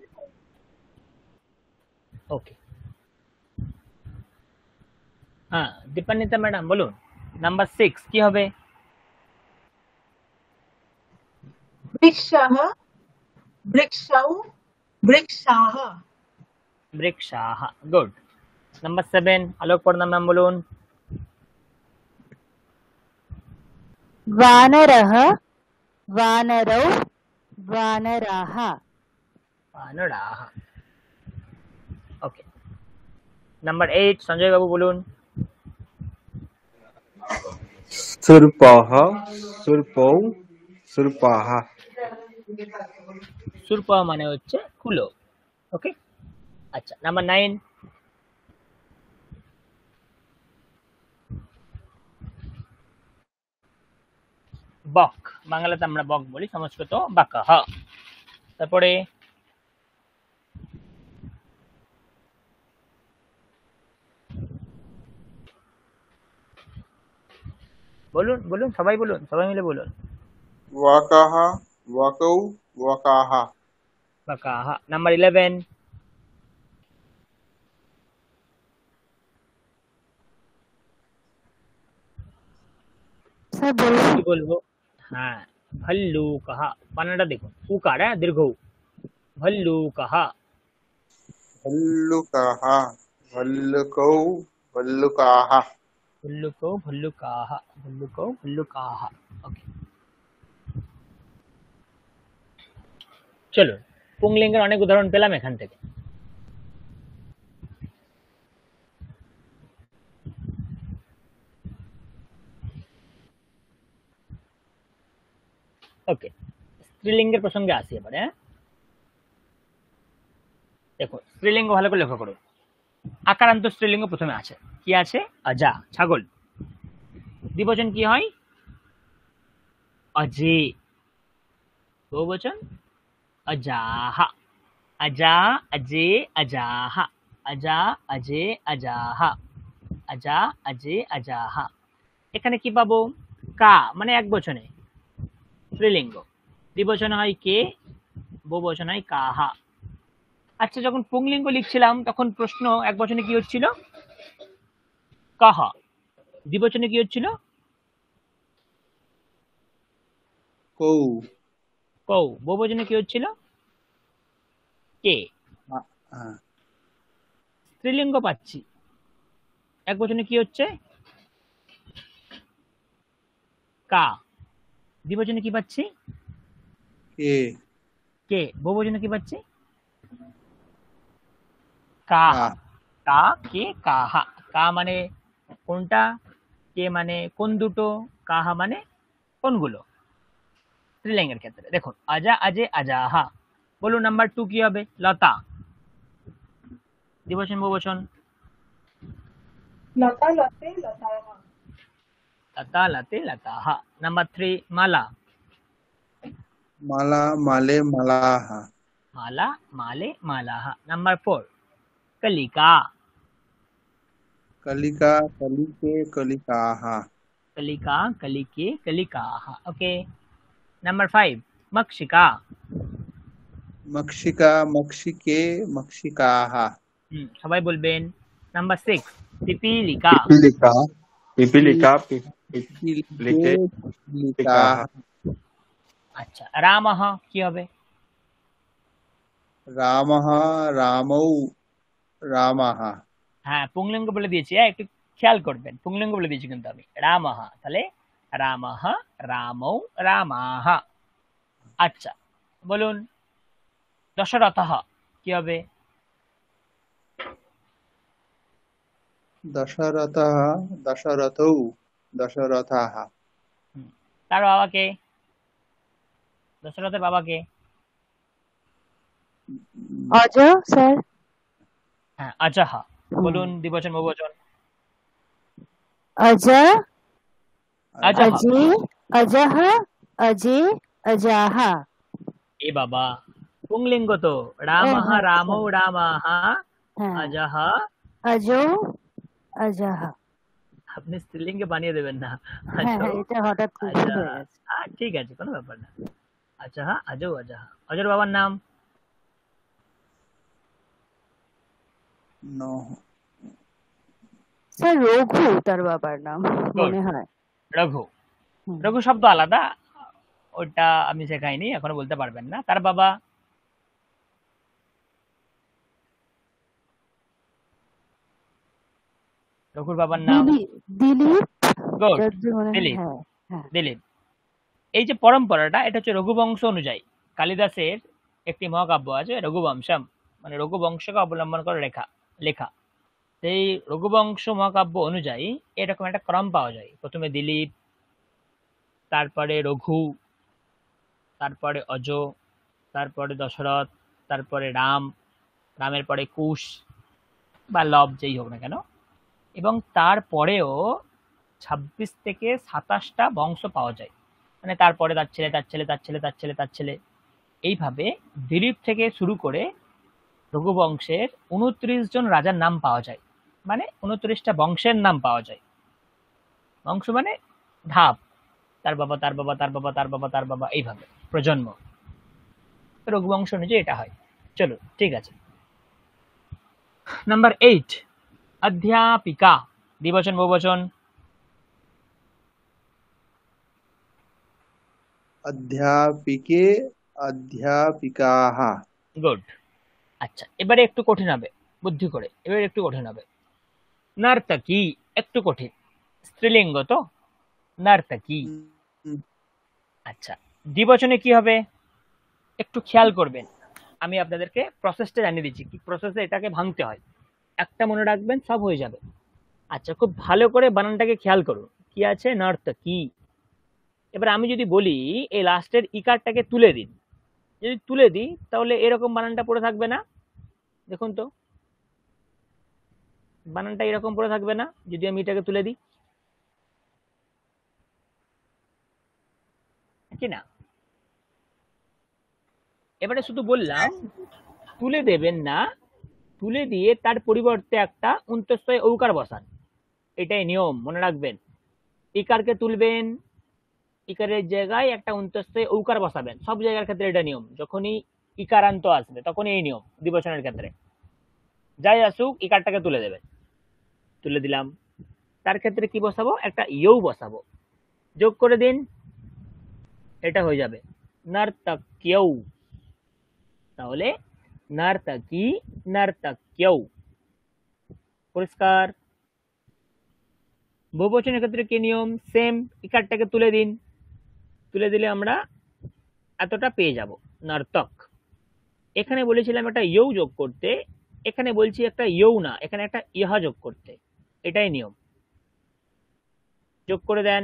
Speaker 1: ওকে, হ্যাঁ দীপান্বিতা ম্যাডাম বলুন নাম্বার 6 কি হবে?
Speaker 3: বৃক্ষः বৃক্ষৌ বৃক্ষাः।
Speaker 1: বৃক্ষাহ, গুড। নাম্বার 7 আলোক পর্দা ম্যাম বলুন।
Speaker 6: वानरः वानरौ वानराः
Speaker 1: বানরাহ। ওকে, নাম্বার 8 সঞ্জয় বাবু বলুন।
Speaker 7: সুরপহ সুরপৌ সুরপাহ।
Speaker 1: সুরপা মানে হচ্ছে কুলো। ওকে, আচ্ছা নাম্বার 9 বক, বাংলাতে আমরা বক বলি, সংস্কৃত বাকাহ। তারপরে বলুন বলুন সবাই বলুন, সবাই মিলে বলুন।
Speaker 4: ওয়াকাহ ওয়াকৌ ওয়াকাহ।
Speaker 1: বাকাহ। নাম্বার 11
Speaker 6: স্যার বলুন।
Speaker 1: কি বলবো? হ্যাঁ, ভল্লুকহ। বানানটা দেখুন, উকার, হ্যাঁ দীর্ঘ উ। ভল্লুকহ,
Speaker 4: ভল্লুকাহ ভল্লুকৌ ভল্লুকাহ।
Speaker 1: ভল্লুকৌ ভল্লুকাহ, ভল্লুকৌ ভল্লুকাহ। ওকে, চলুন পুংলিঙ্গের অনেক উদাহরণ পেলাম এখান থেকে। ওকে, স্ত্রীলিঙ্গের প্রসঙ্গে আসি এবারে। হ্যাঁ দেখো, স্ত্রীলিঙ্গ ভালো করে লক্ষ্য করো। আকারান্ত স্ত্রীলিঙ্গ প্রথমে আছে, কি আছে? আজা, ছাগল। দ্বিবচন কি হয়? অজে। বহুবচন अजाहा, अजा अजे अजाहा, अजा अजे अजाहा, अजा अजे अजाहा। এখানে কি পাবো? কা মানে এক বচনে স্ত্রীলিঙ্গ, দ্বিবচন হয় কে, বহুবচন হয় কাহা। আচ্ছা যখন পুংলিঙ্গ লিখছিলাম তখন প্রশ্ন এক বচনে কি হচ্ছিল? কাহা। দ্বিবচনে কি হচ্ছিল?
Speaker 4: কৌ।
Speaker 1: কৌ। বহুবচনে কি হচ্ছিল? কে।
Speaker 4: হ্যাঁ।
Speaker 1: স্ত্রীলিঙ্গ পাচ্ছি, এক বচনে কি হচ্ছে? কা। দ্বিবচনে কি পাচ্ছি?
Speaker 4: কে।
Speaker 1: কে। বহুবচনে কি পাচ্ছি? কাহা।
Speaker 4: কা।
Speaker 1: কা কে কাহা, কা মানে কোনটা, কে মানে কোন দুটো, কাহা মানে কোনগুলো স্ত্রীলিঙ্গের ক্ষেত্রে। দেখুন আজা, আজে, আজাহা। বলুন নাম্বার 2 কি হবে? লতা। দ্বিবচন বহুবচন।
Speaker 3: लता लते लताः
Speaker 1: लता, लते, लताहा। नाम्বার 3 माला।
Speaker 4: माला माले मालाः
Speaker 1: माला, माले, मालाहा। नाम्বার 4 कलिका।
Speaker 4: कलिका कलिके कलिकाः
Speaker 1: कलिका, कलिके, कलिकाहा। ओके। नाम्বার 5 मक्षिका।
Speaker 4: मक्षिका मक्षिके मक्षिकाः
Speaker 1: সবাই বলবেন। নাম্বার 6 পিপীলিকা।
Speaker 7: পিপীলিকা পিপীলিকা
Speaker 4: पिपीलिके
Speaker 7: পিপীলিকে
Speaker 4: पिपीलिकाः
Speaker 1: আচ্ছা রামহ কি হবে?
Speaker 4: रामः रामौ रामाः
Speaker 1: হ্যাঁ পুংলিঙ্গ বলে দিয়েছি, হ্যাঁ একটু খেয়াল করবেন, পুংলিঙ্গ বলে দিয়েছি কিন্তু আমি। রামহ, তাহলে রামহ, রামৌ, রামাহ। আচ্ছা বলুন দশরথः কি হবে?
Speaker 4: दशरथः दशरथौ दशरथाः
Speaker 1: হুম, তার বাবাকে, দশরথের বাবাকে?
Speaker 6: অজ স্যার।
Speaker 1: হ্যাঁ অজহ। বলুন দ্বিবচন বহুবচন।
Speaker 6: অজ,
Speaker 1: অজহ।
Speaker 6: অজে, অজহ, অজে, অজাহা।
Speaker 1: এ বাবা পুংলিঙ্গ তো। রামহ,
Speaker 6: হ্যাঁ,
Speaker 1: রামৌ, রামাহ,
Speaker 6: হ্যাঁ,
Speaker 1: অজহ।
Speaker 6: অজো, অজাহা।
Speaker 1: আপনি স্ত্রীলিঙ্গে বানিয়ে দেবেন না।
Speaker 6: হ্যাঁ
Speaker 1: আজৌ,
Speaker 6: হ্যাঁ, এটা হঠাৎ করে ভুল
Speaker 1: আজহা।
Speaker 6: হয়ে গেছে।
Speaker 1: ঠিক আছে কোনো ব্যাপার না। আজহা, আজৌ, আজহা। অজর বাবার নাম?
Speaker 4: नो
Speaker 6: স্যার রঘু তার বাবার নাম
Speaker 1: গুড।
Speaker 6: মনে হয়।
Speaker 1: রঘু।
Speaker 6: হুম।
Speaker 1: রঘু শব্দ আলাদা, ওটা আমি শেখাইনি, এখনো বলতে পারবেন না। তার বাবা? রঘুর বাবার নাম?
Speaker 6: দিলীপ।
Speaker 1: গুড।
Speaker 6: যতদূর মনে হয়,
Speaker 1: দিলীপ।
Speaker 6: হ্যাঁ হ্যাঁ।
Speaker 1: দিলীপ। এই যে পরম্পরাটা, এটা হচ্ছে রঘুবংশ অনুযায়ী। কালিদাসের একটি মহাকাব্য আছে রঘুবংশম, মানে রঘুবংশকে অবলম্বন করে লেখা। সেই রঘুবংশ মহাকাব্য অনুযায়ী এরকম একটা ক্রম পাওয়া যায়। প্রথমে দিলীপ, তারপরে রঘু, তারপরে অজ, তারপরে দশরথ, তারপরে রাম, রামের পরে কুশ বা লব যেই হোক না কেন, এবং তারপরেও 26 থেকে 27টা বংশ পাওয়া যায়। মানে তারপরে তার ছেলে, তার ছেলে, তার ছেলে, তার ছেলে, তার ছেলে, এইভাবে দিলীপ থেকে শুরু করে রঘুবংশের 29 জন রাজার নাম পাওয়া যায়। মানে 29টা বংশের নাম পাওয়া যায়। বংশ মানে ধাপ, তার বাবা, তার বাবা, তার বাবা, তার বাবা, তার বাবা, এইভাবে প্রজন্ম। রঘুবংশ অনুযায়ী এটা হয়। চলো ঠিক আছে। নাম্বার 8 অধ্যাপিকা। দ্বিবচন বহুবচন।
Speaker 4: अध्यापिके अध्यापिकाः
Speaker 1: গুড। আচ্ছা এবারে একটু কঠিন হবে, বুদ্ধি করে, এবারে একটু কঠিন হবে। নর্তকী, একটু কঠিন, স্ত্রীলিঙ্গ তো, নর্তকী। আচ্ছা দ্বিবচনে কি হবে একটু খেয়াল করবেন। আমি আপনাদেরকে প্রসেসটা জানিয়ে দিচ্ছি, কি প্রসেসে এটাকে ভাঙতে হয়। একটা মনে রাখবেন, সব হয়ে যাবে। আচ্ছা খুব ভালো করে বানানটাকে খেয়াল করুন। কি আছে? নর্তকী। এবার আমি যদি বলি এই লাস্টের ইকারটাকে তুলে দিন, যদি তুলে দিই তাহলে এরকম বানানটা পড়ে থাকবে না? দেখুন তো বানানটা এরকম পড়ে থাকবে না যদি আমি এটাকে তুলে দিই, কি না? এবারে শুধু বললাম তুলে দেবেন না, তুলে দিয়ে তার পরিবর্তে একটা অন্তঃস্থ ঔকার বসান। এটাই নিয়ম, মনে রাখবেন। ইকারকে তুলবেন, ইকারের জায়গায় একটা অন্তঃস্থ ঔকার বসাবেন। সব জায়গার ক্ষেত্রে এটা নিয়ম, যখনই ইকারান্ত আসবে তখনই এই নিয়ম। দ্বিবচনের ক্ষেত্রে যাই আসুক ইকারটাকে তুলে দেবেন। তুলে দিলাম, তার ক্ষেত্রে কি বসাবো? একটা ইউ বসাবো। যোগ করে দিন, এটা হয়ে যাবে নর্তক্যৌ। তাহলে নর্তকী, নর্তক্যৌ। পরিষ্কার? বহুবচনের ক্ষেত্রে কি নিয়ম? সেম, ইকারটাকে তুলে দিন, তুলে দিলে আমরা এতটা পেয়ে যাব, নর্তক। এখানে বলেছিলাম একটা ইউ যোগ করতে, এখানে বলছি একটা ইউ না, এখানে একটা ইহা যোগ করতে। এটাই নিয়ম। যোগ করে দেন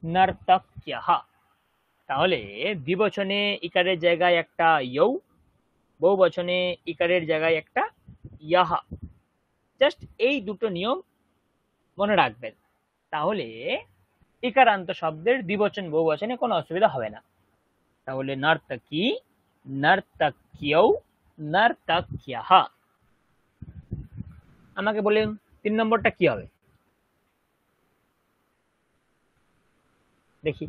Speaker 1: নর্তক্যः। তাহলে দ্বিবচনে ইকারের জায়গায় একটা ইয়ৌ, বহুবচনে ইকারের জায়গায় একটা ইয়াহ। জাস্ট এই দুটো নিয়ম মনে রাখবেন, তাহলে ইকারান্ত শব্দের দ্বিবচন বহুবচনে কোনো অসুবিধা হবে না। তাহলে নর্তকী, নর্তক্যৌ, নর্তক্যः। আমাকে বলেন 3 নম্বরটা কি হবে, দেখি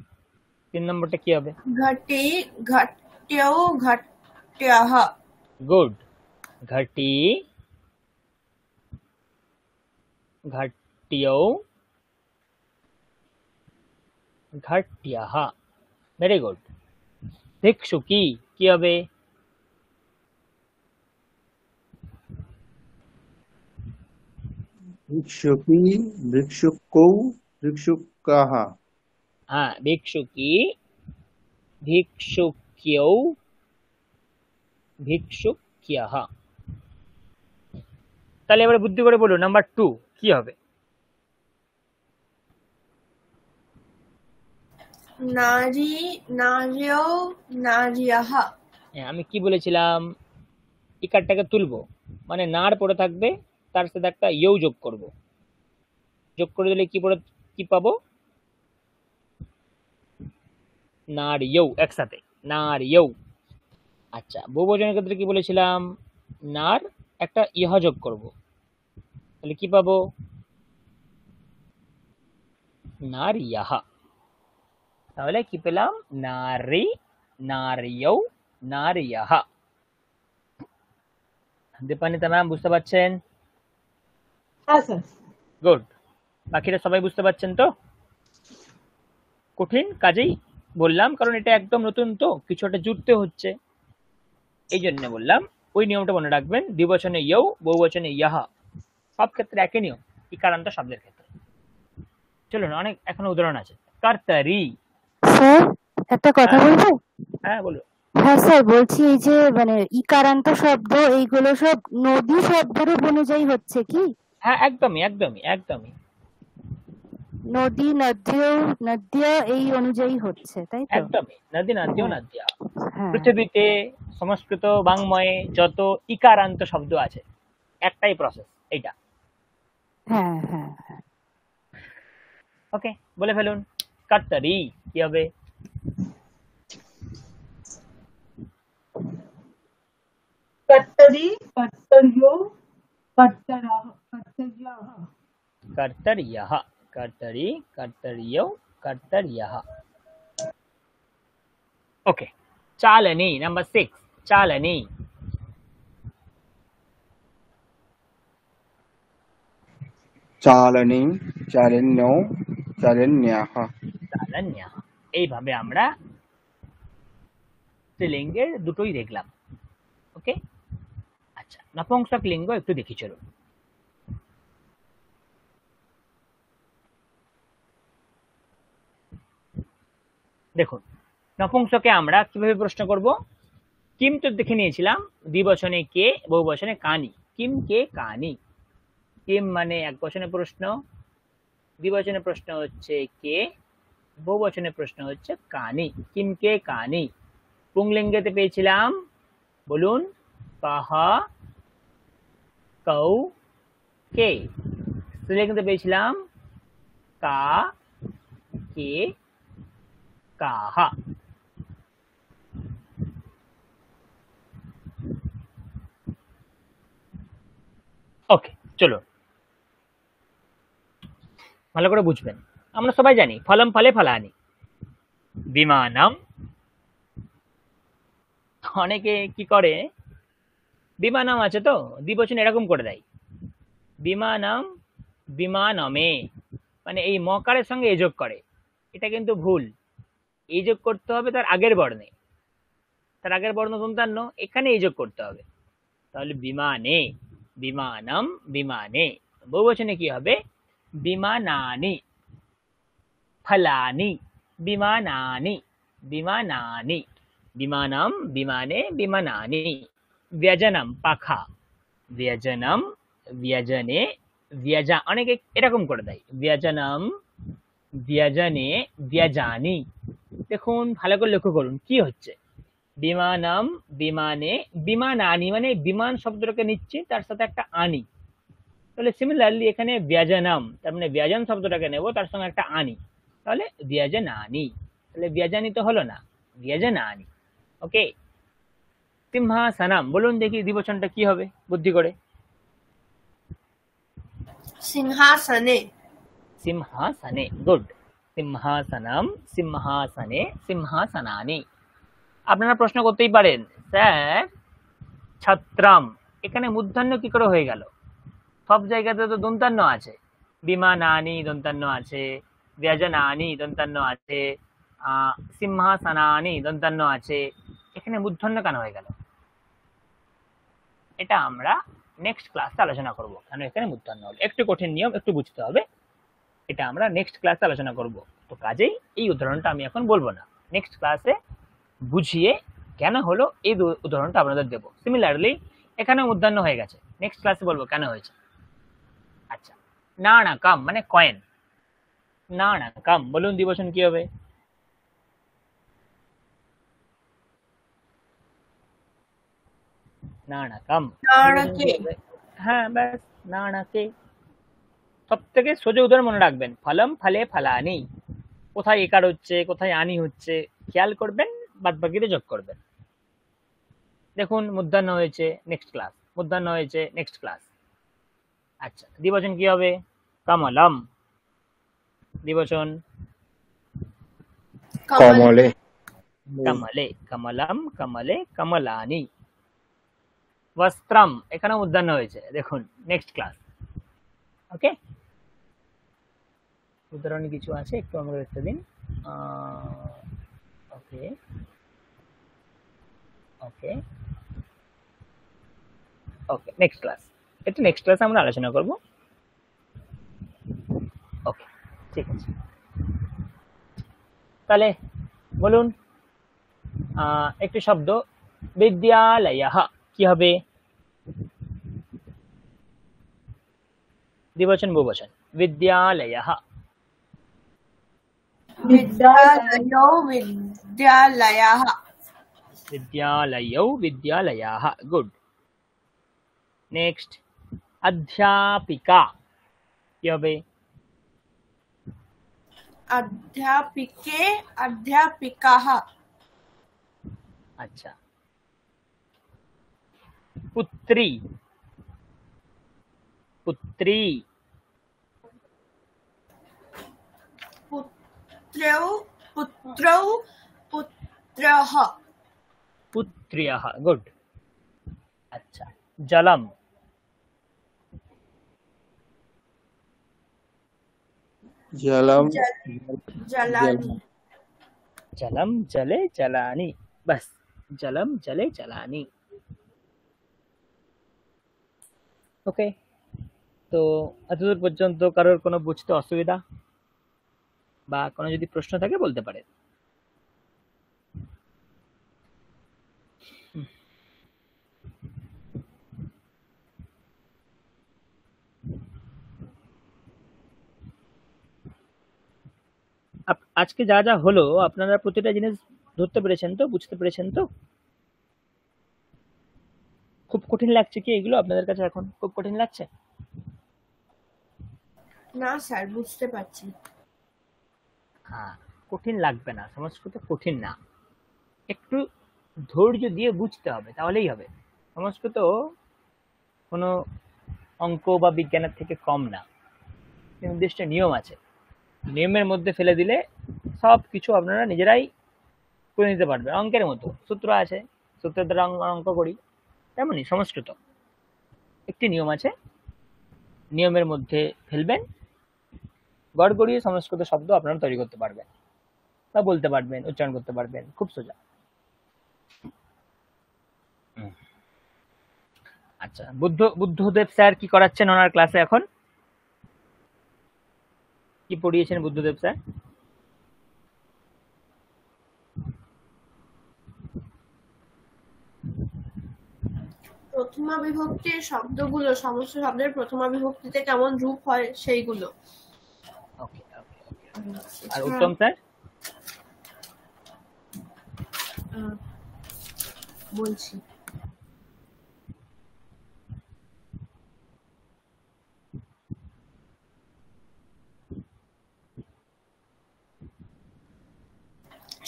Speaker 1: 3 নম্বরটা কি হবে।
Speaker 2: घटी घट्यौ घट्यः।
Speaker 1: गुड। घटी घट्यौ घट्यः। Very good. ভিক্ষুকী কি হবে,
Speaker 4: भिक्षुकी, भिक्षुकौ, भिक्षुकाः।
Speaker 1: হ্যাঁ ভিক্ষুকী, ভিক্ষুক্যৌ, ভিক্ষুক্যः। তাহলে এবারে বুদ্ধি করে বলুন নাম্বার 2 কি হবে।
Speaker 2: नारी नार्यौ नार्यः।
Speaker 1: আমি কি বলেছিলাম, ইকারটাকে তুলবো, মানে নার পড়ে থাকবে, তার সাথে একটা ইয়ৌ যোগ করব। যোগ করে দিলে কি পাবো, নারীয়ৌ, একসাথে নারীয়ৌ। আচ্ছা বহুবচনের ক্ষেত্রে কি বলেছিলাম, নার একটা ইহ যোগ করব, তাহলে কি পাবো, নারীয়াহ। তাহলে কি পেলাম, নারী, নারীয়ৌ, নারীয়াহ। দীপান্বিতা ম্যাম বুঝতে পারছেন?
Speaker 3: হ্যাঁ স্যার।
Speaker 1: গুড। বাকিরা সবাই বুঝতে পারছেন তো? কঠিন কাজেই বললাম, কারণ এটা একদম নতুন তো, কিছু একটা জুড়তে হচ্ছে, এই জন্য বললাম। ওই নিয়মটা মনে রাখবেন, দ্বিবচনে ইয়ৌ, বহুবচনে ইয়াহ, সব ক্ষেত্রে একই নিয়ম ইকারান্ত শব্দের ক্ষেত্রে। চলুন অনেক এখনো উদাহরণ আছে। কর্তারি।
Speaker 6: স্যার একটা কথা
Speaker 1: হ্যাঁ
Speaker 6: বলবো?
Speaker 1: হ্যাঁ বলুন।
Speaker 6: হ্যাঁ স্যার, বলছি এই যে মানে ইকারান্ত শব্দ এইগুলো সব নদী শব্দের অনুযায়ী হচ্ছে কি?
Speaker 1: হ্যাঁ একদমই একদমই একদমই
Speaker 6: নদী, নদ্য এই অনুযায়ী হচ্ছে, তাই তো?
Speaker 1: একদমই, নদী, নদ্য,
Speaker 6: হ্যাঁ
Speaker 1: নদ্যা।
Speaker 6: হ্যাঁ
Speaker 1: পৃথিবীতে সংস্কৃত বাংময়ে যত ইকারান্ত শব্দ আছে একটাই প্রসেস এইটা।
Speaker 6: হ্যাঁ হ্যাঁ হ্যাঁ।
Speaker 1: ওকে বলে ফেলুন, কর্তারি কি হবে,
Speaker 3: कर्तरी, कर्तर्यो, कर्तरः, कर्तर्यः।
Speaker 1: কর্তর্যः, কর্তরি, কর্তর্যৌ, কর্তর্যः। ওকে চালনী, নাম্বার 6 চালনী।
Speaker 8: চালনী, চালিন্যৌ, চালিন্যাः।
Speaker 1: চালন্যাः। এইভাবে আমরা স্ত্রীলিঙ্গের দুটোই দেখলাম। ওকে আচ্ছা নপুংসক লিঙ্গ একটু দেখি চলুন। দেখুন নপুংসকে আমরা কিভাবে প্রশ্ন করব, কিম তো দেখে নিয়েছিলাম, দ্বিবচনে কে, বহুবচনে কানি। কিম কে কানি। কিম মানে এক বচনে প্রশ্ন, দ্বিবচনে প্রশ্ন হচ্ছে কে, বহুবচনে প্রশ্ন হচ্ছে কানি। কিম কে কানি। পুংলিঙ্গেতে পেয়েছিলাম, বলুন, কাহা, কৌ, কে। স্ত্রীলিঙ্গেতে পেয়েছিলাম কা, কে, কাহা। ওকে চলো ভালো করে বুঝবেন। আমরা সবাই জানি ফলম ফলে ফলানি। বিমানম, অনেকে কি করে, বিমানম আছে তো দ্বিবচন এরকম করে দেয়, বিমানম, বিমানমে, মানে এই মকারের সঙ্গে এ যোগ করে। এটা কিন্তু ভুল। এই যোগ করতে হবে তার আগের বর্ণে, তার আগের বর্ণ দন্তান্ন, এখানে এই যোগ করতে হবে। তাহলে বিমানে, বিমানম, বিমানে। বহুবচনে কি হবে, বিমানানি, ফলানি, বিমানানি, বিমানানি। বিমানম, বিমানে, বিমানানি। ব্যজনম পাখা, ব্যজনম, व्यजने व्यजा অনেকে এরকম করে দেয় व्यजनम व्यजने व्यजानी দেখুন ভালো করে লক্ষ্য করুন কি হচ্ছে বিমানম বিমানে বিমানানি মানে বিমান শব্দটাকে নিচ্ছি তার সাথে একটা আনি তাহলে সিমিলারলি এখানে ব্যজনম তার মানে ব্যজন শব্দটাকে নেব তার সঙ্গে একটা আনি তাহলে ব্যজনানি তাহলে ব্যজানি তো হলো না ব্যজনানি ওকে সিংহাসনম বলুন দেখি দ্বিবচনটা কি হবে বুদ্ধি করে
Speaker 2: সিংহাসনে
Speaker 1: সিংহাসনে গুড সিংহাসনম সিংহাসনে সিংহাসনানি আপনারা প্রশ্ন করতেই পারেন স্যার ছত্রম এখানে মূর্ধন্য কি করে হয়ে গেল সব জায়গাতে তো দন্তান্ন আছে বিমানানি দন্তান্ন আছে ব্যজনানি দন্তান্ন আছে সিংহাসনানি দন্তান্ন আছে এখানে মূর্ধন্য কেন হয়ে গেল এটা আমরা নেক্সট ক্লাসে আলোচনা করব কারণ এখানে মূর্ধন্য হলো একটু কঠিন নিয়ম একটু বুঝতে হবে এটা আমরা নেক্সট ক্লাসে আলোচনা করব তো কাজেই এই উদাহরণটা আমি এখন বলবো না নেক্সট ক্লাসে বুঝিয়ে কেন হলো এই উদাহরণটা আপনাদের দেব সিমিলারলি এখানে মূর্ধন্য হয়ে গেছে নেক্সট ক্লাসে বলবো কেন হয়েছে আচ্ছা নাণাকাম মানে কয়েন নাণাকাম বলুন দ্বিবচন কি হবে নাণাকাম
Speaker 2: নাণকে
Speaker 1: হ্যাঁ ব্যাস নাণকে সব থেকে সোজা উদাহরণ মনে রাখবেন ফলম ফলে ফলানি কোথায় একার হচ্ছে কোথায় আনি হচ্ছে খেয়াল করবেন বাদ বাকিতে যোগ করবেন দেখুন মূর্ধন্য হয়েছে নেক্সট ক্লাস মূর্ধন্য হয়েছে নেক্সট ক্লাস আচ্ছা দ্বিবচন কি হবে কমলম দ্বিবচন
Speaker 8: কমলে
Speaker 1: কমলে কমলম কমলে কমলানি বস্ত্রম এখানে মূর্ধন্য হয়েছে দেখুন নেক্সট ক্লাস ওকে উদাহরণ কিছু আছে একটু আমরা দেখতে দিন ওকে ওকে ওকে নেক্সট ক্লাস এটা নেক্সট ক্লাসে আমরা আলোচনা করব ওকে ঠিক আছে তাহলে বলুন একটি শব্দ বিদ্যালয়ঃ কি হবে দ্বিবচন বহুবচন বিদ্যালয়ঃ
Speaker 2: विद्यालयो विद्यालयः
Speaker 1: विद्यालयौ विद्यालयाः गुड नेक्स्ट अध्यापिका কি হবে
Speaker 2: अध्यापिके अध्यापिकाः
Speaker 1: अच्छा पुत्री पुत्री
Speaker 2: पुत्रौ पुत्रौ पुत्रः
Speaker 1: पुत्र्यः गुड अच्छा जलम
Speaker 8: जलम
Speaker 2: जलानि
Speaker 1: जलम जले जलानि बस जलम जले जलानि ওকে তো এতদূর পর্যন্ত কারোর কোনো বুঝতে অসুবিধা বা কোনো যদি প্রশ্ন থাকে বলতে পারেন আজকে যা যা হলো আপনারা প্রতিটা জিনিস ধরতে পেরেছেন তো বুঝতে পেরেছেন তো খুব কঠিন লাগছে কি এগুলো আপনাদের কাছে এখন খুব কঠিন লাগছে
Speaker 2: না স্যার বুঝতে পারছি
Speaker 1: হ্যাঁ কঠিন লাগবে না সংস্কৃত কঠিন না একটু ধৈর্য দিয়ে বুঝতে হবে তাহলেই হবে সংস্কৃত কোনো অঙ্ক বা বিজ্ঞানের থেকে কম না নির্দিষ্ট নিয়ম আছে নিয়মের মধ্যে ফেলে দিলে সব কিছু আপনারা নিজেরাই করে নিতে পারবেন অঙ্কের মতো সূত্র আছে সূত্রের দ্বারা অঙ্ক করি তেমনই সংস্কৃত একটি নিয়ম আছে নিয়মের মধ্যে ফেলবেন গড়গড়িয়ে সংস্কৃত শব্দ আপনারা তৈরি করতে পারবেন বা বলতে পারবেন উচ্চারণ করতে পারবেন খুব সোজা আচ্ছা বুদ্ধদেব স্যার কি করাচ্ছেন ওনার ক্লাসে এখন কি পড়িয়েছেন বুদ্ধদেব স্যার
Speaker 2: প্রথমা বিভক্তির শব্দগুলো, সমস্ত শব্দের প্রথমা বিভক্তিতে কেমন রূপ হয় সেইগুলো।
Speaker 1: ওকে ওকে ওকে। আর উত্তম স্যার?
Speaker 2: বলছি,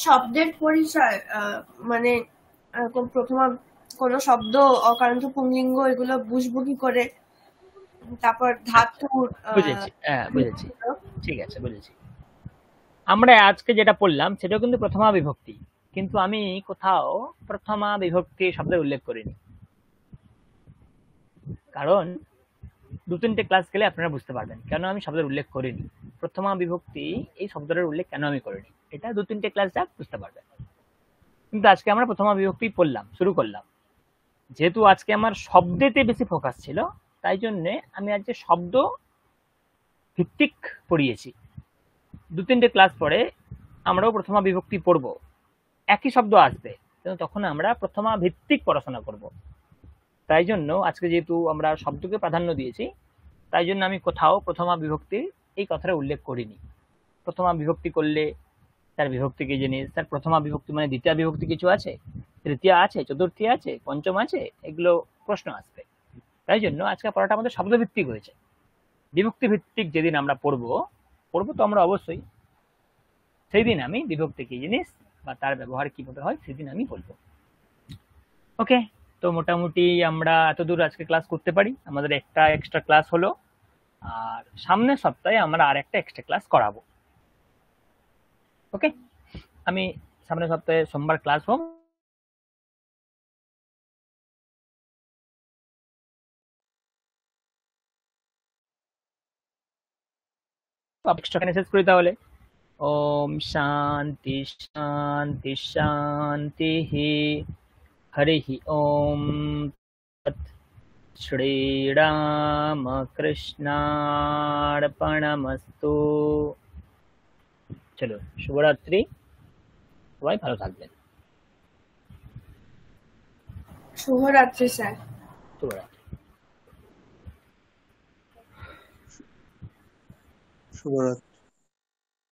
Speaker 2: শব্দের পরিচয়, মানে প্রথমা কোনো শব্দ অকারান্ত পুংলিঙ্গ এগুলো বুঝবো কি করে, তারপর ধাতুর
Speaker 1: বুঝেছি, হ্যাঁ বুঝেছি, ঠিক আছে বুঝেছি। আমরা আজকে যেটা পড়লাম সেটাও কিন্তু প্রথমা বিভক্তি, কিন্তু আমি কোথাও প্রথমা বিভক্তি শব্দের উল্লেখ করিনি, কারণ দু তিনটে ক্লাস গেলে আপনারা বুঝতে পারবেন কেন আমি শব্দের উল্লেখ করিনি। প্রথমা বিভক্তি এই শব্দের উল্লেখ কেন আমি করিনি, এটা দু তিনটে ক্লাস যাক বুঝতে পারবেন। কিন্তু আজকে আমরা প্রথমা বিভক্তি পড়লাম, শুরু করলাম। যেহেতু আজকে আমার শব্দেতে বেশি ফোকাস ছিল, তাই জন্য আমি আজকে শব্দ ভিত্তিক পড়িয়েছি। দু তিনটে ক্লাস পরে আমরাও প্রথমা বিভক্তি পড়ব, একই শব্দ আসবে, কিন্তু তখন আমরা প্রথমা ভিত্তিক পড়াশোনা করব। তাই জন্য আজকে যেহেতু আমরা শব্দকে প্রাধান্য দিয়েছি, তাই জন্য আমি কোথাও প্রথমা বিভক্তির এই কথাটা উল্লেখ করিনি। প্রথমা বিভক্তি করলে তার বিভক্তি কি জিনিস, তার প্রথমা বিভক্তি মানে দ্বিতীয় বিভক্তি কিছু আছে, তৃতীয় আছে, চতুর্থী আছে, পঞ্চম আছে, এগুলো প্রশ্ন আসবে। তাই জন্য আজকে পড়াটা আমাদের শব্দ ভিত্তিক হয়েছে। বিভক্তি ভিত্তিক যেদিন আমরা পড়বো তো আমরা অবশ্যই সেই দিন আমি বিভক্তি কি জিনিস বা তার ব্যবহার কিভাবে হয় সেদিন আমি বলবো। ওকে, তো মোটামুটি আমরা এতদূর আজকে ক্লাস করতে পারি। আমাদের একটা এক্সট্রা ক্লাস হলো, আর সামনের সপ্তাহে আমরা আর একটা এক্সট্রা ক্লাস করাবো। ওকে, আমি সামনের সপ্তাহে সোমবার ক্লাস হোক, এক্সট্রা মেসেজ করি তাহলে। ওম শান্তি শান্তি শান্তি, হরি ওম তৎ। শ্রীরামকৃষ্ণার্পণমস্তু। চলো, শুভরাত্রি, সবাই ভালো থাকবেন।
Speaker 2: শুভরাত্রি স্যার।
Speaker 1: শুভরাত্রি।
Speaker 8: শুভরাত্রি।